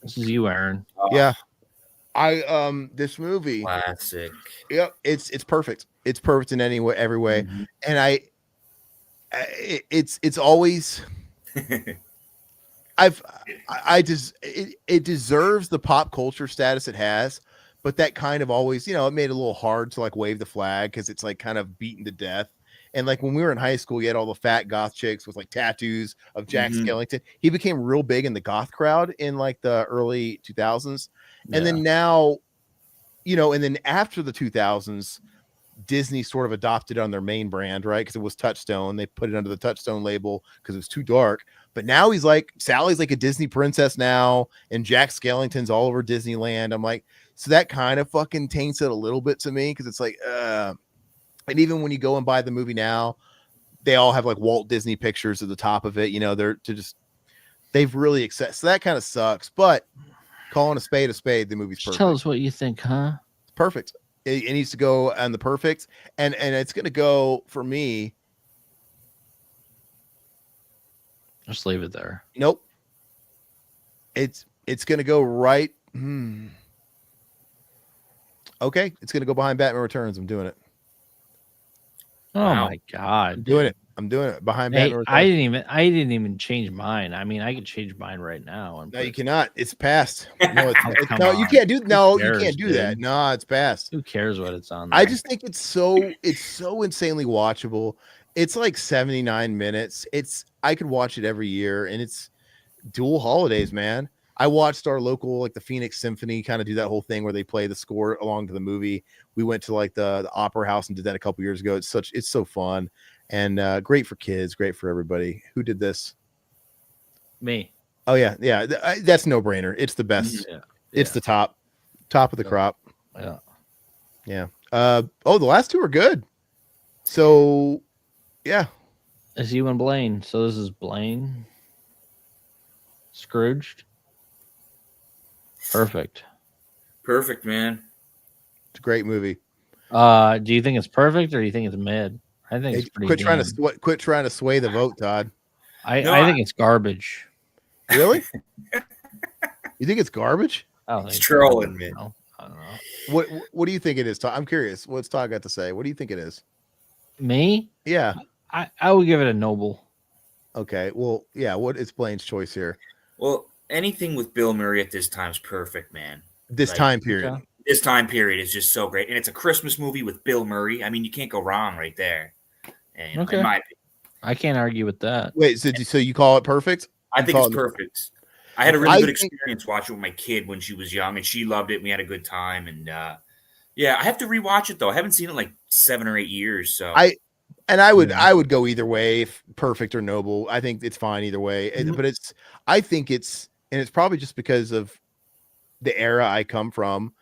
This is you, Aaron. Yeah. This movie classic. Yep, it's perfect. It's perfect in every way. And it's always it deserves the pop culture status it has, but that kind of always, it made it a little hard to like wave the flag because it's like kind of beaten to death. And like when we were in high school, you had all the fat goth chicks with like tattoos of Jack Skellington. He became real big in the goth crowd in like the early 2000s. And then now, and then after the 2000s, Disney sort of adopted on their main brand, right? Because it was Touchstone. They put it under the Touchstone label because it was too dark. But now Sally's like a Disney princess now, and Jack Skellington's all over Disneyland. I'm like, so that kind of fucking taints it a little bit to me because it's like, and even when you go and buy the movie now, they all have like Walt Disney pictures at the top of it. They've really accepted. So that kind of sucks. But calling a spade, the movie's perfect. Tell us what you think, huh? It's perfect. It needs to go on the perfect, and it's gonna go for me. Just leave it there. Nope. It's gonna go right. Okay, it's gonna go behind Batman Returns. I'm doing it. Oh my god! I'm doing it behind Batman Returns. I didn't even change mine. I mean, I could change mine right now. No, you cannot. It's past. No, you can't do. No, you can't do that. No, it's past. Who cares what it's on? There? I just think it's so insanely watchable. It's like 79 minutes. I could watch it every year, and it's dual holidays, man. I watched our local, like the Phoenix Symphony, kind of do that whole thing where they play the score along to the movie. We went to like the Opera House and did that a couple years ago. It's so fun and great for kids, great for everybody. Who did this? Me. Oh yeah, that's no brainer. It's the best. Yeah. It's the top of the crop. Yeah. The last two are good. So, yeah. It's you and Blaine. So this is Blaine. Scrooged. Perfect, man. It's a great movie. Do you think it's perfect or do you think it's mid? I think it's pretty. Quit trying to sway the vote, Todd. I think it's garbage. Really? You think it's garbage? It's trolling me. I don't know. What do you think it is, Todd? I'm curious. What's Todd got to say? What do you think it is? Me? Yeah. I would give it a Noble. Okay. Well, yeah. What is Blaine's choice here? Well, anything with Bill Murray at this time is perfect, man. This time period. Okay. This time period is just so great. And it's a Christmas movie with Bill Murray. I mean, you can't go wrong right there. And, okay. In my opinion. I can't argue with that. Wait, so you call it perfect? I think it's perfect. I had a really good experience watching with my kid when she was young, and she loved it, and we had a good time. And, I have to rewatch it, though. I haven't seen it in like 7 or 8 years. So I would go either way, if perfect or Noble. I think it's fine either way. But I think it's probably just because of the era I come from,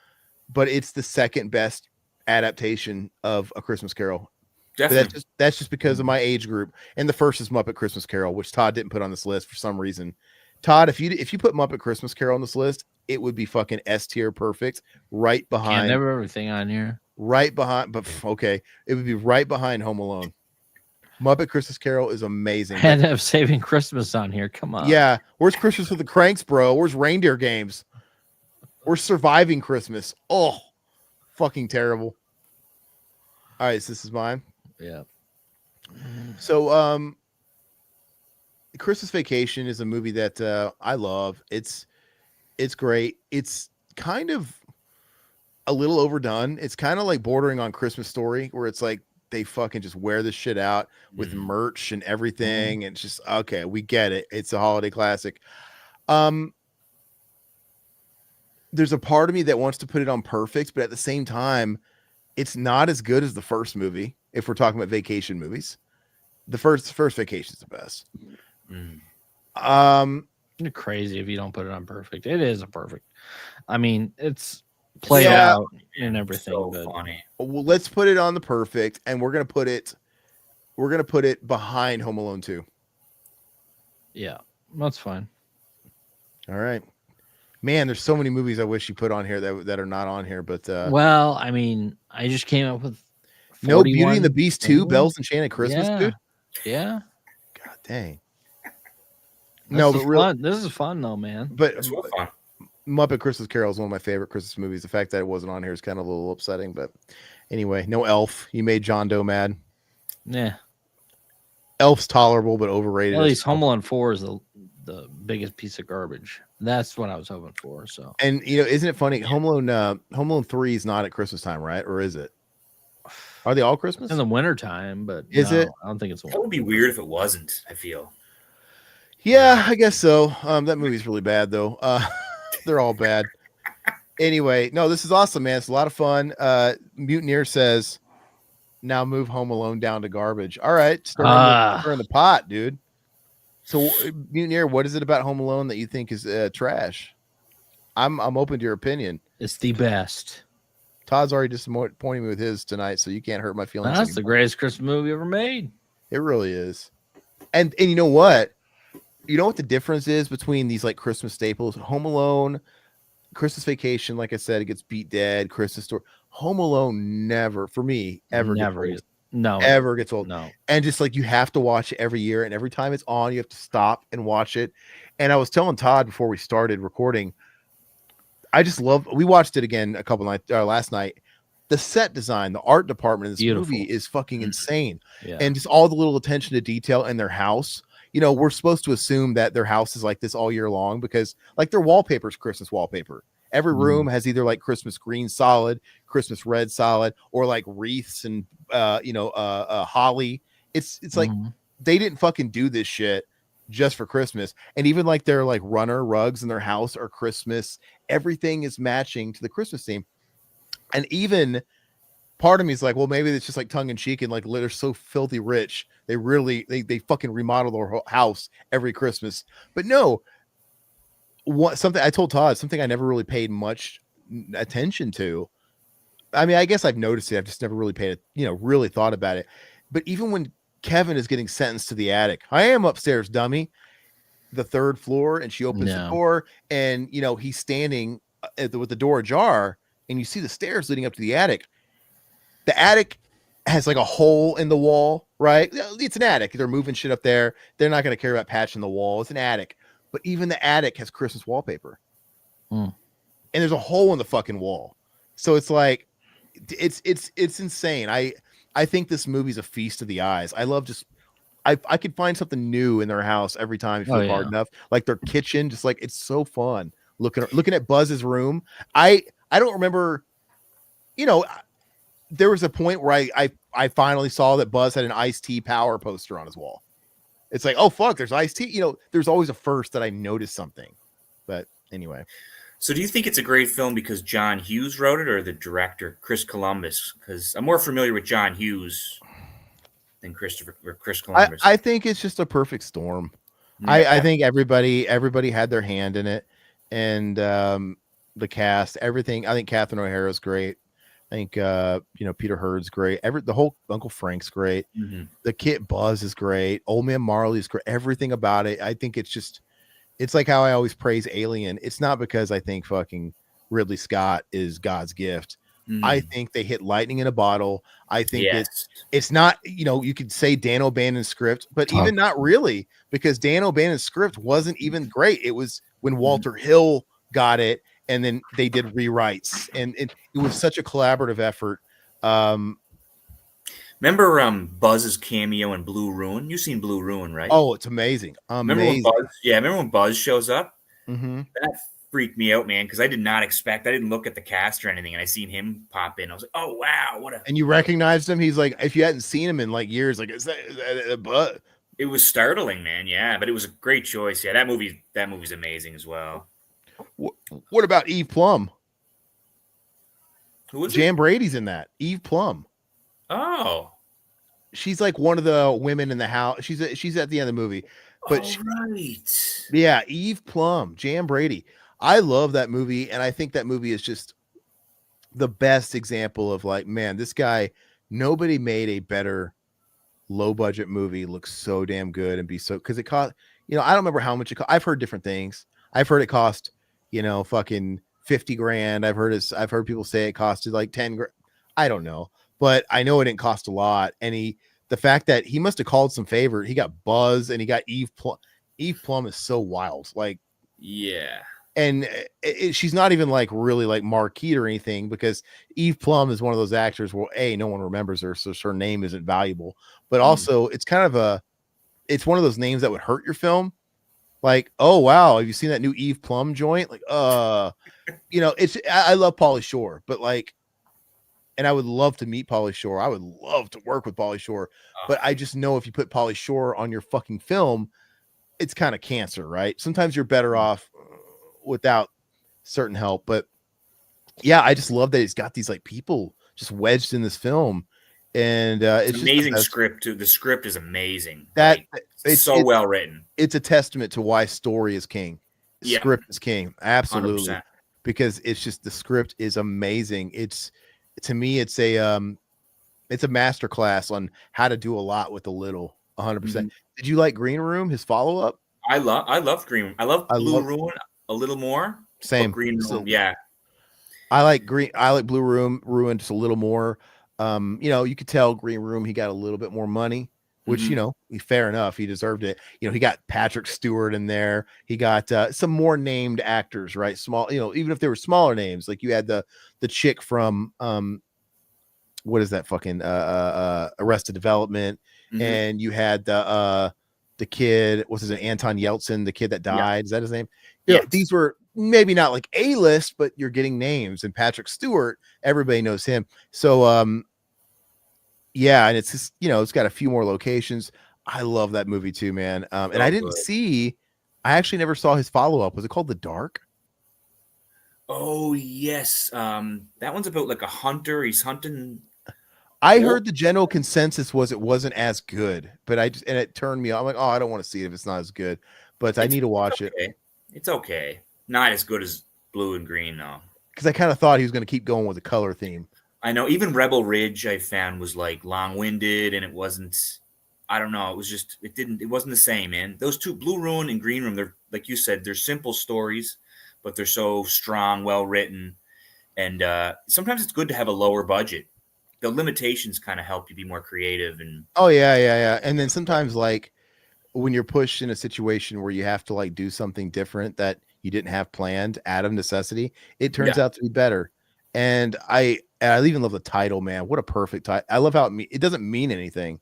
but it's the second best adaptation of A Christmas Carol. Definitely. That's just because of my age group. And the first is Muppet Christmas Carol, which Todd didn't put on this list for some reason. Todd, if you put Muppet Christmas Carol on this list, it would be fucking S tier perfect, right behind. Never everything on here. Right behind, but okay, it would be right behind Home Alone. Muppet Christmas Carol is amazing. Had to have Saving Christmas on here. Come on. Yeah, where's Christmas with the Cranks, bro? Where's Reindeer Games? Where's Surviving Christmas? Oh, fucking terrible. All right, so this is mine. Yeah. So, Christmas Vacation is a movie that I love. It's great. It's kind of a little overdone. It's kind of like bordering on Christmas Story, where it's like they fucking just wear this shit out with merch and everything. And it's just, okay, we get it. It's a holiday classic. There's a part of me that wants to put it on perfect, but at the same time, it's not as good as the first movie. If we're talking about vacation movies, the first vacation is the best. You're crazy if you don't put it on perfect. It is a perfect. I mean, it's played out and everything. So but funny. Well, let's put it on the perfect, and we're gonna put it behind Home Alone 2. Yeah, that's fine. All right, man. There's so many movies I wish you put on here that are not on here, but Well, I mean, I just came up with no Beauty and the 41 Beast 2, movies. Bells Enchanted Christmas, Yeah. dude. Yeah. God dang. No, but but real, fun. This is fun though, man. but It's real fun. Muppet Christmas Carol is one of my favorite Christmas movies. The fact that it wasn't on here is kind of a little upsetting, but anyway, no Elf. You made John Doe mad. Yeah. Elf's tolerable but overrated. At least Home Alone 4 is the biggest piece of garbage. That's what I was hoping for. So, And isn't it funny? Home Alone 3 is not at Christmas time, right? Or is it? Are they all Christmas? in the wintertime, but Is it? I don't think it's That would be weird if it wasn't, I feel. Yeah, I guess so. That movie's really bad though. They're all bad. Anyway, no, this is awesome, man. It's a lot of fun. Mutineer says, now move Home Alone down to garbage. All right, stir in the pot, dude. So, Mutineer, what is it about Home Alone that you think is trash? I'm open to your opinion. It's the best. Todd's already disappointing me with his tonight, so you can't hurt my feelings. That's the anymore. greatest Christmas movie ever made. It really is. And you know what? You know what the difference is between these like Christmas staples? Home Alone, Christmas Vacation, like I said, it gets beat dead. Christmas Story. Home Alone never, for me, ever gets old. No. And just like you have to watch it every year, and every time it's on, you have to stop and watch it. And I was telling Todd before we started recording, I just love. We watched it again a couple nights last night. The set design, the art department in this movie is fucking insane, and just all the little attention to detail in their house. We're supposed to assume that their house is like this all year long because like their wallpaper is Christmas wallpaper. Every room has either like Christmas green solid, Christmas red solid, or like wreaths and holly. It's like they didn't fucking do this shit just for Christmas. And even like their like runner rugs in their house are Christmas. Everything is matching to the Christmas theme. And even part of me is like, well, maybe it's just like tongue in cheek and like they're so filthy rich. They really they fucking remodel their whole house every Christmas. But no, something I told Todd, something I never really paid much attention to. I mean, I guess I've noticed it. I've just never really paid it, really thought about it. But even when Kevin is getting sentenced to the attic, I am upstairs, dummy, the third floor, and she opens the door, and he's standing with the door ajar, and you see the stairs leading up to the attic. The attic has like a hole in the wall, right? It's an attic. They're moving shit up there. They're not going to care about patching the wall. It's an attic. But even the attic has Christmas wallpaper. And there's a hole in the fucking wall. So it's like, it's insane. I think this movie's a feast of the eyes. I love I could find something new in their house every time if you look hard enough. Like their kitchen, just like, it's so fun. Looking at Buzz's room. I don't remember, there was a point where I finally saw that Buzz had an Ice-T Power poster on his wall. It's like, oh fuck, there's Ice-T. There's always a first that I noticed something. But anyway. So do you think it's a great film because John Hughes wrote it or the director, Chris Columbus? Because I'm more familiar with John Hughes than Chris Columbus. I think it's just a perfect storm. Yeah. I think everybody had their hand in it. And the cast, everything. I think Catherine O'Hara's great. I think Peter Hurd's great. The whole Uncle Frank's great. The kid Buzz is great. Old Man Marley's great. Everything about it. I think it's like how I always praise Alien. It's not because I think fucking Ridley Scott is God's gift. I think they hit lightning in a bottle. I think it's not, you could say Dan O'Bannon's script, but even not really, because Dan O'Bannon's script wasn't even great. It was when Walter Hill got it, and then they did rewrites, and it was such a collaborative effort. Remember Buzz's cameo in Blue Ruin? You've seen Blue Ruin, right? Oh, it's amazing. Remember when Buzz shows up? Mm-hmm. That freaked me out, man, because I didn't look at the cast or anything, and I seen him pop in. I was like, oh wow, and you recognized him? He's like, if you hadn't seen him in like years, like, is that Buzz? It was startling, man. Yeah, but it was a great choice. Yeah, that movie's amazing as well. What about Eve Plum? Who was Jan Brady's in that? Eve Plum. Oh, she's like one of the women in the house. She's at the end of the movie, but right. Yeah, Eve Plum, Jan Brady. I love that movie, and I think that movie is just the best example of like, man, this guy. Nobody made a better low budget movie look so damn good and be so, because it cost. I don't remember how much it cost. I've heard different things. I've heard it cost, fucking 50 grand. I've heard people say it costed like 10 grand. I don't know. But I know it didn't cost a lot. And the fact that he must have called some favor. He got Buzz and he got Eve Plum. Eve Plum is so wild. Like, yeah. And she's not even like really like marquee or anything, because Eve Plum is one of those actors where no one remembers her. So her name isn't valuable, but also it's kind of it's one of those names that would hurt your film. Like, oh, wow. Have you seen that new Eve Plum joint? Like, I love Pauly Shore, but like, and I would love to meet Pauly Shore. I would love to work with Pauly Shore, but I just know if you put Pauly Shore on your fucking film, it's kind of cancer, right? Sometimes you're better off without certain help. But yeah, I just love that he's got these like people just wedged in this film, and it's amazing script too. The script is amazing. It's so well written. It's a testament to why story is king. Script is king, absolutely, 100%. Because it's just, the script is amazing. To me, it's a masterclass on how to do a lot with a little. 100%. Mm-hmm. Did you like Green Room? His follow up? I love Green Room. I love Blue Ruin a little more. Same. Green Room, yeah. I like Blue Ruin just a little more. You could tell Green Room, he got a little bit more money, which fair enough. He deserved it. He got Patrick Stewart in there. He got some more named actors, right? Small, even if they were smaller names, like you had the chick from what is that fucking Arrested Development, and you had the kid, what's his name, Anton Yeltsin, the kid that died. Is that his name? Yeah. These were maybe not like A-list, but you're getting names. And Patrick Stewart, everybody knows him. So and it's just, it's got a few more locations. I love that movie too, man. And I actually never saw his follow-up. Was it called The Dark? Oh yes. That one's about like a hunter. He's hunting. I heard the general consensus was it wasn't as good, but and it turned me off. I'm like, oh, I don't want to see it if it's not as good, but I need to watch it. It's okay. Not as good as Blue and Green though. Because I kind of thought he was going to keep going with the color theme. I know. Even Rebel Ridge I found was like long-winded, and it wasn't. I don't know. It was just it wasn't the same, man. Those two, Blue Ruin and Green Room, they're like you said, they're simple stories, but they're so strong, well written, and sometimes it's good to have a lower budget. The limitations kind of help you be more creative. And and then sometimes like when you're pushed in a situation where you have to like do something different that you didn't have planned out of necessity, it turns out to be better. And I even love the title, man. What a perfect title. I love how it doesn't mean anything.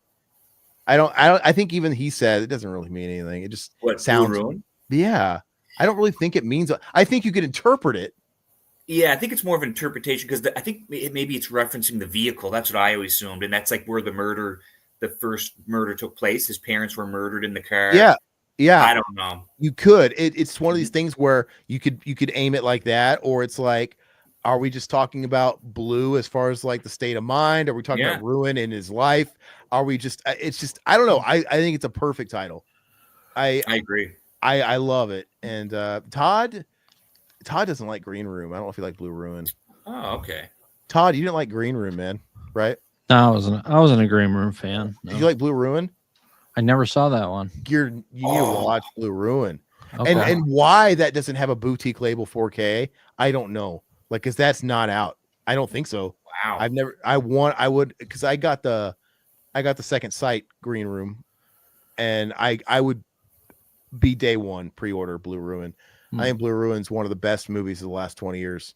I think even he said it doesn't really mean anything. It just sounds. Yeah. I don't really think it means. I think you could interpret it. Yeah, I think it's more of an interpretation, because I think maybe it's referencing the vehicle. That's what I always assumed, and that's like where the first murder took place. His parents were murdered in the car. Yeah. I don't know. You could. It's one of these things where you could aim it like that, or it's like, are we just talking about Blue as far as like the state of mind? Are we talking about ruin in his life? Are we just? It's just, I don't know. I think it's a perfect title. I agree. I love it. And Todd doesn't like Green Room. I don't know if you like Blue Ruin. Oh, okay. Todd, you didn't like Green Room, man, right? No, I wasn't a Green Room fan. No. Did you like Blue Ruin? I never saw that one. You need to watch Blue Ruin. Okay. And why that doesn't have a boutique label 4K, I don't know. Like, because that's not out. I don't think so. Wow. I would, because I got the second sight green room, and I would be day one pre-order Blue Ruin. I think Blue Ruin's one of the best movies of the last 20 years.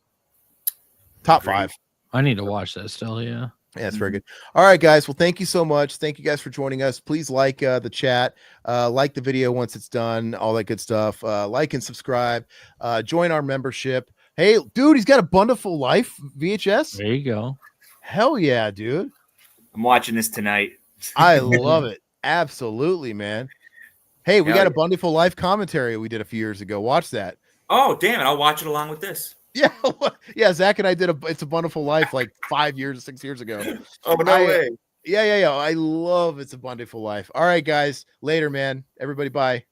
Top 5. I need to watch that still. Yeah. Yeah, it's very good. All right, guys. Well, thank you so much. Thank you guys for joining us. Please like the chat, like the video once it's done, all that good stuff. Like and subscribe. Join our membership. Hey, dude, he's got a Bundleful Life VHS. There you go. Hell yeah, dude. I'm watching this tonight. I love it. Absolutely, man. Hey, we got a Bundleful Life commentary we did a few years ago. Watch that. Oh, damn it. I'll watch it along with this. Yeah, yeah. Zach and I did It's a Bundleful Life like 6 years ago. Oh, no way. Yeah. I love It's a Bundleful Life. All right, guys. Later, man. Everybody, bye.